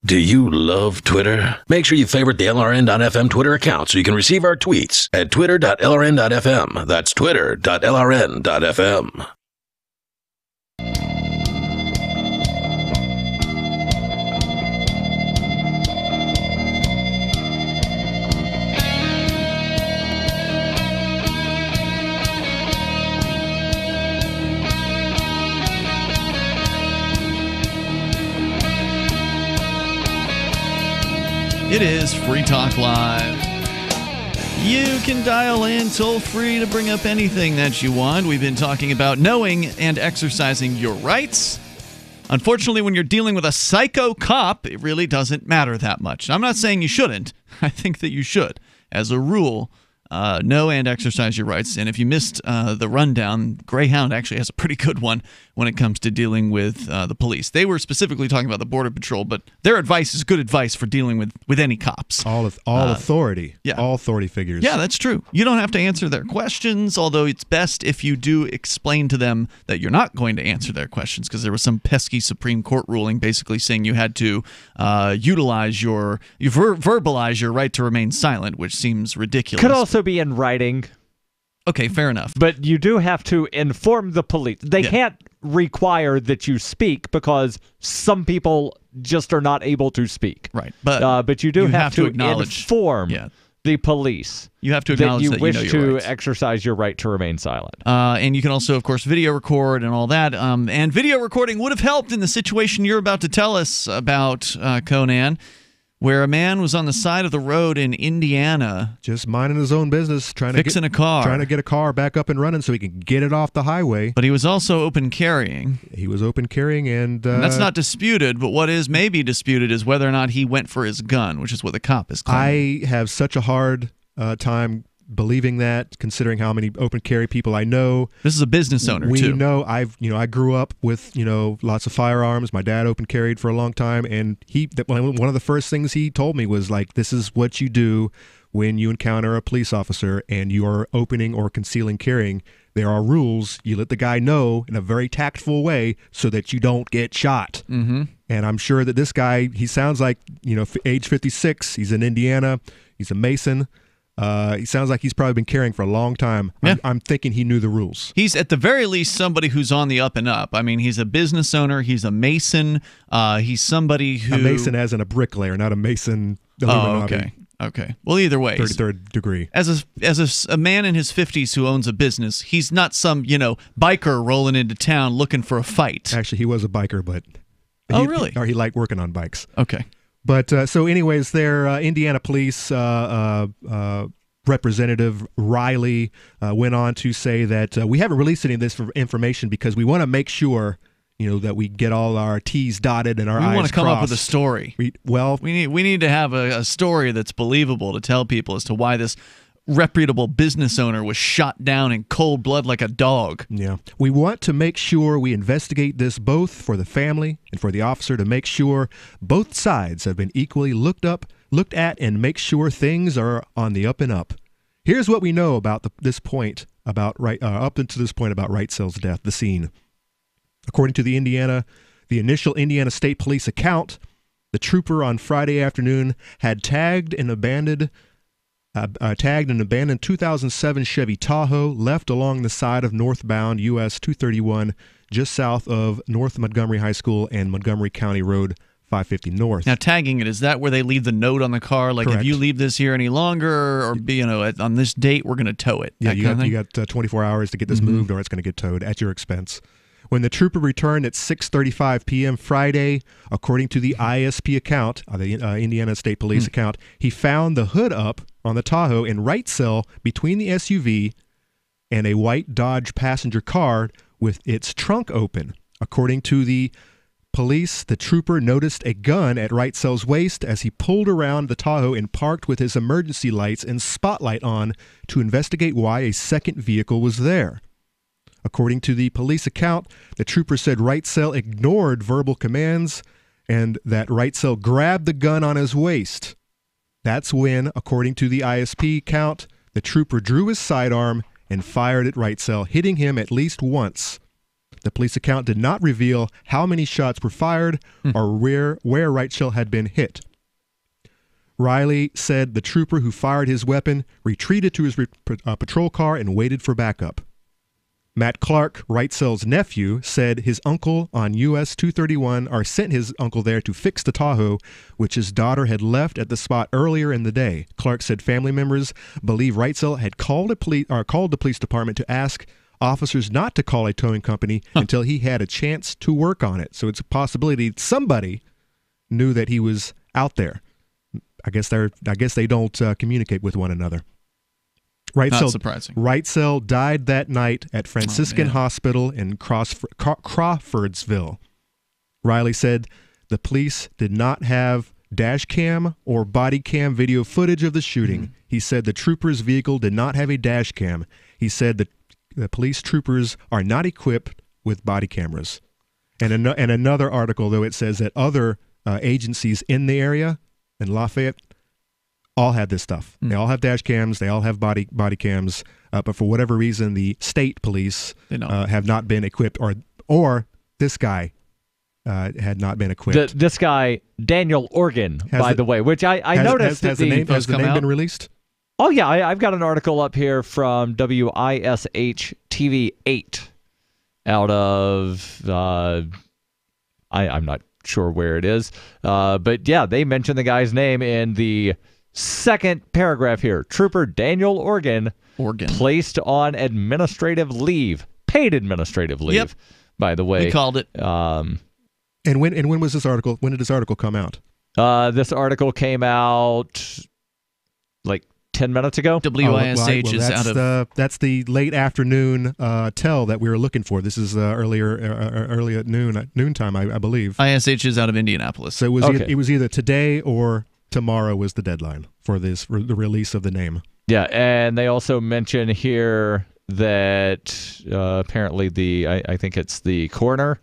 Do you love Twitter? Make sure you favorite the LRN.FM Twitter account so you can receive our tweets at twitter.lrn.fm. That's twitter.lrn.fm. It is Free Talk Live. You can dial in toll free to bring up anything that you want. We've been talking about knowing and exercising your rights. Unfortunately, when you're dealing with a psycho cop, it really doesn't matter that much. I'm not saying you shouldn't. I think that you should. As a rule, know and exercise your rights. And if you missed the rundown, Greyhound actually has a pretty good one when it comes to dealing with the police. They were specifically talking about the Border Patrol, but their advice is good advice for dealing with any cops. All authority. Yeah. All authority figures. Yeah, that's true. You don't have to answer their questions, although it's best if you do explain to them that you're not going to answer their questions, because there was some pesky Supreme Court ruling basically saying you had to verbalize your right to remain silent, which seems ridiculous. Could also be in writing. Okay, fair enough. But you do have to inform the police. They can't require that you speak because some people just are not able to speak. Right. But you do have to inform the police. You have to acknowledge that you wish to exercise your right to remain silent. And you can also, of course, video record and all that. And video recording would have helped in the situation you're about to tell us about, Conan. where a man was on the side of the road in Indiana, just minding his own business, trying to get a car back up and running so he can get it off the highway. But he was also open carrying. He was open carrying, and that's not disputed. But what is maybe disputed is whether or not he went for his gun, which is what the cop is claiming. I have such a hard time believing that, considering how many open carry people I know. This is a business owner we too. We know I grew up with lots of firearms. My dad open carried for a long time, and one of the first things he told me was like, "This is what you do when you encounter a police officer and you are opening or concealing carrying. There are rules. You let the guy know in a very tactful way so that you don't get shot." Mm-hmm. And I'm sure that this guy, he sounds like age 56. He's in Indiana. He's a Mason. He sounds like he's probably been carrying for a long time. Yeah. I'm thinking he knew the rules. He's at the very least somebody who's on the up and up. I mean, he's a business owner. He's a Mason. He's somebody who... A Mason as in a bricklayer, not a Mason Illuminati. Oh, okay. Well, either way. 33rd degree. As a man in his 50s who owns a business, he's not some, biker rolling into town looking for a fight. Actually, he was a biker, but... really? He liked working on bikes. Okay. But so anyways, their Indiana police representative Riley went on to say that we haven't released any of this information because we want to make sure that we get all our T's dotted and our I's crossed. We want to come up with a story. We need to have a story that's believable to tell people as to why this reputable business owner was shot down in cold blood like a dog. Yeah. We want to make sure we investigate this both for the family and for the officer to make sure both sides have been equally looked at and make sure things are on the up and up. Here's what we know about this point about up until this point about Wrightsell's death, the scene. According to the initial Indiana State Police account, the trooper on Friday afternoon had tagged an abandoned 2007 Chevy Tahoe left along the side of northbound US 231 just south of North Montgomery High School and Montgomery County Road 550 North. Now, tagging it, is that where they leave the note on the car? Like, Correct. If you leave this here any longer or, on this date, we're going to tow it. Yeah, you got 24 hours to get this moved or it's going to get towed at your expense. When the trooper returned at 6:35 p.m. Friday, according to the ISP account, the Indiana State Police account, he found the hood up on the Tahoe in Wrightsell between the SUV and a white Dodge passenger car with its trunk open. According to the police, the trooper noticed a gun at Wrightsell's waist as he pulled around the Tahoe and parked with his emergency lights and spotlight on to investigate why a second vehicle was there. According to the police account, the trooper said Wrightsell ignored verbal commands and that Wrightsell grabbed the gun on his waist. That's when, according to the ISP count, the trooper drew his sidearm and fired at Wrightsell, hitting him at least once. The police account did not reveal how many shots were fired or where Wrightsell had been hit. Riley said the trooper who fired his weapon retreated to his patrol car and waited for backup. Matt Clark, Wrightsell's nephew, said his uncle on US 231 sent his uncle there to fix the Tahoe, which his daughter had left at the spot earlier in the day. Clark said family members believe Wrightsell had called the police department to ask officers not to call a towing company until he had a chance to work on it. So it's a possibility somebody knew that he was out there. I guess they don't communicate with one another. Not surprising. Wrightsell died that night at Franciscan Hospital in Crawfordsville. Riley said the police did not have dash cam or body cam video footage of the shooting. He said the trooper's vehicle did not have a dash cam. He said that the police troopers are not equipped with body cameras. And another article, though, it says that other agencies in the area, in Lafayette, all have this stuff. They all have dash cams. They all have body cams. But for whatever reason, the state police have not been equipped, or this guy had not been equipped. This guy, Daniel Organ, by the way, which I noticed. Has the name been released? Oh, yeah. I've got an article up here from WISH TV 8 out of, I'm not sure where it is. But, yeah, they mention the guy's name in the second paragraph here. Trooper Daniel Organ placed on administrative leave, paid administrative leave, by the way. We called it. And when was this article? When did this article come out? This article came out like 10 minutes ago. WISH is out of... That's the late afternoon tell that we were looking for. This is early at noontime, I believe. ISH is out of Indianapolis. So it was either today or tomorrow was the deadline for the release of the name. Yeah, and they also mention here that apparently I think it's the coroner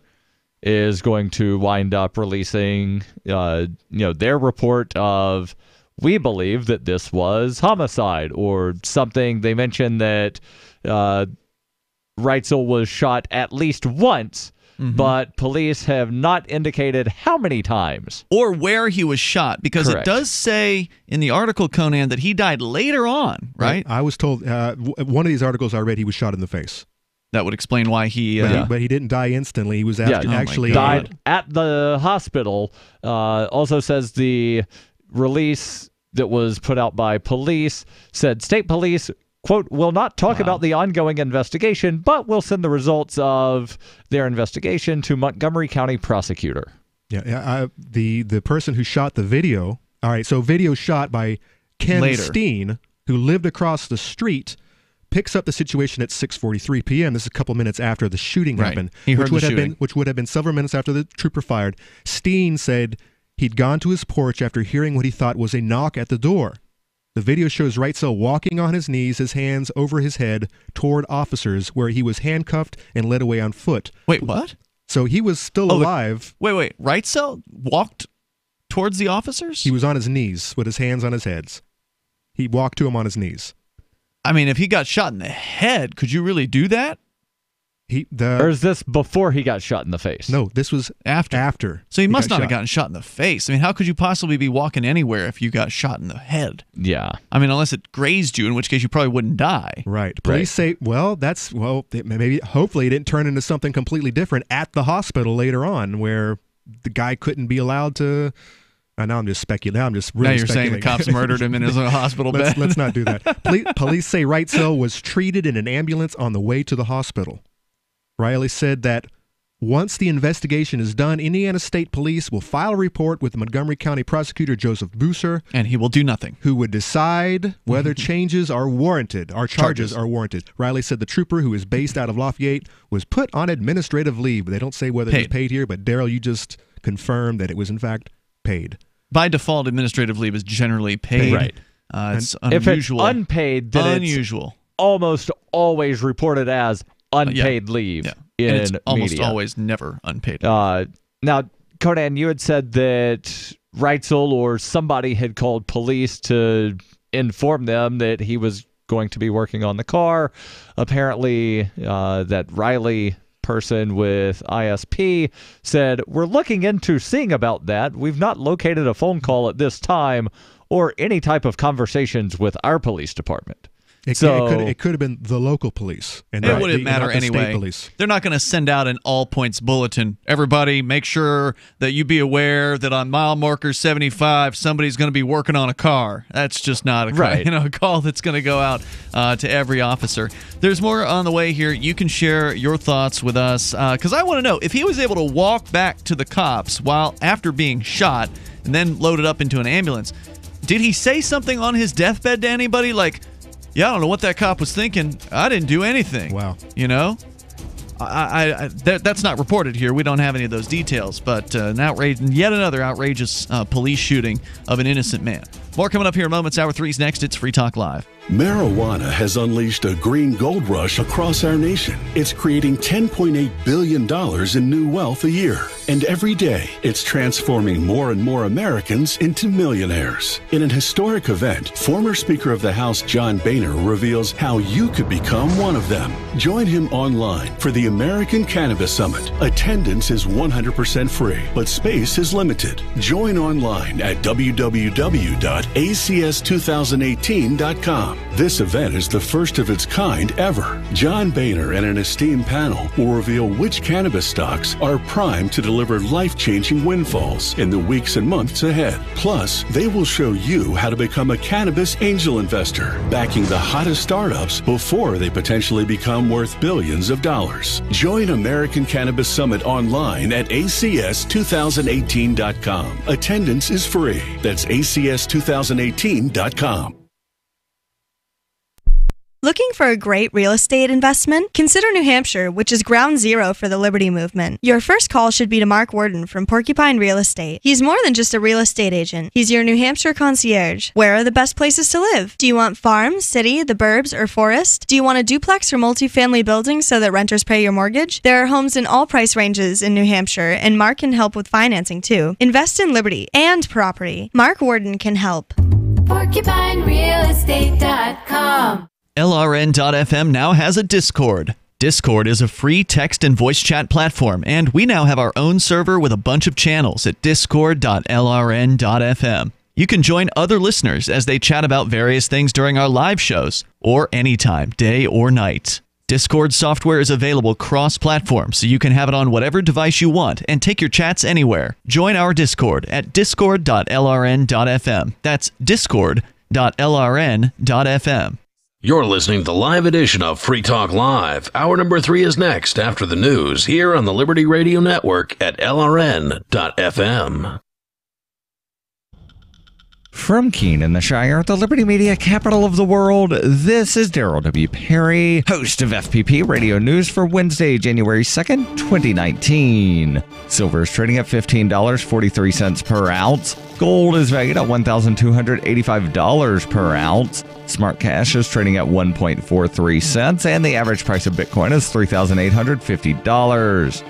is going to wind up releasing their report of, we believe that this was homicide or something. They mentioned that Reitzel was shot at least once, but police have not indicated how many times. Or where he was shot, because Correct. It does say in the article, Conan, that he died later on, right? I was told, one of these articles I read, he was shot in the face. That would explain why he... But he didn't die instantly. He was actually... died at the hospital. Also says the release that was put out by police said state police, quote, will not talk about the ongoing investigation, but will send the results of their investigation to Montgomery County prosecutor. Yeah, the person who shot the video... All right, so video shot by Ken Steen, who lived across the street, picks up the situation at 6:43 p.m. This is a couple minutes after the shooting happened, He heard which would have been several minutes after the trooper fired. Steen said he'd gone to his porch after hearing what he thought was a knock at the door. The video shows Reitzel walking on his knees, his hands over his head, toward officers, where he was handcuffed and led away on foot. Wait, what? So he was still alive. Wait. Reitzel walked towards the officers? He was on his knees with his hands on his heads. He walked to him on his knees. I mean, if he got shot in the head, could you really do that? Or is this before he got shot in the face? No, this was after. So he must not have gotten shot in the face. I mean, how could you possibly be walking anywhere if you got shot in the head? Yeah. I mean, unless it grazed you, in which case you probably wouldn't die. Right. Police say, maybe hopefully it didn't turn into something completely different at the hospital later on where the guy couldn't be allowed to... Now I'm just speculating. I'm just really speculating. Now you're saying the cops murdered him in his hospital bed. Let's not do that. Police say Reitzel was treated in an ambulance on the way to the hospital. Riley said that once the investigation is done, Indiana State Police will file a report with the Montgomery County prosecutor, Joseph Buser. And he will do nothing. Who would decide whether changes are warranted, or charges are warranted. Riley said the trooper, who is based out of Lafayette, was put on administrative leave. They don't say whether he was paid here, but Darryl, you just confirmed that it was in fact paid. By default, administrative leave is generally paid. Right. It's unusual. If it's unpaid, then it's almost always reported as unpaid leave and it's almost media. Always never unpaid. Now, Conan, you had said that Reitzel or somebody had called police to inform them that he was going to be working on the car. Apparently, that Riley person with ISP said, we're looking into seeing about that. We've not located a phone call at this time or any type of conversations with our police department. It could have been the local police. And it wouldn't matter anyway. They're not going to send out an all-points bulletin. Everybody, make sure that you be aware that on mile marker 75, somebody's going to be working on a car. That's just not a call that's going to go out to every officer. There's more on the way here. You can share your thoughts with us because I want to know if he was able to walk back to the cops after being shot and then loaded up into an ambulance. Did he say something on his deathbed to anybody like, yeah, I don't know what that cop was thinking. I didn't do anything. Wow. You know? That's not reported here. We don't have any of those details. But yet another outrageous police shooting of an innocent man. More coming up here in moments. Hour 3's next. It's Free Talk Live. Marijuana has unleashed a green gold rush across our nation. It's creating $10.8 billion in new wealth a year. And every day, it's transforming more and more Americans into millionaires. In an historic event, former Speaker of the House John Boehner reveals how you could become one of them. Join him online for the American Cannabis Summit. Attendance is 100% free, but space is limited. Join online at www.acs2018.com. This event is the first of its kind ever. John Boehner and an esteemed panel will reveal which cannabis stocks are primed to deliver life-changing windfalls in the weeks and months ahead. Plus, they will show you how to become a cannabis angel investor, backing the hottest startups before they potentially become worth billions of dollars. Join American Cannabis Summit online at acs2018.com. Attendance is free. That's acs2018.com. Looking for a great real estate investment? Consider New Hampshire, which is ground zero for the Liberty Movement. Your first call should be to Mark Worden from Porcupine Real Estate. He's more than just a real estate agent. He's your New Hampshire concierge. Where are the best places to live? Do you want farm, city, the burbs, or forest? Do you want a duplex or multifamily building so that renters pay your mortgage? There are homes in all price ranges in New Hampshire, and Mark can help with financing too. Invest in Liberty and property. Mark Worden can help. PorcupineRealEstate.com. LRN.FM now has a Discord. Discord is a free text and voice chat platform, and we now have our own server with a bunch of channels at discord.lrn.fm. You can join other listeners as they chat about various things during our live shows, or anytime, day or night. Discord software is available cross-platform, so you can have it on whatever device you want and take your chats anywhere. Join our Discord at discord.lrn.fm. That's discord.lrn.fm. You're listening to the live edition of Free Talk Live. Hour number 3 is next after the news here on the Liberty Radio Network at LRN.FM. From Keene in the Shire, the Liberty Media capital of the world, this is Darryl W. Perry, host of FPP Radio News for Wednesday, January 2nd, 2019. Silver is trading at $15.43 per ounce. Gold is valued at $1,285 per ounce. Smart cash is trading at 1.43 cents, and the average price of Bitcoin is $3,850.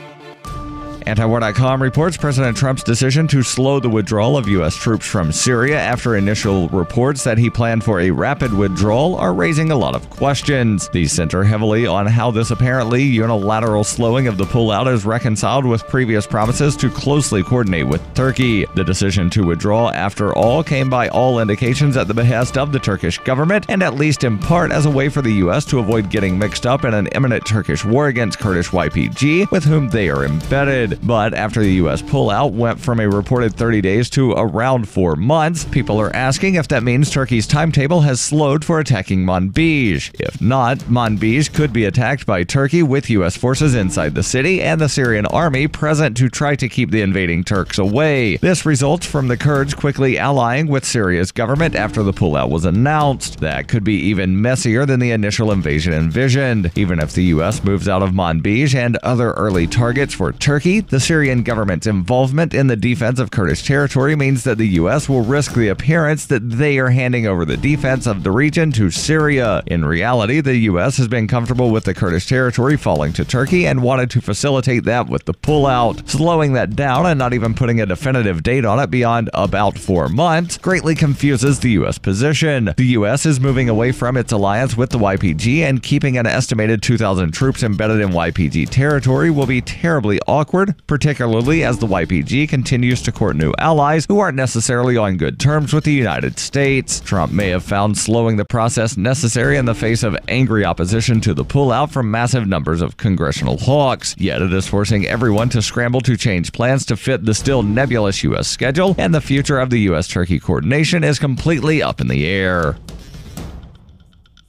Antiwar.com reports President Trump's decision to slow the withdrawal of U.S. troops from Syria after initial reports that he planned for a rapid withdrawal are raising a lot of questions. These center heavily on how this apparently unilateral slowing of the pullout is reconciled with previous promises to closely coordinate with Turkey. The decision to withdraw, after all, came by all indications at the behest of the Turkish government, and at least in part as a way for the U.S. to avoid getting mixed up in an imminent Turkish war against Kurdish YPG, with whom they are embedded. But after the U.S. pullout went from a reported 30 days to around 4 months, people are asking if that means Turkey's timetable has slowed for attacking Manbij. If not, Manbij could be attacked by Turkey with U.S. forces inside the city and the Syrian army present to try to keep the invading Turks away. This results from the Kurds quickly allying with Syria's government after the pullout was announced. That could be even messier than the initial invasion envisioned. Even if the U.S. moves out of Manbij and other early targets for Turkey, the Syrian government's involvement in the defense of Kurdish territory means that the U.S. will risk the appearance that they are handing over the defense of the region to Syria. In reality, the U.S. has been comfortable with the Kurdish territory falling to Turkey and wanted to facilitate that with the pullout. Slowing that down and not even putting a definitive date on it beyond about 4 months greatly confuses the U.S. position. The U.S. is moving away from its alliance with the YPG, and keeping an estimated 2,000 troops embedded in YPG territory will be terribly awkward, particularly as the YPG continues to court new allies who aren't necessarily on good terms with the United States. Trump may have found slowing the process necessary in the face of angry opposition to the pullout from massive numbers of congressional hawks, yet it is forcing everyone to scramble to change plans to fit the still nebulous U.S. schedule, and the future of the U.S.-Turkey coordination is completely up in the air.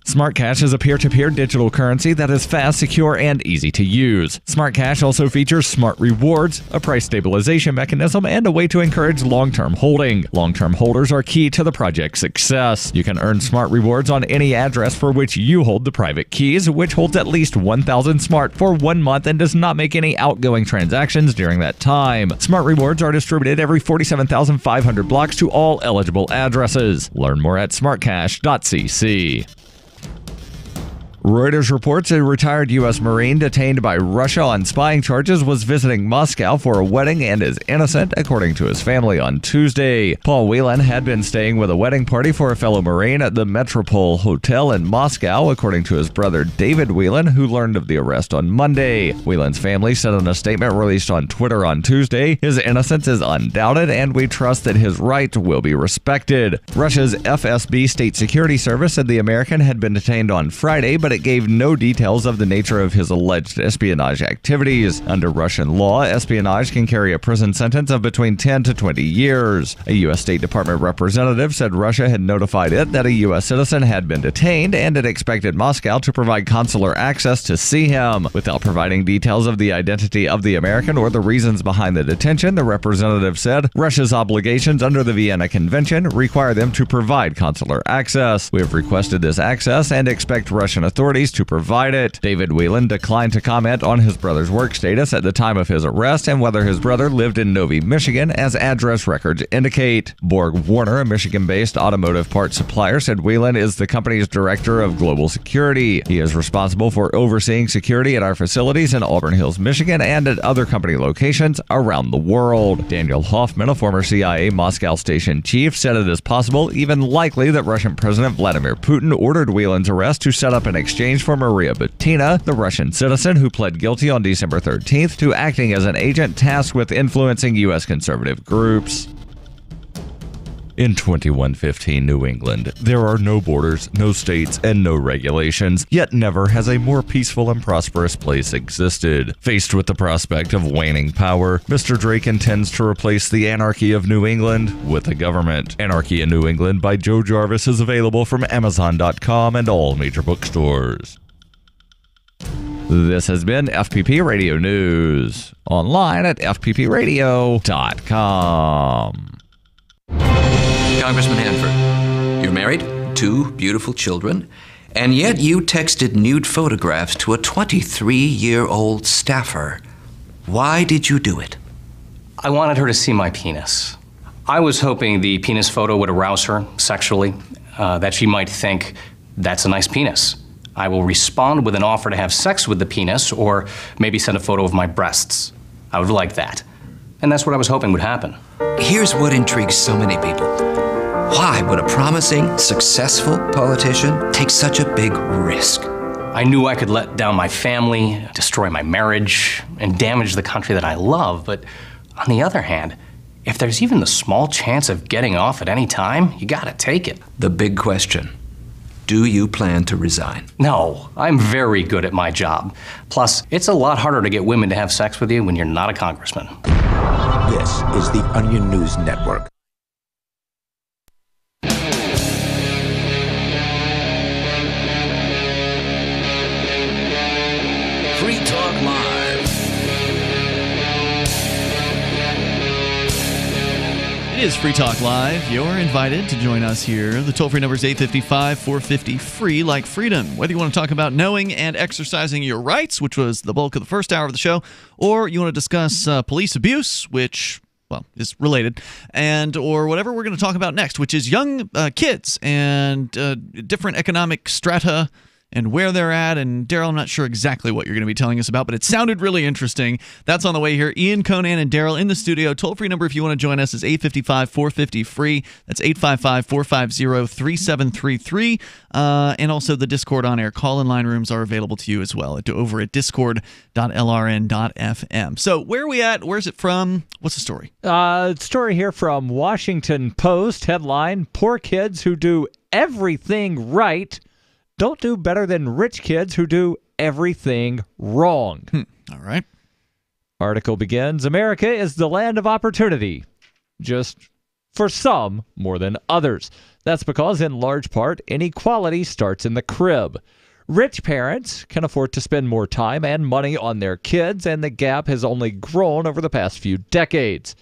Smart Cash is a peer-to-peer digital currency that is fast, secure, and easy to use. Smart Cash also features smart rewards, a price stabilization mechanism, and a way to encourage long-term holding. Long-term holders are key to the project's success. You can earn smart rewards on any address for which you hold the private keys, which holds at least 1,000 smart for 1 month and does not make any outgoing transactions during that time. Smart rewards are distributed every 47,500 blocks to all eligible addresses. Learn more at smartcash.cc. Reuters reports a retired U.S. Marine detained by Russia on spying charges was visiting Moscow for a wedding and is innocent, according to his family on Tuesday. Paul Whelan had been staying with a wedding party for a fellow Marine at the Metropole Hotel in Moscow, according to his brother David Whelan, who learned of the arrest on Monday. Whelan's family said in a statement released on Twitter on Tuesday, "His innocence is undoubted and we trust that his right will be respected." Russia's FSB State Security Service said the American had been detained on Friday, but it gave no details of the nature of his alleged espionage activities. Under Russian law, espionage can carry a prison sentence of between 10 to 20 years. A U.S. State Department representative said Russia had notified it that a U.S. citizen had been detained and it expected Moscow to provide consular access to see him. Without providing details of the identity of the American or the reasons behind the detention, the representative said Russia's obligations under the Vienna Convention require them to provide consular access. We have requested this access and expect Russian authorities to provide it. David Whelan declined to comment on his brother's work status at the time of his arrest and whether his brother lived in Novi, Michigan, as address records indicate. Borg Warner, a Michigan-based automotive parts supplier, said Whelan is the company's director of global security. He is responsible for overseeing security at our facilities in Auburn Hills, Michigan, and at other company locations around the world. Daniel Hoffman, a former CIA Moscow station chief, said it is possible, even likely, that Russian President Vladimir Putin ordered Whelan's arrest to set up an exchange for Maria Butina, the Russian citizen who pled guilty on December 13th to acting as an agent tasked with influencing U.S. conservative groups. In 2115 New England, there are no borders, no states, and no regulations, yet never has a more peaceful and prosperous place existed. Faced with the prospect of waning power, Mr. Drake intends to replace the anarchy of New England with a government. Anarchy in New England by Joe Jarvis is available from Amazon.com and all major bookstores. This has been FPP Radio News, online at fppradio.com. Congressman Hanford, you're married, 2 beautiful children, and yet you texted nude photographs to a 23-year-old staffer. Why did you do it? I wanted her to see my penis. I was hoping the penis photo would arouse her sexually, that she might think, that's a nice penis. I will respond with an offer to have sex with the penis, or maybe send a photo of my breasts. I would like that. And that's what I was hoping would happen. Here's what intrigues so many people. Why would a promising, successful politician take such a big risk? I knew I could let down my family, destroy my marriage, and damage the country that I love, but on the other hand, if there's even the small chance of getting off at any time, you gotta take it. The big question. Do you plan to resign? No, I'm very good at my job. Plus, it's a lot harder to get women to have sex with you when you're not a congressman. This is the Onion News Network. Free Talk Live. It is Free Talk Live. You're invited to join us here. The toll-free number is 855-450-FREE, like freedom. Whether you want to talk about knowing and exercising your rights, which was the bulk of the first hour of the show, or you want to discuss police abuse, which, well, is related, and or whatever we're going to talk about next, which is young kids and different economic strata and where they're at. And Darryl, I'm not sure exactly what you're going to be telling us about, but it sounded really interesting. That's on the way here. Ian, Conan, and Darryl in the studio. Toll-free number if you want to join us is 855-450-FREE. That's 855-450-3733. And also the Discord on-air call-in line rooms are available to you as well over at discord.lrn.fm. So where are we at? Where's it from? What's the story? Story here from Washington Post. Headline, poor kids who do everything right don't do better than rich kids who do everything wrong. All right. Article begins, America is the land of opportunity, just for some more than others. That's because, in large part, inequality starts in the crib. Rich parents can afford to spend more time and money on their kids, and the gap has only grown over the past few decades.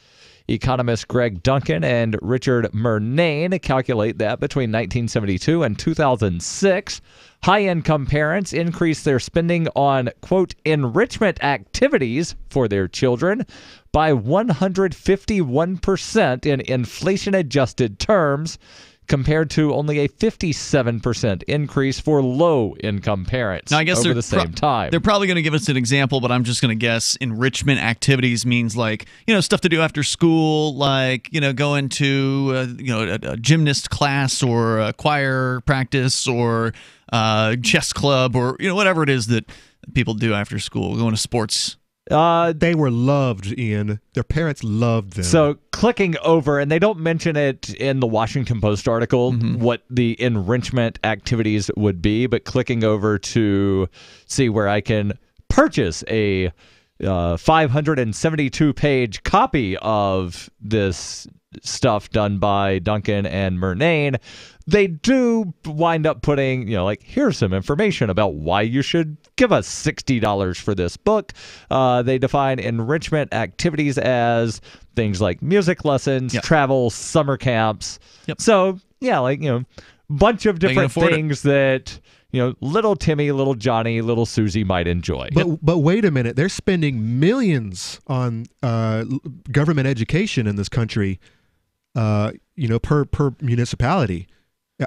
Economists Greg Duncan and Richard Murnane calculate that between 1972 and 2006, high-income parents increased their spending on, quote, enrichment activities for their children by 151% in inflation-adjusted terms compared to only a 57% increase for low-income parents now, I guess over the same time. They're probably going to give us an example, but I'm just going to guess enrichment activities means like, stuff to do after school, like, going to, a gymnast class or a choir practice or chess club or, whatever it is that people do after school, going to sports. They were loved, Ian. Their parents loved them. So clicking over, and they don't mention it in the Washington Post article, what the enrichment activities would be, but clicking over to see where I can purchase a 572-page copy of this stuff done by Duncan and Murnane, they do wind up putting, here's some information about why you should give us $60 for this book. They define enrichment activities as things like music lessons, travel, summer camps. So, bunch of different things that, little Timmy, little Johnny, little Susie might enjoy. But wait a minute. They're spending millions on government education in this country, per municipality.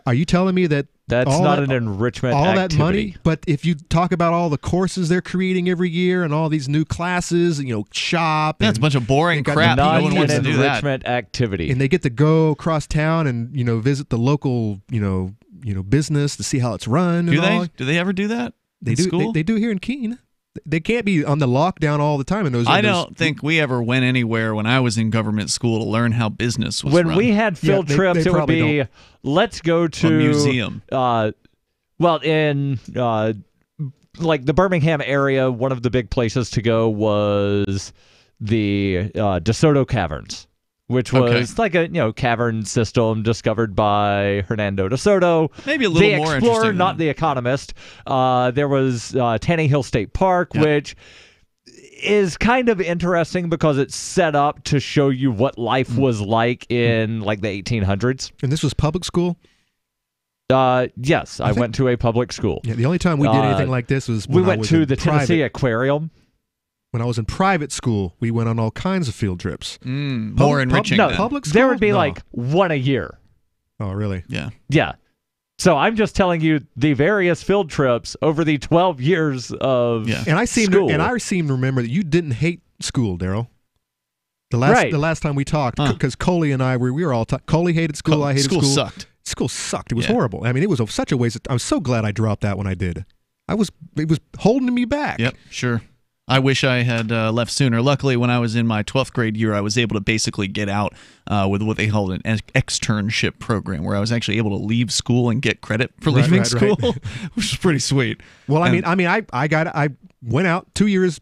Are you telling me that that's not an enrichment all activity? That money? But if you talk about all the courses they're creating every year and all these new classes, shop. That's a bunch of boring crap. No one wants to do that. Enrichment activity. And they get to go across town and, visit the local, business to see how it's run. Do they? Do they ever do that? They do. School? They do here in Keene. They can't be on the lockdown all the time. And I don't think we ever went anywhere when I was in government school to learn how business was run. When we had field trips, it would be, let's go to a museum. In like the Birmingham area, one of the big places to go was the DeSoto Caverns, which was like a cavern system discovered by Hernando DeSoto. Maybe a little the more explorer, interesting. Not the economist. There was Tanning Hill State Park, which is kind of interesting because it's set up to show you what life was like in like the 1800s. And this was public school? Yes, I went to a public school. Yeah, the only time we did anything like this was when we went to the Tennessee private Aquarium. When I was in private school, we went on all kinds of field trips. More enriching. No, than public school? There would be No. like one a year. Oh, really? Yeah. Yeah. So I'm just telling you the various field trips over the 12 years of And I seem school. to remember that you didn't hate school, Daryl. The last time we talked, because Coley and I we were all Coley hated school. I hated school. School sucked. School sucked. It was horrible. I mean, it was such a waste. I was so glad I dropped that when I did. It was holding me back. Yep, sure. I wish I had left sooner. Luckily, when I was in my 12th grade year, I was able to basically get out with what they called an externship program, where I was actually able to leave school and get credit for leaving school, which is pretty sweet. Well, I went out 2 years,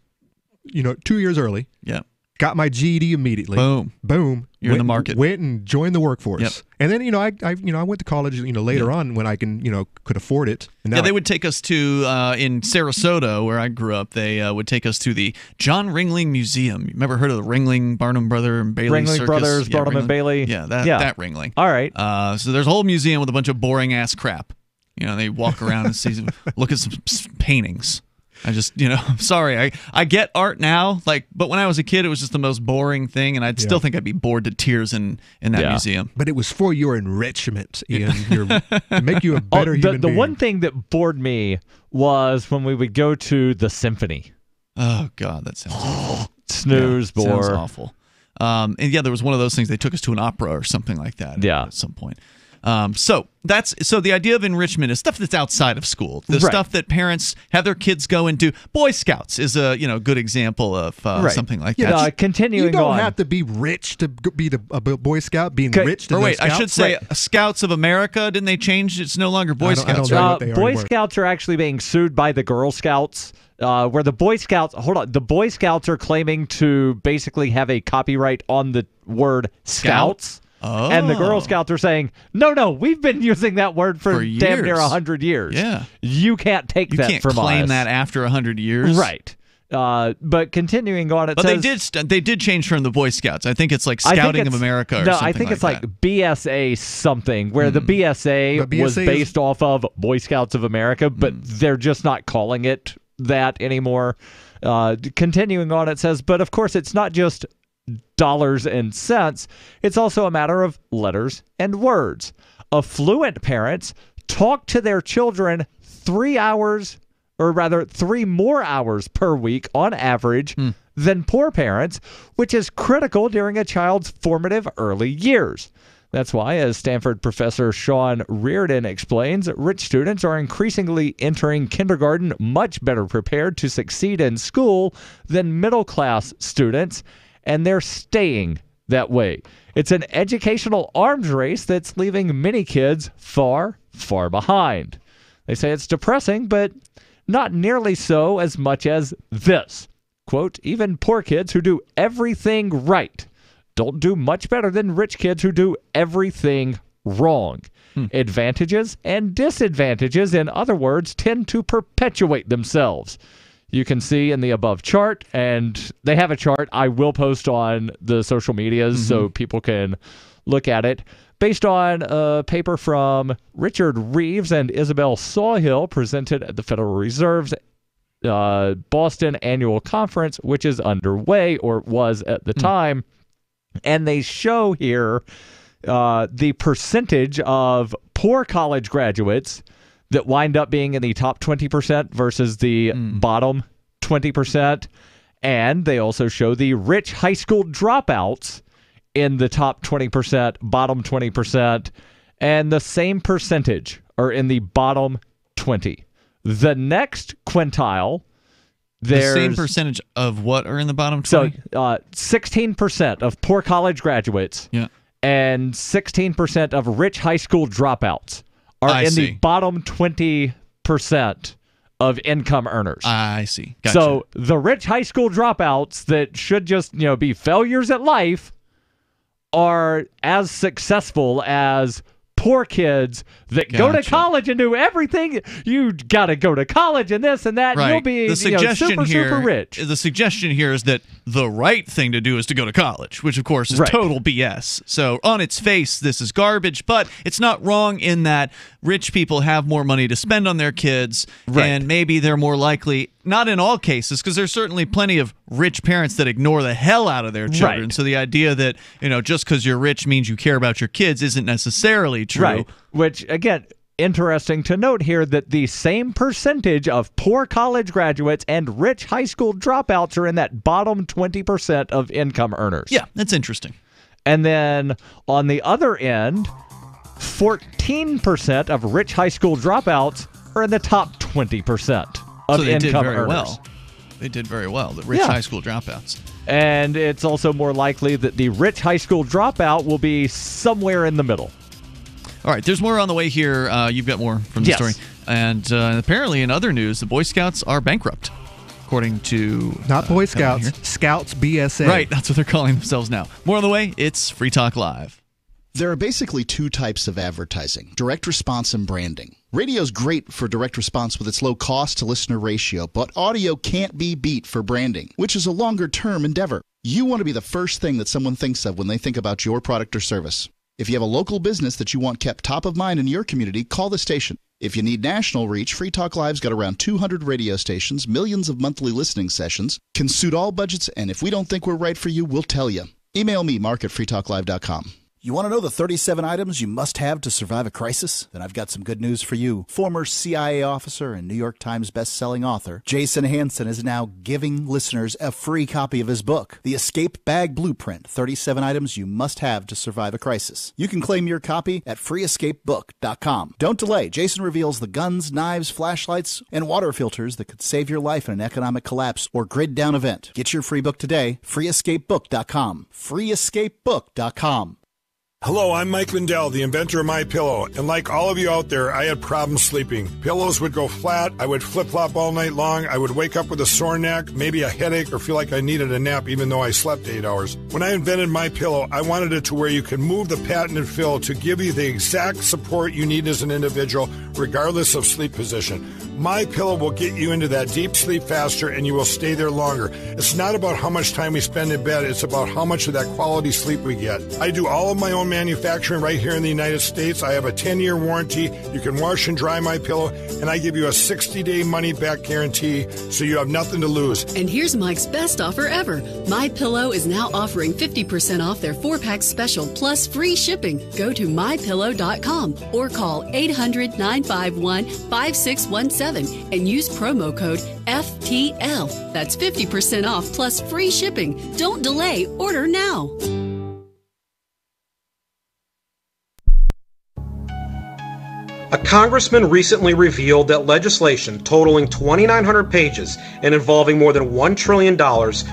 2 years early. Yeah. Got my GED immediately. Boom. You're in the market. Went and joined the workforce. Yep. And then, I went to college, later on when I could afford it. And they would take us to, in Sarasota, where I grew up, they would take us to the John Ringling Museum. You ever heard of the Ringling, Barnum Brother and Bailey Ringling Circus? Brothers, Barnum and Bailey. Yeah, that Ringling. All right. So there's a whole museum with a bunch of boring-ass crap. They walk around and look at some paintings. I just, sorry. I get art now, but when I was a kid, it was just the most boring thing, and I'd still think I'd be bored to tears in that museum. But it was for your enrichment, Ian, to make you a better human being. The one thing that bored me was when we would go to the symphony. Oh, God, that sounds awful. Snooze, bore. Sounds awful. And there was one of those things. They took us to an opera or something like that at some point. So the idea of enrichment is stuff that's outside of school. The stuff that parents have their kids go and do. Boy Scouts is a good example of something like that. Continuing you don't on. have to be rich to be a Boy Scout. Being rich to wait, Scouts? I should say Scouts of America. Didn't they change? It's no longer Boy Scouts. Boy Scouts are actually being sued by the Girl Scouts. Where the Boy Scouts, the Boy Scouts are claiming to basically have a copyright on the word Scouts. Oh. And the Girl Scouts are saying, no, we've been using that word for damn near 100 years. Yeah. You can't take that from us. You can't claim that after 100 years. Right. But continuing on, it says... But they did change from the Boy Scouts. I think it's like Scouting of America or something like that. No, I think it's like BSA something, where the BSA was based off of Boy Scouts of America, but they're just not calling it that anymore. Continuing on, it says, but of course it's not just dollars and cents, it's also a matter of letters and words. affluent parents talk to their children 3 hours, or rather 3 more hours per week on average than poor parents, which is critical during a child's formative early years. That's why, as Stanford professor Sean Reardon explains, rich students are increasingly entering kindergarten much better prepared to succeed in school than middle-class students, and they're staying that way. It's an educational arms race that's leaving many kids far, far behind. They say it's depressing, but not nearly so as much as this. Quote, even poor kids who do everything right don't do much better than rich kids who do everything wrong. Advantages and disadvantages, in other words, tend to perpetuate themselves. You can see in the above chart, and they have a chart I will post on the social medias so people can look at it, based on a paper from Richard Reeves and Isabel Sawhill presented at the Federal Reserve's Boston Annual Conference, which is underway, or was at the time. And they show here the percentage of poor college graduates that wind up being in the top 20% versus the bottom 20%. And they also show the rich high school dropouts in the top 20%, bottom 20%, and the same percentage are in the bottom 20. The next quintile, the same percentage of what are in the bottom 20? So 16% of poor college graduates and 16% of rich high school dropouts are in the bottom 20% of income earners. I see. Gotcha. So the rich high school dropouts that should just be failures at life are as successful as poor kids that go to college and do everything. You got to go to college and this and that. Right. And you'll be super rich. The suggestion here is that the right thing to do is to go to college, which of course is total BS. So on its face, this is garbage, but it's not wrong in that rich people have more money to spend on their kids, and maybe they're more likely, not in all cases, because there's certainly plenty of rich parents that ignore the hell out of their children. So the idea that, just because you're rich means you care about your kids isn't necessarily true. Right. Which, again, interesting to note here that the same percentage of poor college graduates and rich high school dropouts are in that bottom 20% of income earners. Yeah, that's interesting. And then on the other end, 14% of rich high school dropouts are in the top 20% of income earners. They did very well, the rich high school dropouts. And it's also more likely that the rich high school dropout will be somewhere in the middle. All right, there's more on the way here. You've got more from the story. And apparently in other news, the Boy Scouts are bankrupt, according to... Not Boy Scouts, Scouts BSA. Right, that's what they're calling themselves now. More on the way. It's Free Talk Live. There are basically two types of advertising, direct response and branding. Radio's great for direct response with its low cost to listener ratio, but audio can't be beat for branding, which is a longer-term endeavor. You want to be the first thing that someone thinks of when they think about your product or service. If you have a local business that you want kept top of mind in your community, call the station. If you need national reach, Free Talk Live's got around 200 radio stations, millions of monthly listening sessions, can suit all budgets, and if we don't think we're right for you, we'll tell you. Email me, mark@freetalklive.com. You want to know the 37 items you must have to survive a crisis? Then I've got some good news for you. Former CIA officer and New York Times best-selling author Jason Hansen is now giving listeners a free copy of his book, The Escape Bag Blueprint, 37 Items You Must Have to Survive a Crisis. You can claim your copy at freeescapebook.com. Don't delay. Jason reveals the guns, knives, flashlights, and water filters that could save your life in an economic collapse or grid-down event. Get your free book today, freeescapebook.com. freeescapebook.com. Hello, I'm Mike Lindell, the inventor of MyPillow, and like all of you out there, I had problems sleeping. Pillows would go flat, I would flip-flop all night long, I would wake up with a sore neck, maybe a headache, or feel like I needed a nap even though I slept 8 hours. When I invented MyPillow, I wanted it to where you can move the patented fill to give you the exact support you need as an individual, regardless of sleep position. MyPillow will get you into that deep sleep faster and you will stay there longer. It's not about how much time we spend in bed, it's about how much of that quality sleep we get. I do all of my own manufacturing right here in the United States. I have a 10-year warranty. You can wash and dry my pillow, and I give you a 60-day money-back guarantee, so you have nothing to lose. And here's Mike's best offer ever. MyPillow is now offering 50% off their 4-pack special plus free shipping. Go to mypillow.com or call 800-951-5617 and use promo code FTL. That's 50% off plus free shipping. Don't delay. Order now. A congressman recently revealed that legislation totaling 2,900 pages and involving more than $1 trillion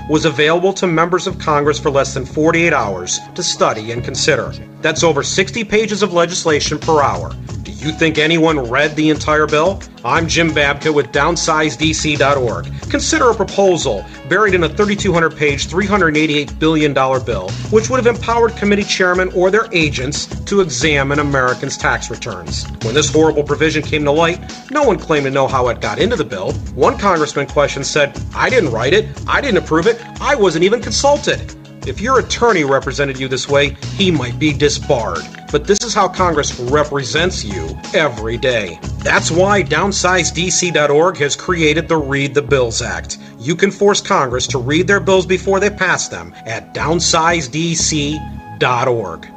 was available to members of Congress for less than 48 hours to study and consider. That's over 60 pages of legislation per hour. Do you think anyone read the entire bill? I'm Jim Babka with DownsizeDC.org. Consider a proposal buried in a 3,200-page, $388 billion bill, which would have empowered committee chairmen or their agents to examine Americans' tax returns. When this horrible provision came to light, no one claimed to know how it got into the bill. One congressman questioned said, "I didn't write it, I didn't approve it, I wasn't even consulted." If your attorney represented you this way, he might be disbarred. But this is how Congress represents you every day. That's why DownsizeDC.org has created the Read the Bills Act. You can force Congress to read their bills before they pass them at DownsizeDC.org.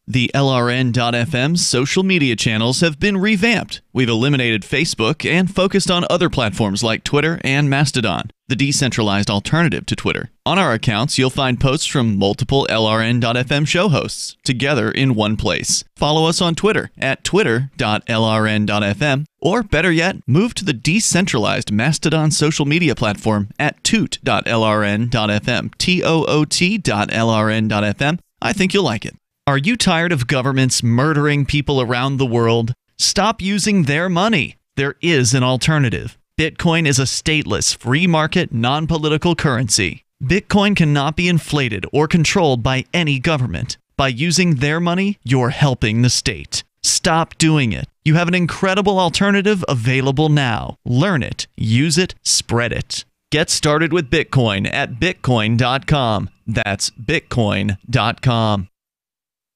The LRN.FM social media channels have been revamped. We've eliminated Facebook and focused on other platforms like Twitter and Mastodon, the decentralized alternative to Twitter. On our accounts, you'll find posts from multiple LRN.FM show hosts together in one place. Follow us on Twitter at twitter.lrn.fm, or better yet, move to the decentralized Mastodon social media platform at toot.lrn.fm, toot.lrn.fm. I think you'll like it. Are you tired of governments murdering people around the world? Stop using their money. There is an alternative. Bitcoin is a stateless, free market, non-political currency. Bitcoin cannot be inflated or controlled by any government. By using their money, you're helping the state. Stop doing it. You have an incredible alternative available now. Learn it, use it, spread it. Get started with Bitcoin at bitcoin.com. That's bitcoin.com.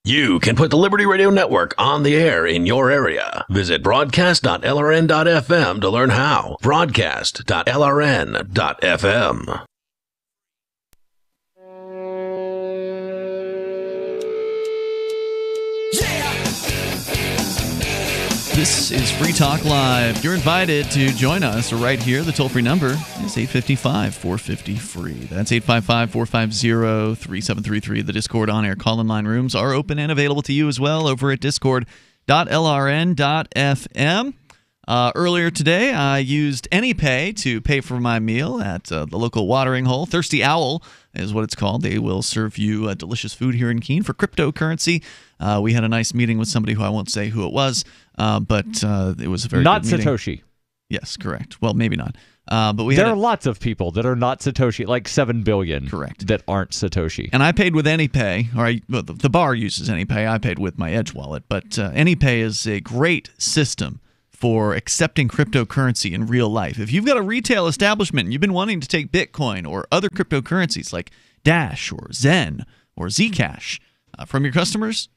You can put the Liberty Radio Network on the air in your area. Visit broadcast.lrn.fm to learn how. Broadcast.lrn.fm. This is Free Talk Live. You're invited to join us right here. The toll-free number is 855-450-FREE. That's 855-450-3733. The Discord on-air call-in line rooms are open and available to you as well over at discord.lrn.fm. Earlier today, I used AnyPay to pay for my meal at the local watering hole. Thirsty Owl is what it's called. They will serve you delicious food here in Keene for cryptocurrency. We had a nice meeting with somebody who I won't say who it was, but it was a very not good meeting. Satoshi. Yes, correct. Well, maybe not. But there are lots of people that are not Satoshi, like 7 billion, correct, that aren't Satoshi. And I paid with AnyPay, or the bar uses AnyPay. I paid with my Edge wallet, but AnyPay is a great system for accepting cryptocurrency in real life. If you've got a retail establishment and you've been wanting to take Bitcoin or other cryptocurrencies like Dash or Zen or Zcash from your customers,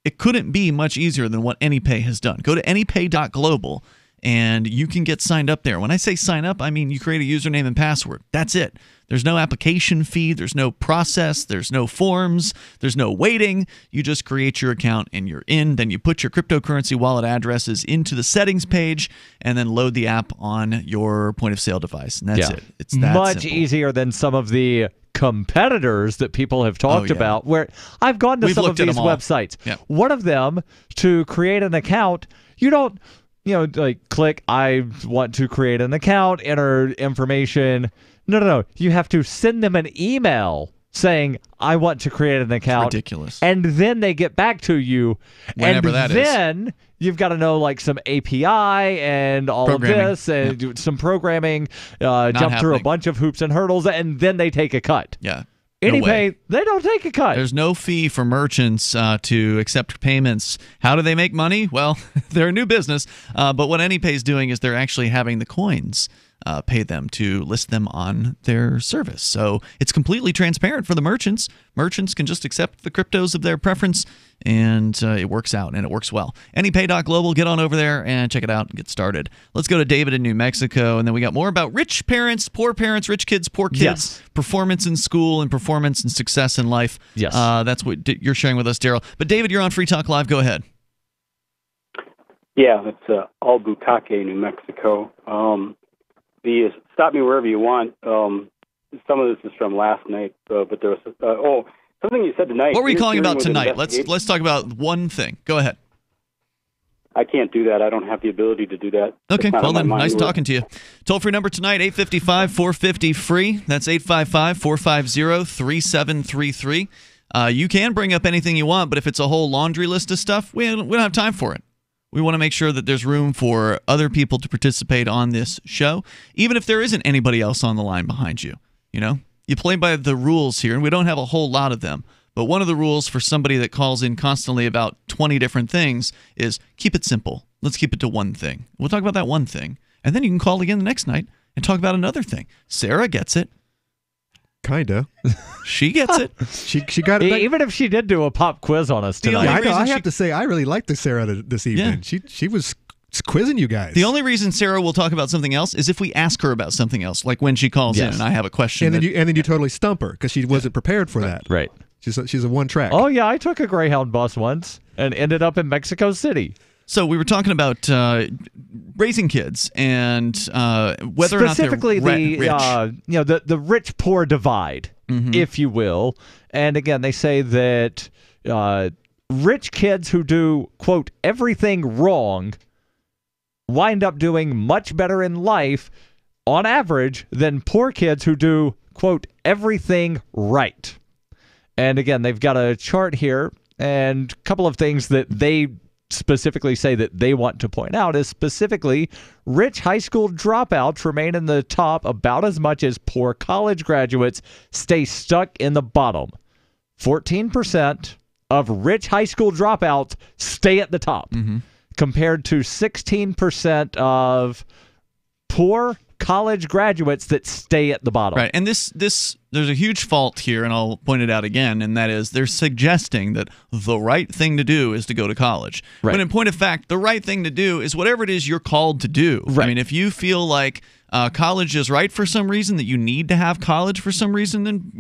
it couldn't be much easier than what AnyPay has done. Go to anypay.global and you can get signed up there. When I say sign up, I mean you create a username and password. That's it. There's no application fee. There's no process. There's no forms. There's no waiting. You just create your account and you're in. Then you put your cryptocurrency wallet addresses into the settings page and then load the app on your point-of-sale device. And that's it. It's that much simple. easier than some of the competitors that people have talked about, where I've gone to some of these websites. Yeah. One of them, to create an account, you don't, like click, I want to create an account, enter information. No. You have to send them an email saying, I want to create an account. It's ridiculous. And then they get back to you. Whenever that is. Then you've got to know like some API and all of this and do some programming, jump through a bunch of hoops and hurdles, and then they take a cut. Yeah. AnyPay, they don't take a cut. There's no fee for merchants to accept payments. How do they make money? Well, they're a new business, but what AnyPay is doing is they're actually having the coins pay them to list them on their service. So it's completely transparent for the merchants. Merchants can just accept the cryptos of their preference, and it works out, and it works well. AnyPay.global, get on over there and check it out and get started. Let's go to David in New Mexico, and then we got more about rich parents, rich kids, poor kids, performance in school, and performance and success in life. Yes. That's what you're sharing with us, Darryl. But David, you're on Free Talk Live. Go ahead. Yeah, it's Albuquerque, New Mexico. Stop me wherever you want. Some of this is from last night, but there was something you said tonight. What were you calling about tonight? Let's talk about one thing. Go ahead. I can't do that. I don't have the ability to do that. Okay, well then, nice talking to you. Toll-free number tonight, 855-450-FREE. That's 855-450-3733. You can bring up anything you want, but if it's a whole laundry list of stuff, we don't have time for it. We want to make sure that there's room for other people to participate on this show, even if there isn't anybody else on the line behind you. You know, you play by the rules here, and we don't have a whole lot of them. But one of the rules for somebody that calls in constantly about 20 different things is keep it simple. Let's keep it to one thing. We'll talk about that one thing, and then you can call again the next night and talk about another thing. Sarah gets it. Kinda. She gets it. She got it. Even if she did do a pop quiz on us tonight. Yeah, I know. I have to say, I really liked Sarah this evening. Yeah. She was quizzing you guys. The only reason Sarah will talk about something else is if we ask her about something else, like when she calls in and I have a question. And then you totally stump her because she wasn't prepared for that. Right. She's a one track. Oh yeah, I took a Greyhound bus once and ended up in Mexico City. So we were talking about raising kids and whether or not they're specifically rich. The rich poor divide, if you will. And again, they say that rich kids who do quote everything wrong wind up doing much better in life on average than poor kids who do quote everything right. And again, they've got a chart here, and a couple of things that they specifically say that they want to point out is specifically rich high school dropouts remain in the top about as much as poor college graduates stay stuck in the bottom. 14% of rich high school dropouts stay at the top, compared to 16% of poor college graduates that stay at the bottom. Right, and this there's a huge fault here, and I'll point it out again, and that is they're suggesting that the right thing to do is to go to college. Right. When in point of fact, the right thing to do is whatever it is you're called to do. Right. I mean, if you feel like college is right for some reason, that you need to have college for some reason, then,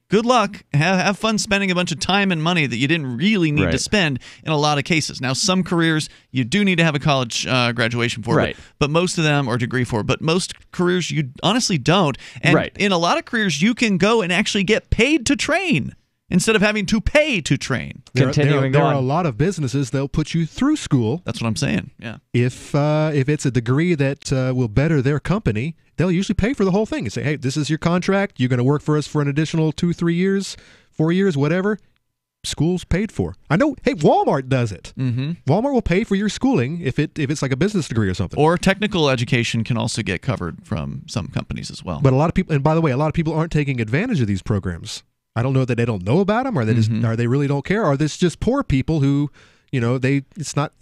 good luck. Have fun spending a bunch of time and money that you didn't really need to spend in a lot of cases. Now, some careers you do need to have a college graduation for, but most of them, or degree for, but most careers you honestly don't. And in a lot of careers, you can go and actually get paid to train instead of having to pay to train. There are a lot of businesses that'll put you through school. That's what I'm saying. Yeah. If it's a degree that will better their company, they'll usually pay for the whole thing and say, hey, this is your contract. You're going to work for us for an additional 2-3 years, 4 years, whatever. School's paid for. I know. Hey, Walmart does it. Walmart will pay for your schooling if it's like a business degree or something. Or technical education can also get covered from some companies as well. But a lot of people, and by the way, a lot of people aren't taking advantage of these programs. I don't know that they don't know about them, or they or they really don't care, or this just poor people who, it's not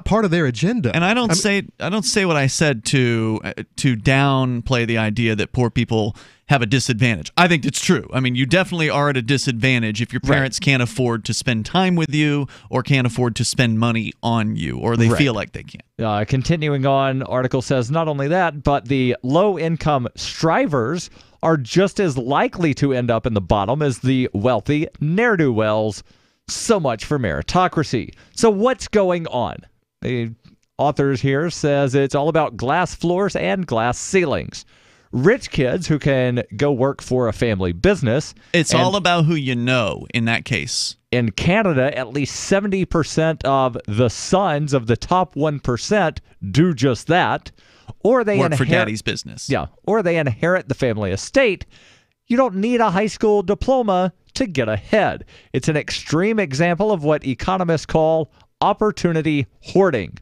part of their agenda. And I don't say what I said to downplay the idea that poor people have a disadvantage. I think it's true. I mean, you definitely are at a disadvantage if your parents can't afford to spend time with you, or can't afford to spend money on you, or they feel like they can't. Continuing on, article says not only that, but the low-income strivers are just as likely to end up in the bottom as the wealthy ne'er-do-wells. So much for meritocracy. So what's going on? The authors here says it's all about glass floors and glass ceilings. Rich kids who can go work for a family business. It's all about who you know in that case. In Canada, at least 70% of the sons of the top 1% do just that. Or they work for daddy's business. Yeah, or they inherit the family estate. You don't need a high school diploma to get ahead. It's an extreme example of what economists call opportunity hoarding.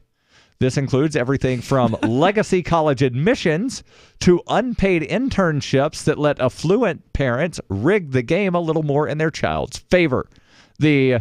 This includes everything from legacy college admissions to unpaid internships that let affluent parents rig the game a little more in their child's favor. The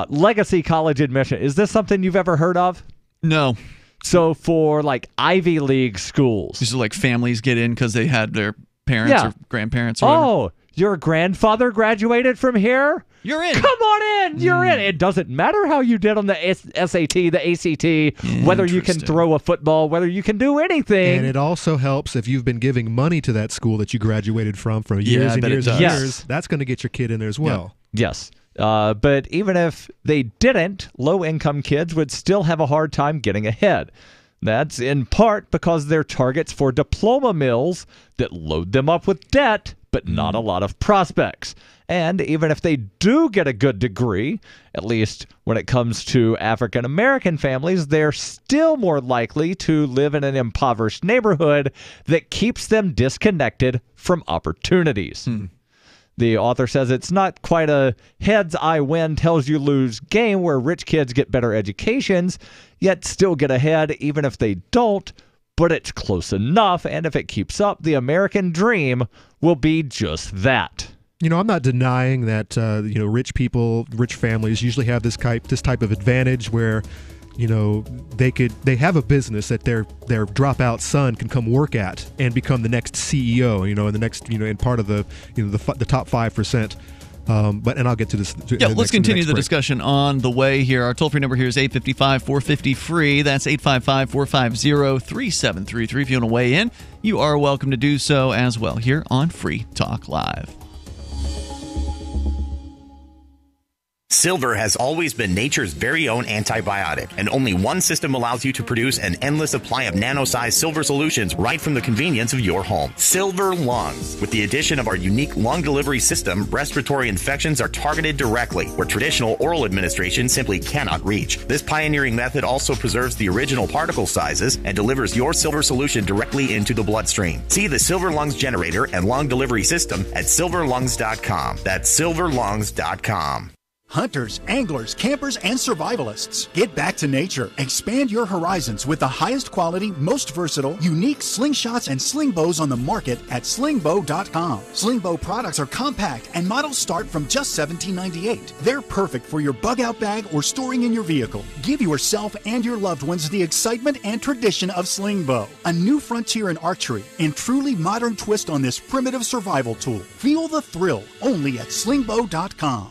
legacy college admission, is this something you've ever heard of? No. So for like Ivy League schools. These are like families get in because they had their parents or grandparents or whatever. Oh, your grandfather graduated from here? You're in. Come on in. You're in. It doesn't matter how you did on the SAT, the ACT, whether you can throw a football, whether you can do anything. And it also helps if you've been giving money to that school that you graduated from for years and years and years. That's going to get your kid in there as well. Yes. But even if they didn't, low-income kids would still have a hard time getting ahead. That's in part because they're targets for diploma mills that load them up with debt, but not a lot of prospects. And even if they do get a good degree, at least when it comes to African American families, they're still more likely to live in an impoverished neighborhood that keeps them disconnected from opportunities. The author says it's not quite a heads I win, tells you lose game where rich kids get better educations, yet still get ahead even if they don't, but it's close enough, and if it keeps up, the American dream will be just that. You know, I'm not denying that rich people, rich families usually have this type of advantage where, you know, they have a business that their dropout son can come work at and become the next CEO, you know, and the next, you know, and part of the, you know, the top 5%. And I'll get to this. Let's continue the discussion on the way here. Our toll-free number here is 855-450-FREE. That's 855-450-3733. If you want to weigh in, you are welcome to do so as well here on Free Talk Live. Silver has always been nature's very own antibiotic, and only one system allows you to produce an endless supply of nano-sized silver solutions right from the convenience of your home. Silver Lungs. With the addition of our unique lung delivery system, respiratory infections are targeted directly, where traditional oral administration simply cannot reach. This pioneering method also preserves the original particle sizes and delivers your silver solution directly into the bloodstream. See the Silver Lungs generator and lung delivery system at silverlungs.com. That's silverlungs.com. Hunters, anglers, campers, and survivalists. Get back to nature. Expand your horizons with the highest quality, most versatile, unique slingshots and sling bows on the market at slingbow.com. Slingbow products are compact and models start from just $17.98. They're perfect for your bug out bag or storing in your vehicle. Give yourself and your loved ones the excitement and tradition of Slingbow, a new frontier in archery and truly modern twist on this primitive survival tool. Feel the thrill only at slingbow.com.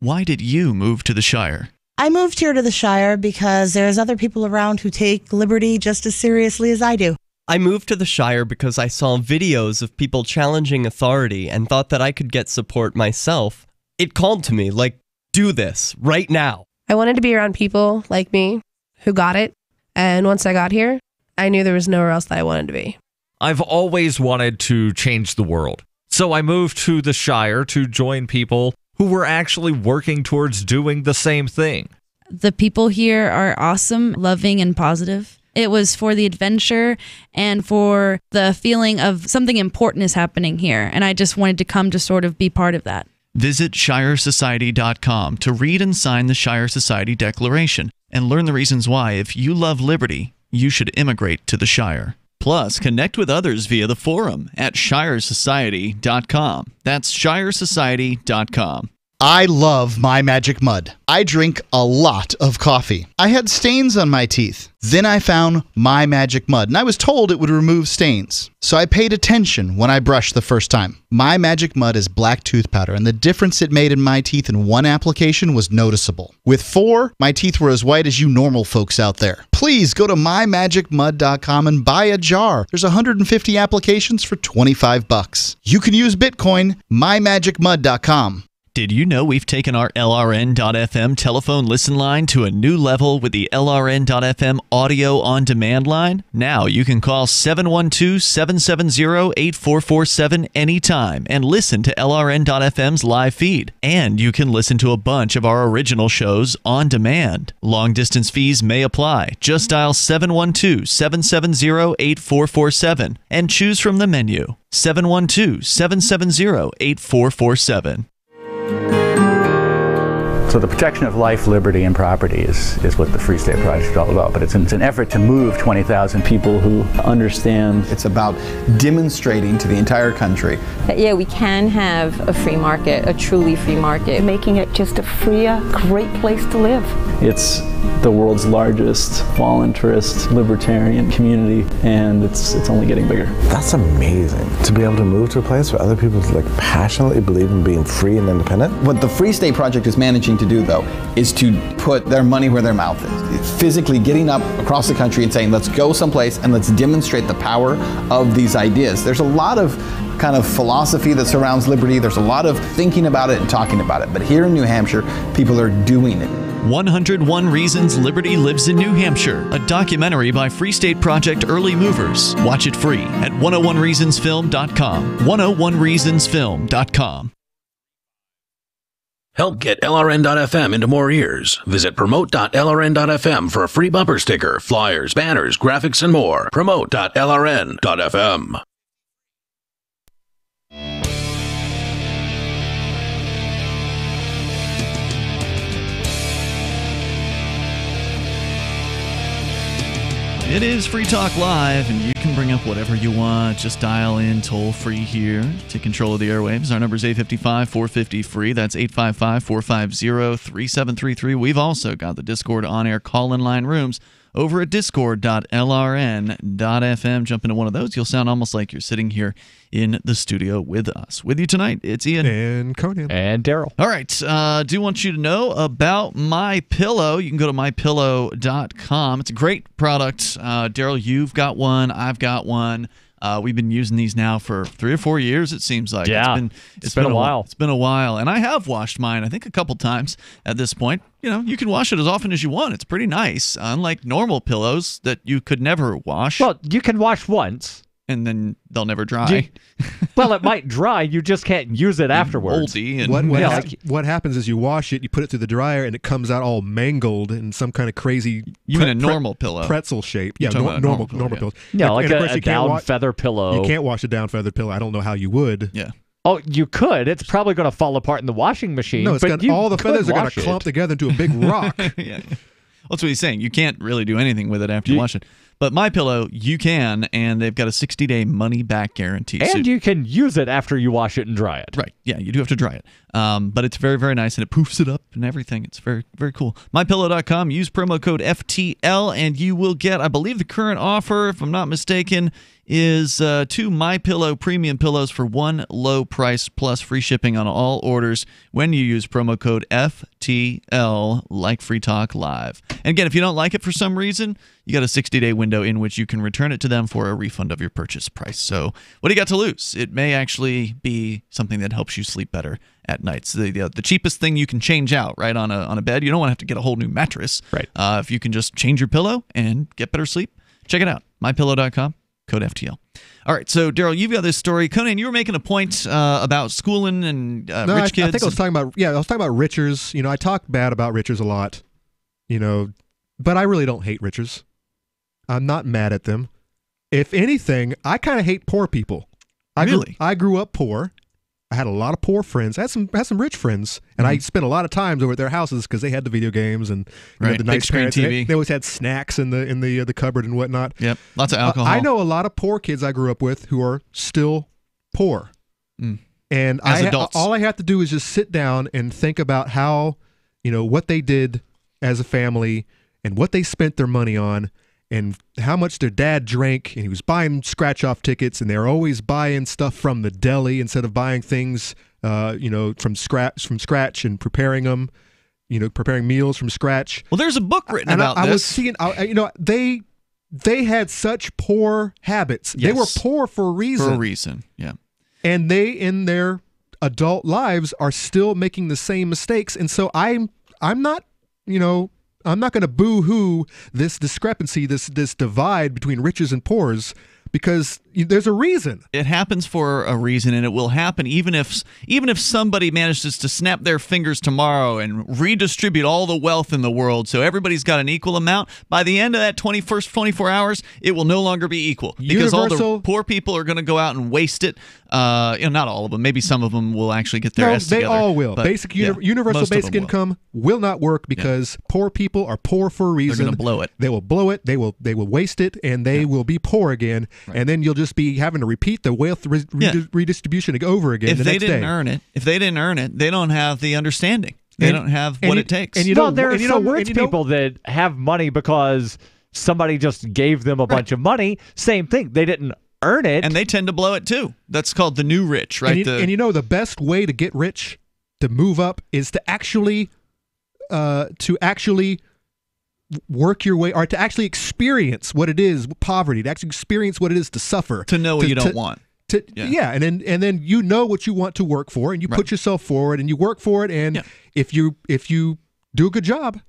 Why did you move to the Shire? I moved here to the Shire because there's other people around who take liberty just as seriously as I do. I moved to the Shire because I saw videos of people challenging authority and thought that I could get support myself. It called to me, like, do this, right now. I wanted to be around people like me who got it, and once I got here, I knew there was nowhere else that I wanted to be. I've always wanted to change the world, so I moved to the Shire to join people who were actually working towards doing the same thing. The people here are awesome, loving, and positive. It was for the adventure and for the feeling of something important is happening here, and I just wanted to come to sort of be part of that. Visit ShireSociety.com to read and sign the Shire Society Declaration and learn the reasons why, if you love liberty, you should immigrate to the Shire. Plus, connect with others via the forum at ShireSociety.com. That's ShireSociety.com. I love My Magic Mud. I drink a lot of coffee. I had stains on my teeth. Then I found My Magic Mud, and I was told it would remove stains. So I paid attention when I brushed the first time. My Magic Mud is black tooth powder, and the difference it made in my teeth in one application was noticeable. With 4, my teeth were as white as you normal folks out there. Please go to mymagicmud.com and buy a jar. There's 150 applications for $25. You can use Bitcoin, mymagicmud.com. Did you know we've taken our LRN.FM telephone listen line to a new level with the LRN.FM audio on demand line? Now you can call 712-770-8447 anytime and listen to LRN.FM's live feed. And you can listen to a bunch of our original shows on demand. Long distance fees may apply. Just dial 712-770-8447 and choose from the menu. 712-770-8447. So the protection of life, liberty, and property is what the Free State Project is all about. But it's an effort to move 20,000 people who understand. It's about demonstrating to the entire country that, yeah, we can have a free market, a truly free market. Making it just a freer, great place to live. It's the world's largest voluntarist libertarian community, and it's only getting bigger. That's amazing, to be able to move to a place where other people passionately believe in being free and independent. What the Free State Project is managing to do, though, is to put their money where their mouth is. Physically getting up across the country and saying, let's go someplace and let's demonstrate the power of these ideas. There's a lot of kind of philosophy that surrounds liberty. There's a lot of thinking about it and talking about it. But here in New Hampshire, people are doing it. 101 Reasons Liberty Lives in New Hampshire, a documentary by Free State Project Early Movers. Watch it free at 101reasonsfilm.com. 101reasonsfilm.com. Help get LRN.FM into more ears. Visit promote.lrn.fm for a free bumper sticker, flyers, banners, graphics, and more. Promote.lrn.fm. It is Free Talk Live, and you can bring up whatever you want. Just dial in toll-free here. Take control of the airwaves. Our number is 855-450-FREE. That's 855-450-3733. We've also got the Discord on-air call-in line rooms over at discord.lrn.fm. Jump into one of those. You'll sound almost like you're sitting here in the studio with us. With you tonight, it's Ian. And Conan. And Darryl. All right. Do want you to know about MyPillow. You can go to mypillow.com. It's a great product. Darryl, you've got one. I've got one. We've been using these now for 3 or 4 years, it seems like. Yeah, it's been a while. It's been a while. And I have washed mine, I think, a couple times at this point. You know, you can wash it as often as you want. It's pretty nice, unlike normal pillows that you could never wash. Well, you can wash once. And then they'll never dry. Well, it might dry. You just can't use it afterwards. Moldy. And what happens is you wash it, you put it through the dryer, and it comes out all mangled in some kind of crazy You mean a normal pillow. Pretzel shape. Yeah, You're talking about normal normal pillows. Yeah, And like of course a you can't down feather pillow. You can't wash a down feather pillow. I don't know how you would. Yeah. Oh, you could. It's probably going to fall apart in the washing machine. No, it's but got, all the feathers are going to clump together into a big rock. Yeah. That's what he's saying. You can't really do anything with it after you wash it. But MyPillow, you can, and they've got a 60-day money-back guarantee. And you can use it after you wash it and dry it. Right. Yeah, you do have to dry it. But it's very, very nice, and it poofs it up and everything. It's very, very cool. MyPillow.com. Use promo code FTL, and you will get, I believe the current offer, if I'm not mistaken, is 2 MyPillow premium pillows for one low price plus free shipping on all orders when you use promo code FTL, like Free Talk Live. And again, if you don't like it for some reason, you got a 60-day window in which you can return it to them for a refund of your purchase price. So what do you got to lose? It may actually be something that helps you sleep better at night. So the cheapest thing you can change out, right, on a bed. You don't want to have to get a whole new mattress. Right. If you can just change your pillow and get better sleep, check it out. MyPillow.com. Code FTL. All right, so Darryl, you've got this story. Conan, you were making a point about schooling and rich kids. I think I was talking about Richers. You know, I talk bad about Richers a lot. You know, but I really don't hate Richers. I'm not mad at them. If anything, I kind of hate poor people. I grew up poor. I had a lot of poor friends. I had some rich friends, and I spent a lot of times over at their houses because they had the video games and the nice screen TV. They always had snacks in the cupboard and whatnot. Yep, lots of alcohol. I know a lot of poor kids I grew up with who are still poor, and all I have to do is just sit down and think about how, you know, what they did as a family and what they spent their money on. And how much their dad drank, and he was buying scratch-off tickets, and they're always buying stuff from the deli instead of buying things, from scratch and preparing them, preparing meals from scratch. Well, there's a book written about this. I was seeing, they had such poor habits. Yes. They were poor for a reason. For a reason, yeah. And they, in their adult lives, are still making the same mistakes. And so I'm not going to boo-hoo this discrepancy, this divide between riches and poors, because there's a reason. It happens for a reason, and it will happen even if somebody manages to snap their fingers tomorrow and redistribute all the wealth in the world so everybody's got an equal amount. By the end of that 24 hours, it will no longer be equal because all the poor people are going to go out and waste it. Not all of them. Maybe some of them will actually get their S together. They all will. But, Universal basic income will not work because poor people are poor for a reason. They're going to blow it. They will blow it. They will waste it, and they will be poor again. Right. And then you'll just be having to repeat the wealth redistribution over again. If the they next didn't day. earn it, they don't have the understanding. They don't have what it takes. And there are some rich people that have money because somebody just gave them a bunch of money. Same thing. They didn't earn it. And they tend to blow it too. That's called the new rich, right? And the best way to get rich, to move up, is to actually work your way, or to actually experience what it is, poverty, to actually experience what it is to suffer. To know what you don't want. And then you know what you want to work for, and you put yourself forward, and you work for it, and if you do a good job,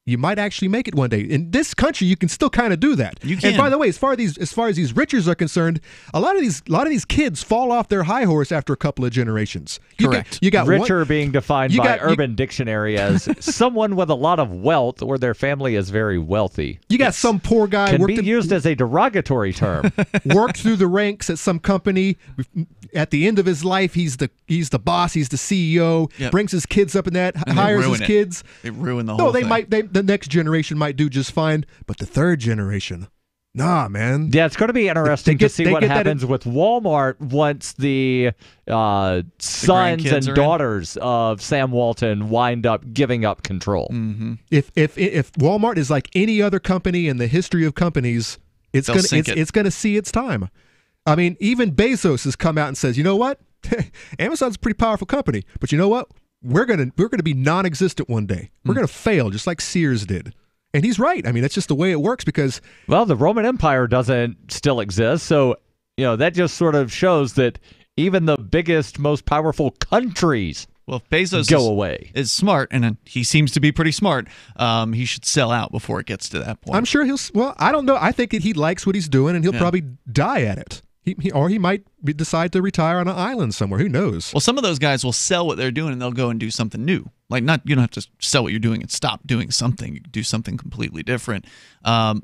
you might actually make it one day. In this country, you can still kind of do that. You can. And by the way, as far as these riches are concerned, a lot of these kids fall off their high horse after a couple of generations. Correct. You got richer being defined by Urban Dictionary as someone with a lot of wealth or their family is very wealthy. You got some poor guy can be used as a derogatory term. Worked through the ranks at some company. At the end of his life, he's the boss. He's the CEO. Yep. Brings his kids up in that. And hires his kids. They ruin the whole thing. The next generation might do just fine, but the third generation, nah, man. Yeah, it's going to be interesting to see what happens with Walmart once the sons and daughters of Sam Walton wind up giving up control. Mm-hmm. If Walmart is like any other company in the history of companies, it's going to see its time. I mean, even Bezos has come out and says, you know what? Amazon's a pretty powerful company, but you know what? We're gonna be non-existent one day. We're gonna fail, just like Sears did. And he's right. I mean, that's just the way it works because the Roman Empire doesn't still exist. So that just sort of shows that even the biggest, most powerful countries Bezos go away. Is smart, and he seems to be pretty smart. He should sell out before it gets to that point. I'm sure I don't know. I think that he likes what he's doing, and he'll probably die at it. He might decide to retire on an island somewhere. Who knows? Well, some of those guys will sell what they're doing and they'll go and do something new. Like you don't have to sell what you're doing and stop doing something. You can do something completely different. So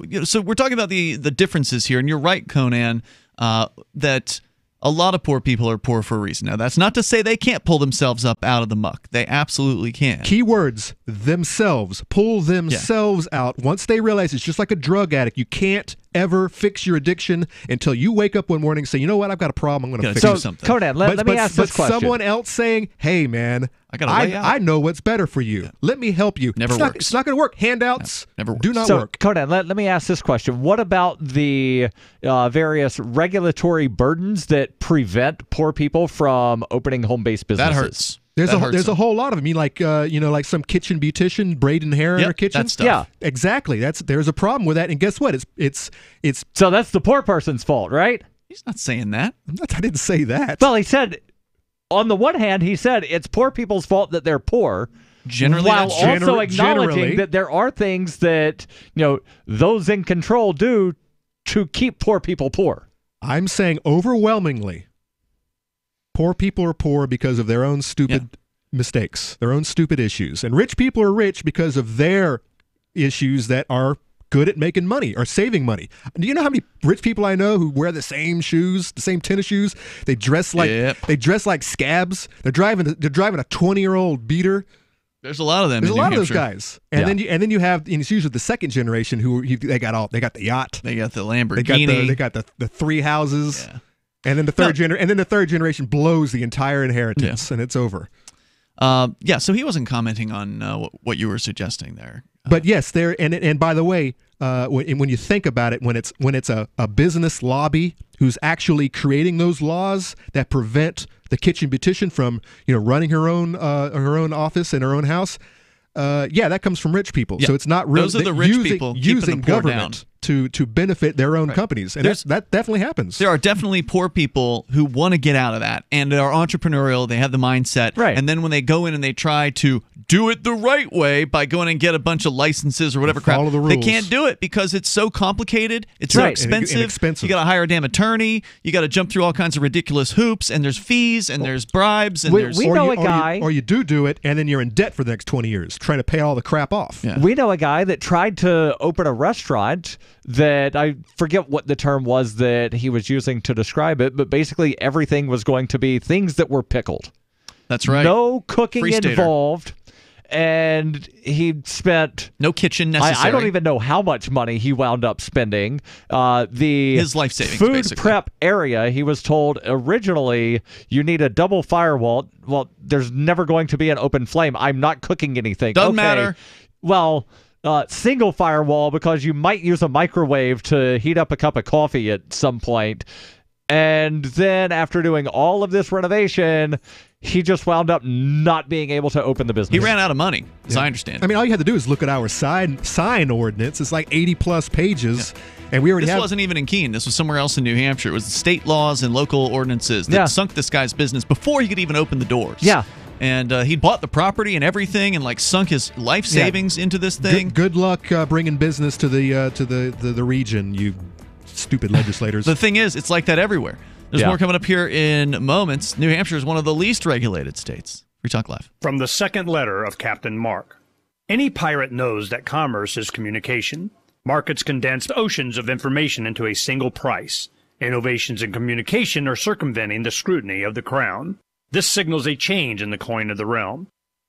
we're talking about the differences here, and you're right, Conan, that a lot of poor people are poor for a reason. Now, that's not to say they can't pull themselves up out of the muck. They absolutely can. Keywords: themselves. Pull themselves out. Once they realize it's just like a drug addict. You can't ever fix your addiction until you wake up one morning and say, you know what, I've got a problem, I'm going to fix it. So, Conan, let me ask this question. But someone else saying, hey, man, I know what's better for you. Let me help you. Never works. It's not going to work. Handouts do not work. Conan, let me ask this question. What about the various regulatory burdens that prevent poor people from opening home-based businesses? That hurts. There's a whole lot of them. I mean, like some kitchen beautician braiding hair in her kitchen. That stuff. Yeah, exactly. There's a problem with that. And guess what? It's so that's the poor person's fault, right? He's not saying that. I didn't say that. Well, he said, on the one hand, it's poor people's fault that they're poor. Generally, while also acknowledging that there are things that those in control do to keep poor people poor. I'm saying overwhelmingly, poor people are poor because of their own stupid mistakes, their own stupid issues. And rich people are rich because of their issues that are good at making money or saving money. Do you know how many rich people I know who wear the same shoes, the same tennis shoes? They dress like scabs. They're driving a 20-year-old beater. There's a lot of them. There's in a lot New of those Hampshire. guys, and then you have, and it's usually the second generation they got the yacht, they got the Lamborghini, they got the three houses. Yeah. And then the third generation blows the entire inheritance, and it's over. So he wasn't commenting on what you were suggesting there. But yes, and by the way, when you think about it, when it's a business lobby who's actually creating those laws that prevent the kitchen beautician from running her own office in her own house, that comes from rich people. Yeah. So it's not really those are the rich people using keeping the poor government to benefit their own companies, and that definitely happens. There are definitely poor people who want to get out of that and are entrepreneurial. They have the mindset, right? And then when they go in and they try to do it the right way by going and get a bunch of licenses or whatever crap, follow the rules. They can't do it because it's so complicated. It's so expensive. You got to hire a damn attorney. You got to jump through all kinds of ridiculous hoops, and there's fees, and there's bribes, and we know a guy, or you do it, and then you're in debt for the next 20 years trying to pay all the crap off. Yeah. We know a guy that tried to open a restaurant that I forget what the term was that he was using to describe it, but basically everything was going to be things that were pickled. That's right. No cooking Free stater. involved. And he spent no kitchen necessary. I don't even know how much money he wound up spending. His life savings, food basically. prep area. He was told originally you need a double firewall. Well, there's never going to be an open flame. I'm not cooking anything. Doesn't matter. Well, single firewall because you might use a microwave to heat up a cup of coffee at some point. And then after doing all of this renovation, he just wound up not being able to open the business. He ran out of money, as I understand it. I mean, all you had to do is look at our sign ordinance. It's like 80-plus pages, and we already This wasn't even in Keene. This was somewhere else in New Hampshire. It was state laws and local ordinances that sunk this guy's business before he could even open the doors. Yeah. And he'd bought the property and everything, and sunk his life savings into this thing. Good luck bringing business to the region, you stupid legislators. The thing is, it's like that everywhere. There's more coming up here in moments. New Hampshire is one of the least regulated states. Free Talk Live. From the second letter of Captain Mark. Any pirate knows that commerce is communication. Markets condense oceans of information into a single price. Innovations in communication are circumventing the scrutiny of the Crown. This signals a change in the coin of the realm.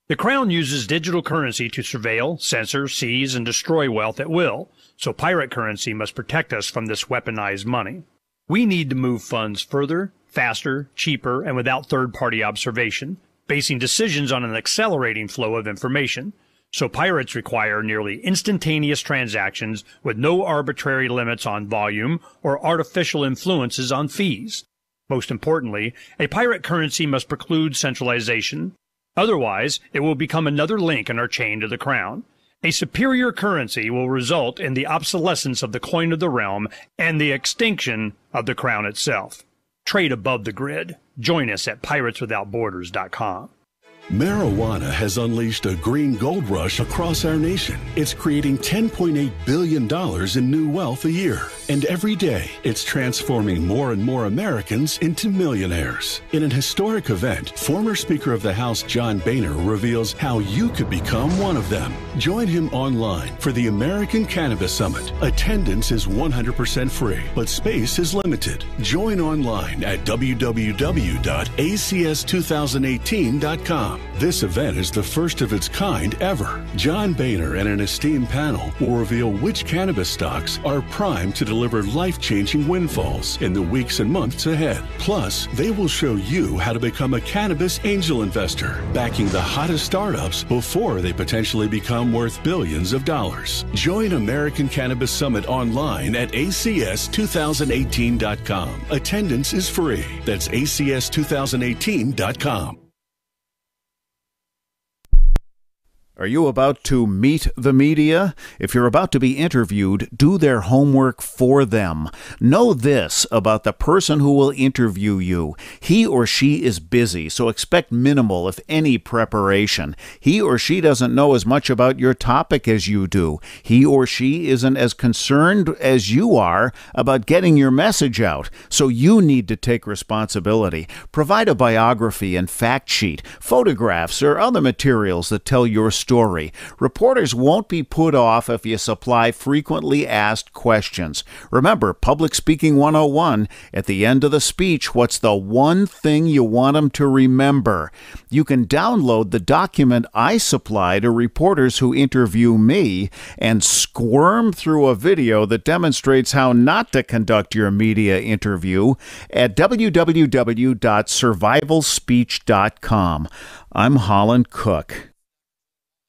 The Crown uses digital currency to surveil, censor, seize, and destroy wealth at will, so pirate currency must protect us from this weaponized money. We need to move funds further, faster, cheaper, and without third-party observation, basing decisions on an accelerating flow of information. So pirates require nearly instantaneous transactions with no arbitrary limits on volume or artificial influences on fees. Most importantly, a pirate currency must preclude centralization. Otherwise, it will become another link in our chain to the Crown. A superior currency will result in the obsolescence of the coin of the realm and the extinction of the Crown itself. Trade above the grid. Join us at pirateswithoutborders.com. Marijuana has unleashed a green gold rush across our nation. It's creating $10.8 billion in new wealth a year. And every day, it's transforming more and more Americans into millionaires. In an historic event, former Speaker of the House John Boehner reveals how you could become one of them. Join him online for the American Cannabis Summit. Attendance is 100% free, but space is limited. Join online at www.acs2018.com. This event is the first of its kind ever. John Boehner and an esteemed panel will reveal which cannabis stocks are primed to deliver life-changing windfalls in the weeks and months ahead. Plus, they will show you how to become a cannabis angel investor, backing the hottest startups before they potentially become worth billions of dollars. Join American Cannabis Summit online at acs2018.com. Attendance is free. That's acs2018.com. Are you about to meet the media? If you're about to be interviewed, do their homework for them. Know this about the person who will interview you. He or she is busy, so expect minimal, if any, preparation. He or she doesn't know as much about your topic as you do. He or she isn't as concerned as you are about getting your message out, so you need to take responsibility. Provide a biography and fact sheet, photographs, or other materials that tell your story. Reporters won't be put off if you supply frequently asked questions. Remember, Public Speaking 101, at the end of the speech, what's the one thing you want them to remember? You can download the document I supply to reporters who interview me and squirm through a video that demonstrates how not to conduct your media interview at www.survivalspeech.com. I'm Holland Cook.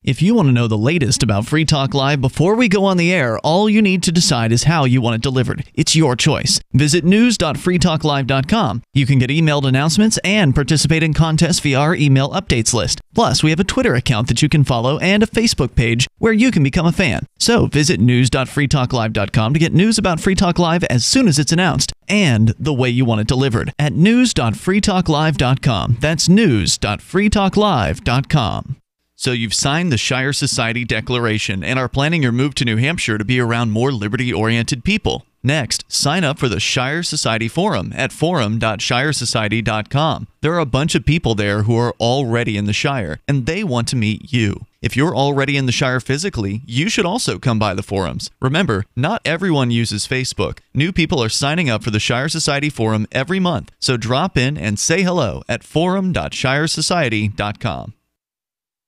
If you want to know the latest about Free Talk Live before we go on the air, all you need to decide is how you want it delivered. It's your choice. Visit news.freetalklive.com. You can get emailed announcements and participate in contests via our email updates list. Plus, we have a Twitter account that you can follow and a Facebook page where you can become a fan. So visit news.freetalklive.com to get news about Free Talk Live as soon as it's announced and the way you want it delivered at news.freetalklive.com. That's news.freetalklive.com. So you've signed the Shire Society Declaration and are planning your move to New Hampshire to be around more liberty-oriented people. Next, sign up for the Shire Society Forum at forum.shiresociety.com. There are a bunch of people there who are already in the Shire, and they want to meet you. If you're already in the Shire physically, you should also come by the forums. Remember, not everyone uses Facebook. New people are signing up for the Shire Society Forum every month, so drop in and say hello at forum.shiresociety.com.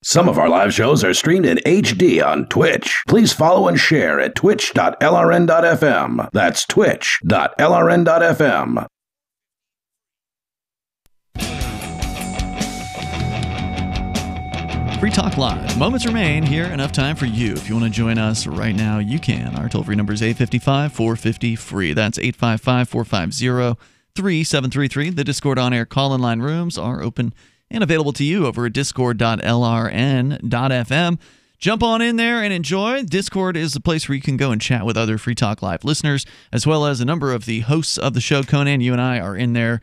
Some of our live shows are streamed in HD on Twitch. Please follow and share at twitch.lrn.fm. That's twitch.lrn.fm. Free Talk Live. Moments remain here. Enough time for you. If you want to join us right now, you can. Our toll-free number is 855-450-FREE. That's 855-450-3733. The Discord on-air call-in line rooms are open and available to you over at discord.lrn.fm. Jump on in there and enjoy. Discord is the place where you can go and chat with other Free Talk Live listeners, as well as a number of the hosts of the show. Conan, you and I are in there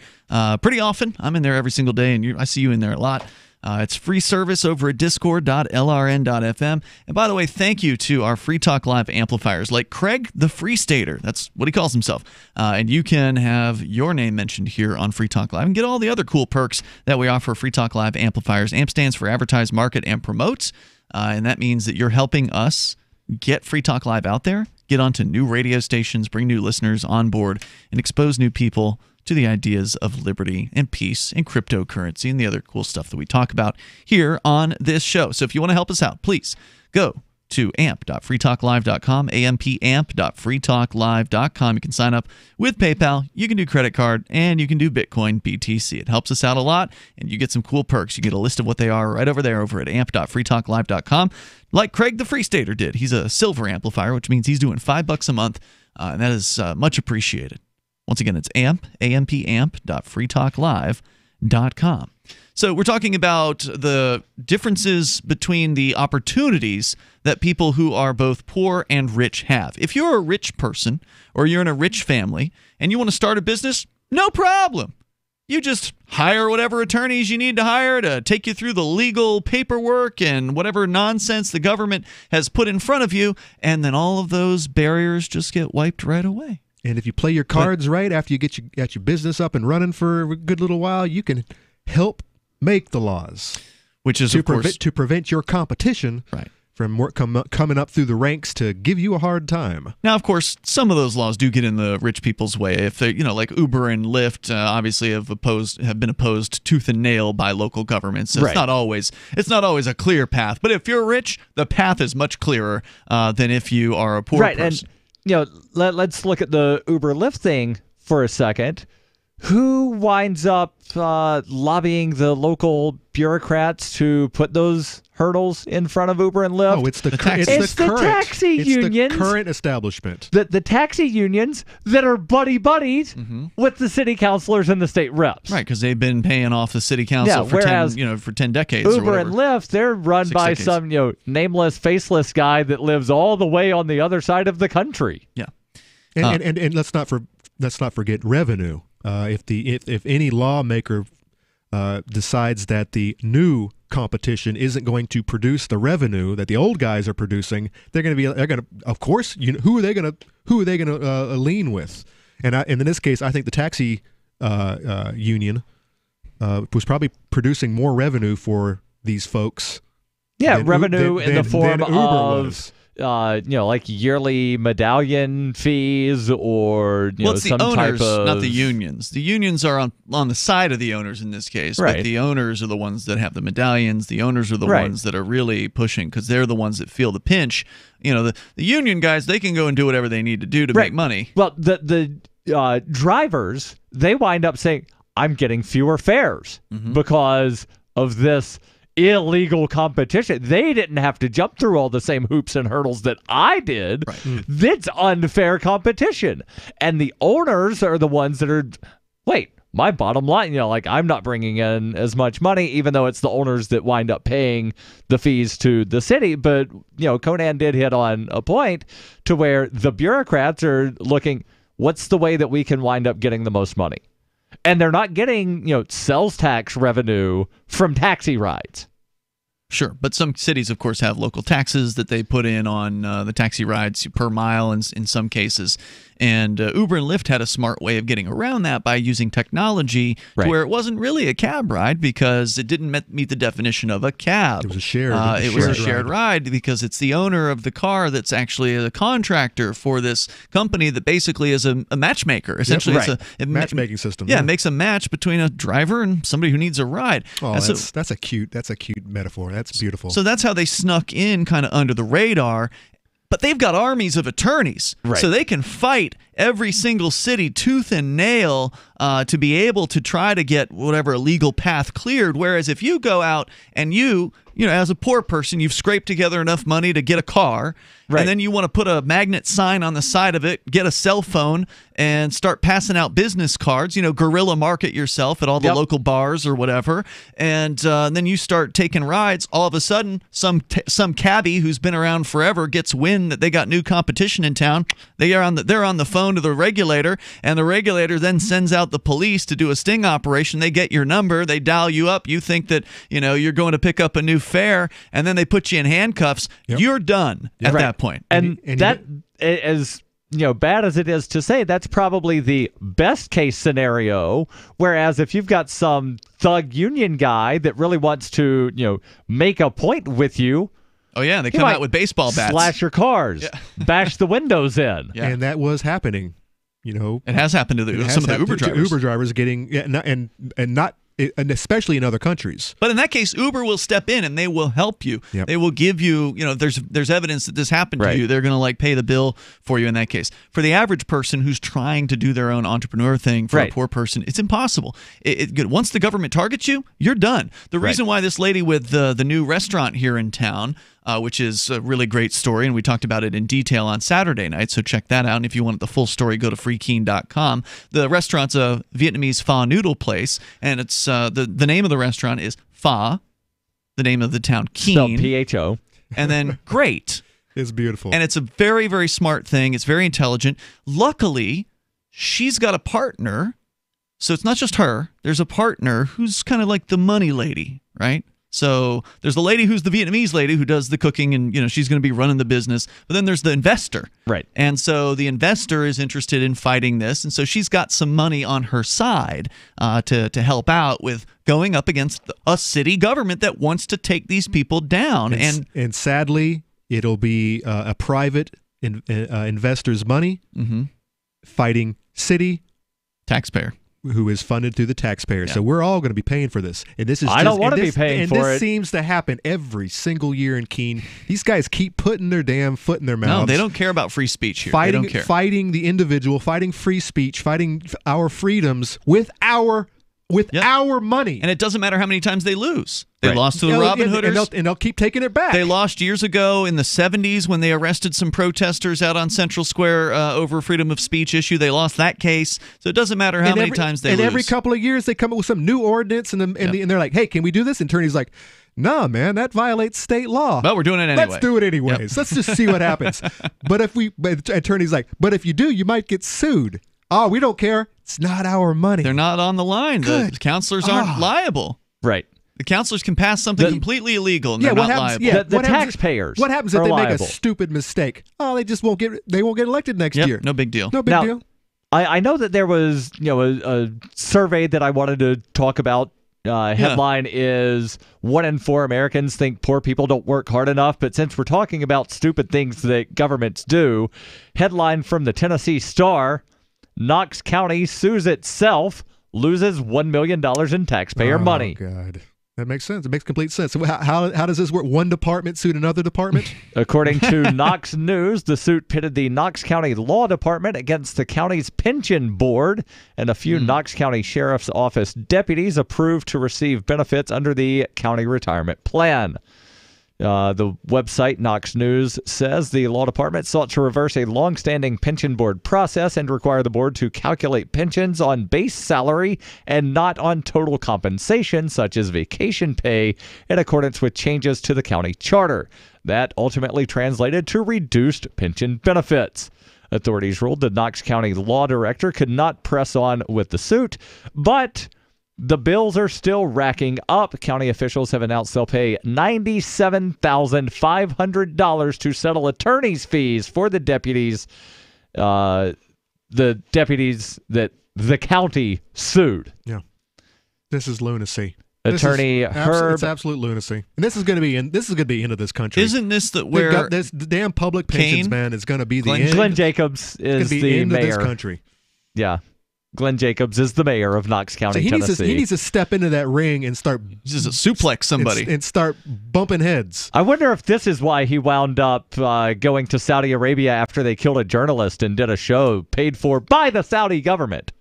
pretty often. I'm in there every single day, and I see you in there a lot. It's free service over at discord.lrn.fm. And by the way, thank you to our Free Talk Live amplifiers like Craig the Free Stater. That's what he calls himself. And you can have your name mentioned here on Free Talk Live and get all the other cool perks that we offer Free Talk Live amplifiers. AMP stands for Advertise, Market, and Promote. And that means that you're helping us get Free Talk Live out there, get onto new radio stations, bring new listeners on board, and expose new people to the ideas of liberty and peace and cryptocurrency and the other cool stuff that we talk about here on this show. So if you want to help us out, please go to amp.freetalklive.com, ampamp.freetalklive.com. You can sign up with PayPal, you can do credit card, and you can do Bitcoin BTC. It helps us out a lot, and you get some cool perks. You get a list of what they are right over there over at amp.freetalklive.com, like Craig the Free Stater did. He's a silver amplifier, which means he's doing $5 a month, and that is much appreciated. Once again, it's ampamp.freetalklive.com. So we're talking about the differences between the opportunities that people who are both poor and rich have. If you're a rich person or you're in a rich family and you want to start a business, no problem. You just hire whatever attorneys you need to hire to take you through the legal paperwork and whatever nonsense the government has put in front of you, and then all of those barriers just get wiped right away. And if you play your cards right after you get your business up and running for a good little while, you can help make the laws, which is of course to prevent your competition from coming up through the ranks to give you a hard time. Now, of course, some of those laws do get in the rich people's way. If they, like Uber and Lyft, obviously have been opposed tooth and nail by local governments. So it's not always a clear path. But if you're rich, the path is much clearer than if you are a poor person. And let's look at the Uber Lyft thing for a second. Who winds up lobbying the local bureaucrats to put those hurdles in front of Uber and Lyft? Oh, it's the current establishment. The taxi unions that are buddies with the city councilors and the state reps. Right, because they've been paying off the city council for 10 decades. Uber and Lyft, they're run by some nameless, faceless guy that lives all the way on the other side of the country. Yeah, and let's not forget revenue. If any lawmaker decides that the new competition isn't going to produce the revenue that the old guys are producing, they're going to of course, who are they going to lean with? And in this case, I think the taxi union was probably producing more revenue for these folks. Yeah, revenue in the form of like yearly medallion fees or it's some the owners, type of, not the unions. The unions are on the side of the owners in this case, right. But the owners are the ones that have the medallions. The owners are the ones that are really pushing because they're the ones that feel the pinch. The union guys, they can go and do whatever they need to do to make money. Well, the drivers, they wind up saying, "I'm getting fewer fares because of this illegal competition. They didn't have to jump through all the same hoops and hurdles that I did. That's unfair competition. And the owners are the ones that are, wait, my bottom line, like I'm not bringing in as much money, even though it's the owners that wind up paying the fees to the city. But, Conan did hit on a point to where the bureaucrats are looking, what's the way that we can wind up getting the most money? And they're not getting, sales tax revenue from taxi rides. Sure, but some cities, of course, have local taxes that they put in on the taxi rides per mile in some cases. And Uber and Lyft had a smart way of getting around that by using technology to where it wasn't really a cab ride because it didn't meet the definition of a cab. It was a shared ride because it's the owner of the car that's actually a contractor for this company that basically is a matchmaker. Essentially, it's a matchmaking system. Yeah, it makes a match between a driver and somebody who needs a ride. Oh, that's a cute metaphor. That's beautiful. So that's how they snuck in kind of under the radar. But they've got armies of attorneys, so they can fight every single city tooth and nail to be able to try to get whatever legal path cleared. Whereas if you go out and you as a poor person, you've scraped together enough money to get a car, and then you want to put a magnet sign on the side of it, get a cell phone, and start passing out business cards, guerrilla market yourself at all the local bars or whatever, and then you start taking rides. All of a sudden, some cabbie who's been around forever gets wind that they got new competition in town. They're on the phone to the regulator, and the regulator then sends out the police to do a sting operation. They get your number, they dial you up. You think that you're going to pick up a new fare, and then they put you in handcuffs. You're done at that point. And that is bad as it is to say, that's probably the best case scenario. Whereas if you've got some thug union guy that really wants to make a point with you, oh yeah, they come out with baseball bats, slash your cars, bash the windows in, and that was happening. It has happened to some of the Uber drivers. Uber drivers getting and especially in other countries. But in that case, Uber will step in and they will help you. They will give you, there's evidence that this happened to you. They're going to pay the bill for you in that case. For the average person who's trying to do their own entrepreneur thing, for a poor person, it's impossible. Once the government targets you, you're done. The reason why this lady with the new restaurant here in town, which is a really great story, and we talked about it in detail on Saturday night, so check that out. And if you want the full story, go to freekeen.com. The restaurant's a Vietnamese pho noodle place, and it's the name of the restaurant is Pho, the name of the town, Keen. Spelled P-H-O. And then Great. It's beautiful. And it's a very, very smart thing. It's very intelligent. Luckily, she's got a partner, so it's not just her. There's a partner who's kind of like the money lady, right? So there's the lady who's the Vietnamese lady who does the cooking, and she's going to be running the business. But then there's the investor, And so the investor is interested in fighting this, and so she's got some money on her side to help out with going up against a city government that wants to take these people down. And sadly, it'll be a private investor's money fighting city taxpayer, who is funded through the taxpayer. So we're all going to be paying for this. And this is I don't want to be paying for it. And this seems to happen every single year in Keene. These guys keep putting their damn foot in their mouths. No, they don't care about free speech here. Fighting, they don't care. Fighting the individual, fighting free speech, fighting our freedoms with our money. And it doesn't matter how many times they lose. They lost to the Robin Hooders. And they'll keep taking it back. They lost years ago in the 70s when they arrested some protesters out on Central Square over a freedom of speech issue. They lost that case. So it doesn't matter how many times they lose. And every couple of years they come up with some new ordinance and they're like, hey, can we do this? And attorney's like, nah, man, that violates state law. But we're doing it anyway. Let's do it anyways. Let's just see what happens. But attorney's like, but if you do, you might get sued. Oh, we don't care. It's not our money. They're not on the line. The counselors aren't liable. Right. The counselors can pass something completely illegal and they're not liable. Yeah, the taxpayers. What happens if they make a stupid mistake? Oh, they won't get elected next year. No big deal. No big deal. I know that there was a survey that I wanted to talk about. Headline is 1 in 4 Americans think poor people don't work hard enough. But since we're talking about stupid things that governments do, headline from the Tennessee Star: Knox County sues itself, loses $1 million in taxpayer money. Oh, God. That makes sense. It makes complete sense. So how does this work? One department sued another department? According to Knox News, the suit pitted the Knox County Law Department against the county's pension board, and a few Knox County Sheriff's Office deputies approved to receive benefits under the county retirement plan. The website Knox News says the law department sought to reverse a long-standing pension board process and require the board to calculate pensions on base salary and not on total compensation, such as vacation pay, in accordance with changes to the county charter. That ultimately translated to reduced pension benefits. Authorities ruled the Knox County law director could not press on with the suit, but the bills are still racking up. County officials have announced they'll pay $97,500 to settle attorney's fees for the deputies that the county sued. Yeah. This is lunacy. Attorney Herb. It's absolute lunacy. And this is going to be the end of this country. Isn't this where the damn public pensions, man, is going to be the end? Glenn Jacobs is the end mayor of this country. Yeah. Glenn Jacobs is the mayor of Knox County, Tennessee. He needs to step into that ring and start just suplex somebody and start bumping heads. I wonder if this is why he wound up going to Saudi Arabia after they killed a journalist and did a show paid for by the Saudi government,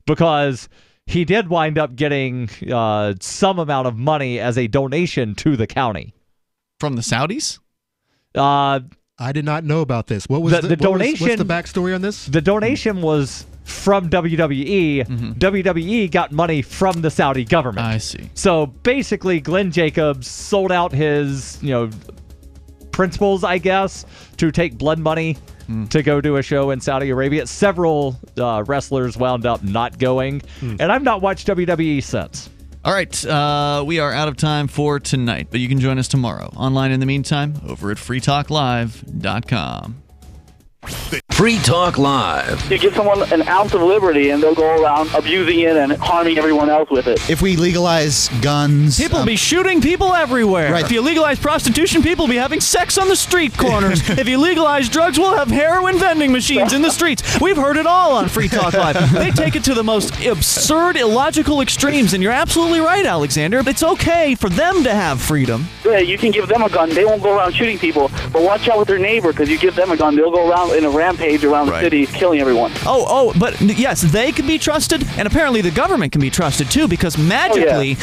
because he did wind up getting some amount of money as a donation to the county from the Saudis. I did not know about this. What was the donation? What's the backstory on this? The donation was from WWE. WWE got money from the Saudi government. I see. So basically, Glenn Jacobs sold out his, principles, I guess, to take blood money to go do a show in Saudi Arabia. Several wrestlers wound up not going, and I've not watched WWE since. All right, we are out of time for tonight, but you can join us tomorrow. Online in the meantime, over at freetalklive.com. Free Talk Live. You give someone an ounce of liberty and they'll go around abusing it and harming everyone else with it. If we legalize guns... People will be shooting people everywhere. Right. If you legalize prostitution, people will be having sex on the street corners. If you legalize drugs, we'll have heroin vending machines in the streets. We've heard it all on Free Talk Live. They take it to the most absurd, illogical extremes, and you're absolutely right, Alexander. It's okay for them to have freedom. Yeah, you can give them a gun. They won't go around shooting people, but watch out with their neighbor, because you give them a gun, they'll go around in a rampage around the city, killing everyone. But yes, they can be trusted, and apparently the government can be trusted too, because magically,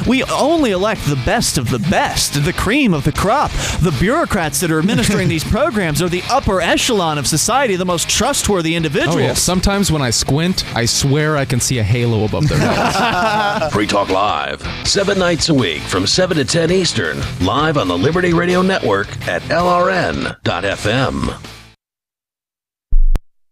we only elect the best of the best, the cream of the crop. The bureaucrats that are administering these programs are the upper echelon of society, the most trustworthy individuals. Oh, yeah. Sometimes when I squint, I swear I can see a halo above their heads. Free Talk Live, 7 nights a week from 7 to 10 Eastern, live on the Liberty Radio Network at LRN.FM.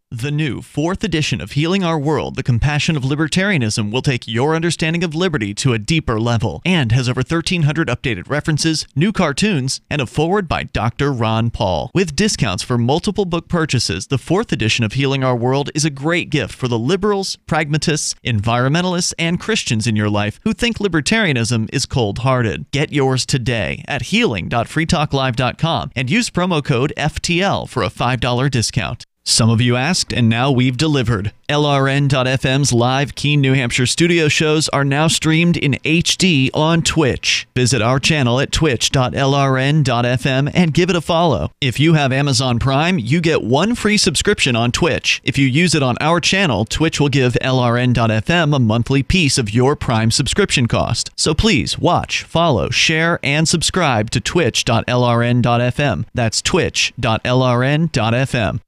The new 4th edition of Healing Our World, The Compassion of Libertarianism, will take your understanding of liberty to a deeper level and has over 1,300 updated references, new cartoons, and a foreword by Dr. Ron Paul. With discounts for multiple book purchases, the 4th edition of Healing Our World is a great gift for the liberals, pragmatists, environmentalists, and Christians in your life who think libertarianism is cold-hearted. Get yours today at healing.freetalklive.com and use promo code FTL for a $5 discount. Some of you asked, and now we've delivered. LRN.FM's live Keene, New Hampshire studio shows are now streamed in HD on Twitch. Visit our channel at twitch.lrn.fm and give it a follow. If you have Amazon Prime, you get 1 free subscription on Twitch. If you use it on our channel, Twitch will give LRN.FM a monthly piece of your Prime subscription cost. So please watch, follow, share, and subscribe to twitch.lrn.fm. That's twitch.lrn.fm.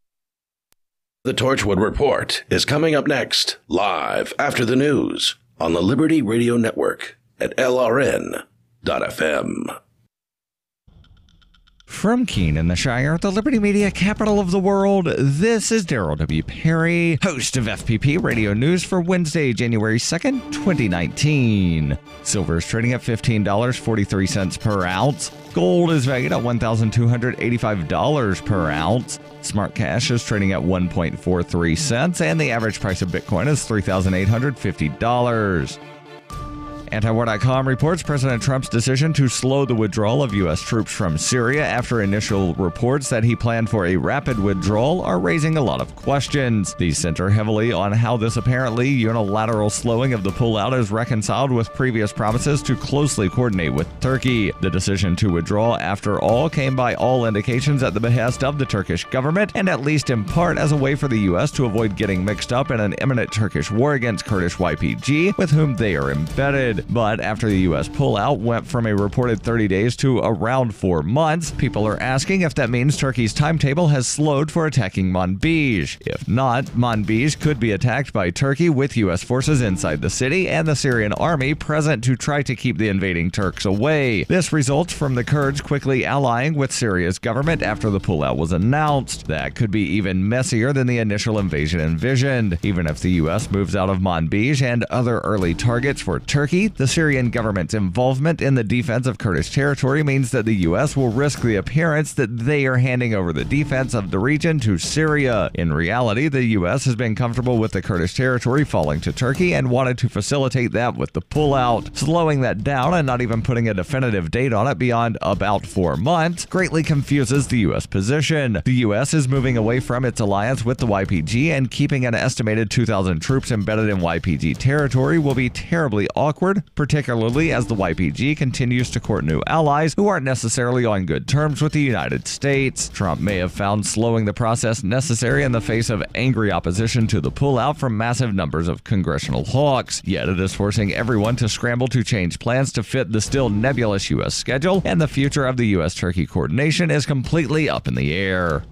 The Torchwood Report is coming up next, live after the news on the Liberty Radio Network at LRN.FM. From Keene in the Shire, the Liberty Media capital of the world, this is Darryl W. Perry, host of FPP Radio News for Wednesday, January 2nd, 2019. Silver is trading at $15.43 per ounce. Gold is valued at $1,285 per ounce. Smart cash is trading at 1.43 cents, and the average price of Bitcoin is $3,850. Antiwar.com reports President Trump's decision to slow the withdrawal of U.S. troops from Syria after initial reports that he planned for a rapid withdrawal are raising a lot of questions. These center heavily on how this apparently unilateral slowing of the pullout is reconciled with previous promises to closely coordinate with Turkey. The decision to withdraw, after all, came by all indications at the behest of the Turkish government, and at least in part as a way for the U.S. to avoid getting mixed up in an imminent Turkish war against Kurdish YPG, with whom they are embedded. But after the U.S. pullout went from a reported 30 days to around 4 months, people are asking if that means Turkey's timetable has slowed for attacking Manbij. If not, Manbij could be attacked by Turkey with U.S. forces inside the city and the Syrian army present to try to keep the invading Turks away. This results from the Kurds quickly allying with Syria's government after the pullout was announced. That could be even messier than the initial invasion envisioned. Even if the U.S. moves out of Manbij and other early targets for Turkey, the Syrian government's involvement in the defense of Kurdish territory means that the U.S. will risk the appearance that they are handing over the defense of the region to Syria. In reality, the U.S. has been comfortable with the Kurdish territory falling to Turkey and wanted to facilitate that with the pullout. Slowing that down and not even putting a definitive date on it beyond about 4 months greatly confuses the U.S. position. The U.S. is moving away from its alliance with the YPG, and keeping an estimated 2,000 troops embedded in YPG territory will be terribly awkward, particularly as the YPG continues to court new allies who aren't necessarily on good terms with the United States. Trump may have found slowing the process necessary in the face of angry opposition to the pullout from massive numbers of congressional hawks, yet it is forcing everyone to scramble to change plans to fit the still nebulous U.S. schedule, and the future of the U.S.-Turkey coordination is completely up in the air.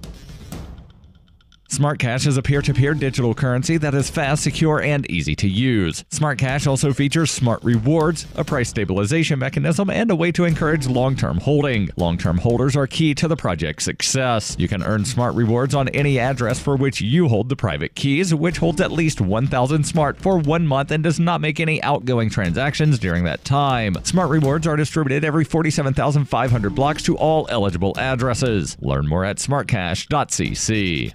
Smart Cash is a peer-to-peer digital currency that is fast, secure, and easy to use. Smart Cash also features smart rewards, a price stabilization mechanism, and a way to encourage long-term holding. Long-term holders are key to the project's success. You can earn smart rewards on any address for which you hold the private keys, which holds at least 1,000 smart for 1 month and does not make any outgoing transactions during that time. Smart rewards are distributed every 47,500 blocks to all eligible addresses. Learn more at smartcash.cc.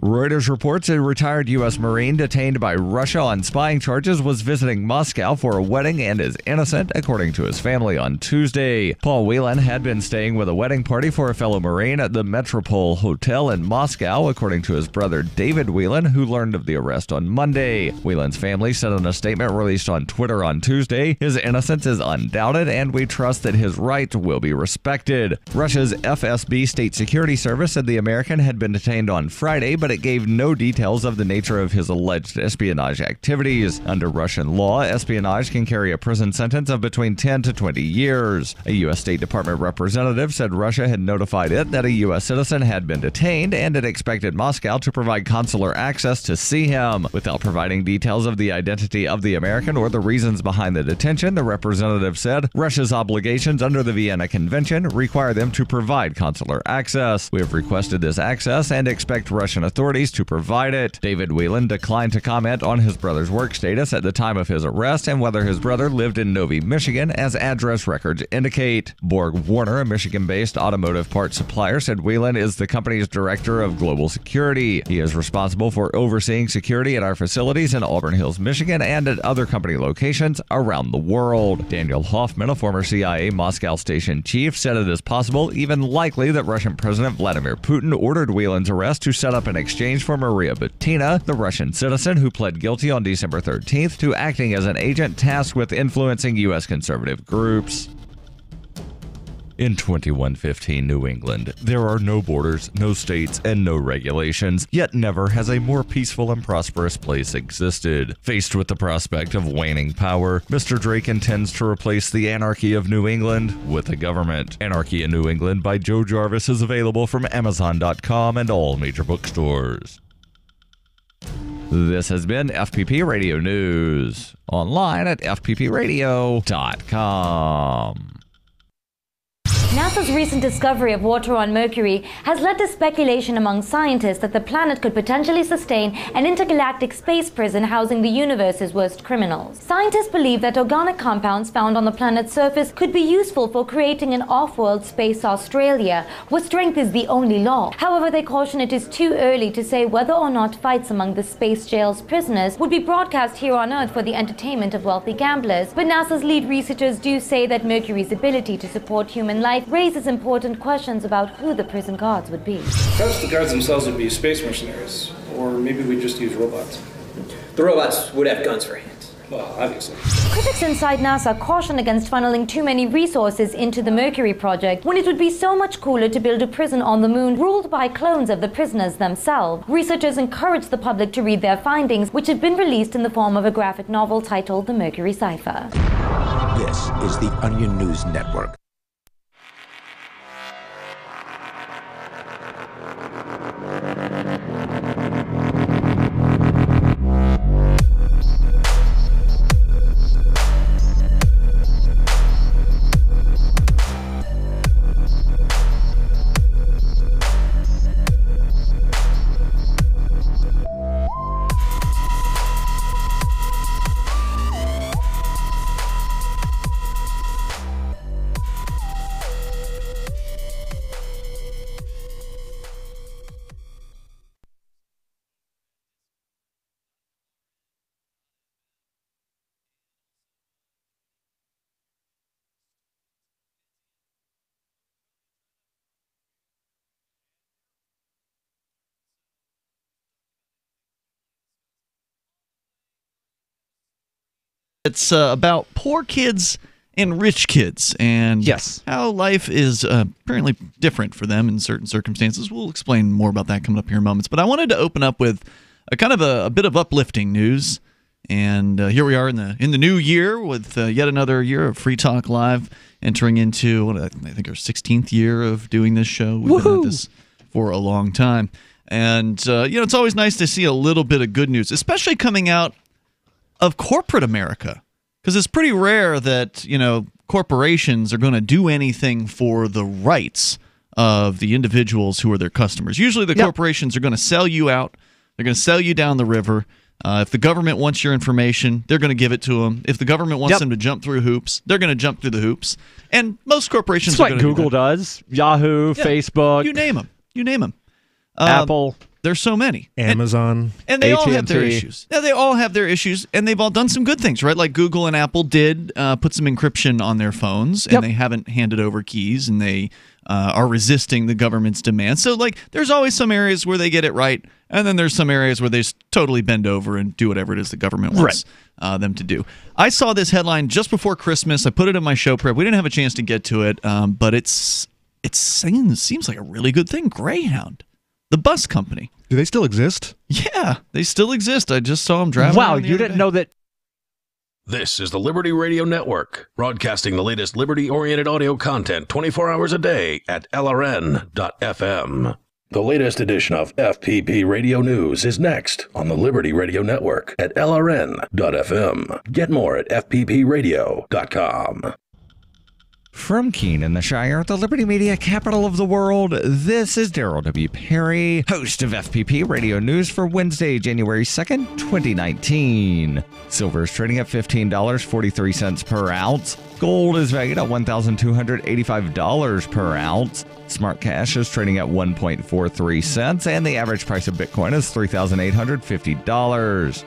Reuters reports a retired U.S. Marine detained by Russia on spying charges was visiting Moscow for a wedding and is innocent, according to his family on Tuesday. Paul Whelan had been staying with a wedding party for a fellow Marine at the Metropole Hotel in Moscow, according to his brother David Whelan, who learned of the arrest on Monday. Whelan's family said in a statement released on Twitter on Tuesday, "His innocence is undoubted, and we trust that his right will be respected." Russia's FSB State Security Service said the American had been detained on Friday, but it gave no details of the nature of his alleged espionage activities. Under Russian law, espionage can carry a prison sentence of between 10 to 20 years. A U.S. State Department representative said Russia had notified it that a U.S. citizen had been detained, and it expected Moscow to provide consular access to see him. Without providing details of the identity of the American or the reasons behind the detention, the representative said Russia's obligations under the Vienna Convention require them to provide consular access. We have requested this access and expect Russian authorities to provide it. David Whelan declined to comment on his brother's work status at the time of his arrest and whether his brother lived in Novi, Michigan, as address records indicate. Borg Warner, a Michigan-based automotive parts supplier, said Whelan is the company's director of global security. He is responsible for overseeing security at our facilities in Auburn Hills, Michigan, and at other company locations around the world. Daniel Hoffman, a former CIA Moscow station chief, said it is possible, even likely, that Russian President Vladimir Putin ordered Whelan's arrest to set up an exchange for Maria Butina, the Russian citizen who pled guilty on December 13th to acting as an agent tasked with influencing U.S. conservative groups. In 2115 New England, there are no borders, no states, and no regulations, yet never has a more peaceful and prosperous place existed. Faced with the prospect of waning power, Mr. Drake intends to replace the anarchy of New England with a government. Anarchy in New England by Joe Jarvis is available from Amazon.com and all major bookstores. This has been FPP Radio News, online at fppradio.com. NASA's recent discovery of water on Mercury has led to speculation among scientists that the planet could potentially sustain an intergalactic space prison housing the universe's worst criminals. Scientists believe that organic compounds found on the planet's surface could be useful for creating an off-world space Australia, where strength is the only law. However, they caution it is too early to say whether or not fights among the space jail's prisoners would be broadcast here on Earth for the entertainment of wealthy gamblers. But NASA's lead researchers do say that Mercury's ability to support human life raises important questions about who the prison guards would be. Perhaps the guards themselves would be space mercenaries, or maybe we'd just use robots. The robots would have guns for hands. Well, obviously. Critics inside NASA caution against funneling too many resources into the Mercury project when it would be so much cooler to build a prison on the moon ruled by clones of the prisoners themselves. Researchers encourage the public to read their findings, which have been released in the form of a graphic novel titled The Mercury Cipher. This is the Onion News Network. It's about poor kids and rich kids, and how life is apparently different for them in certain circumstances. We'll explain more about that coming up here in moments. But I wanted to open up with a kind of a bit of uplifting news. And here we are in the new year with yet another year of Free Talk Live, entering into what I think our 16th year of doing this show. We've been at this for a long time, and it's always nice to see a little bit of good news, especially coming out of corporate America, because it's pretty rare that corporations are going to do anything for the rights of the individuals who are their customers. Usually the corporations are going to sell you out. They're going to sell you down the river. If the government wants your information, they're going to give it to them. If the government wants them to jump through hoops, they're going to jump through the hoops. And most corporations It's what Google does. Yahoo, Facebook. You name them. Apple. There's so many. Amazon. And they all have their issues. Yeah, they all have their issues, and they've all done some good things, right? Like Google and Apple did put some encryption on their phones, and they haven't handed over keys, and they are resisting the government's demands. So, there's always some areas where they get it right, and then there's some areas where they totally bend over and do whatever it is the government wants them to do. I saw this headline just before Christmas. I put it in my show prep. We didn't have a chance to get to it, but it seems like a really good thing. Greyhound, the bus company. Do they still exist? Yeah, they still exist. I just saw them driving. Wow, you didn't know that. This is the Liberty Radio Network, broadcasting the latest liberty-oriented audio content 24 hours a day at LRN.FM. The latest edition of FPP Radio News is next on the Liberty Radio Network at LRN.FM. Get more at FPPRadio.com. From Keene in the Shire, the Liberty Media capital of the world, this is Darryl W. Perry, host of FPP Radio News for Wednesday, January 2nd, 2019. Silver is trading at $15.43 per ounce. Gold is valued at $1,285 per ounce. Smart cash is trading at 1.43 cents, and the average price of Bitcoin is $3,850.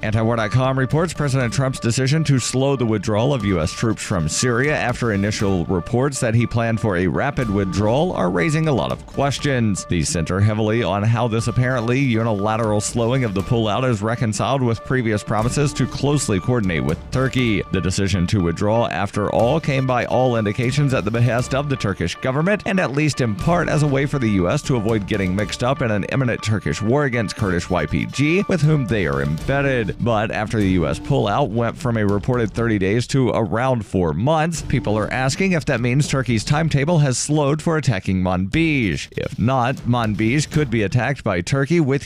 Antiwar.com reports President Trump's decision to slow the withdrawal of U.S. troops from Syria after initial reports that he planned for a rapid withdrawal are raising a lot of questions. These center heavily on how this apparently unilateral slowing of the pullout is reconciled with previous promises to closely coordinate with Turkey. The decision to withdraw, after all, came by all indications at the behest of the Turkish government, and at least in part as a way for the U.S. to avoid getting mixed up in an imminent Turkish war against Kurdish YPG, with whom they are embedded. But after the U.S. pullout went from a reported 30 days to around 4 months, people are asking if that means Turkey's timetable has slowed for attacking Manbij. If not, Manbij could be attacked by Turkey with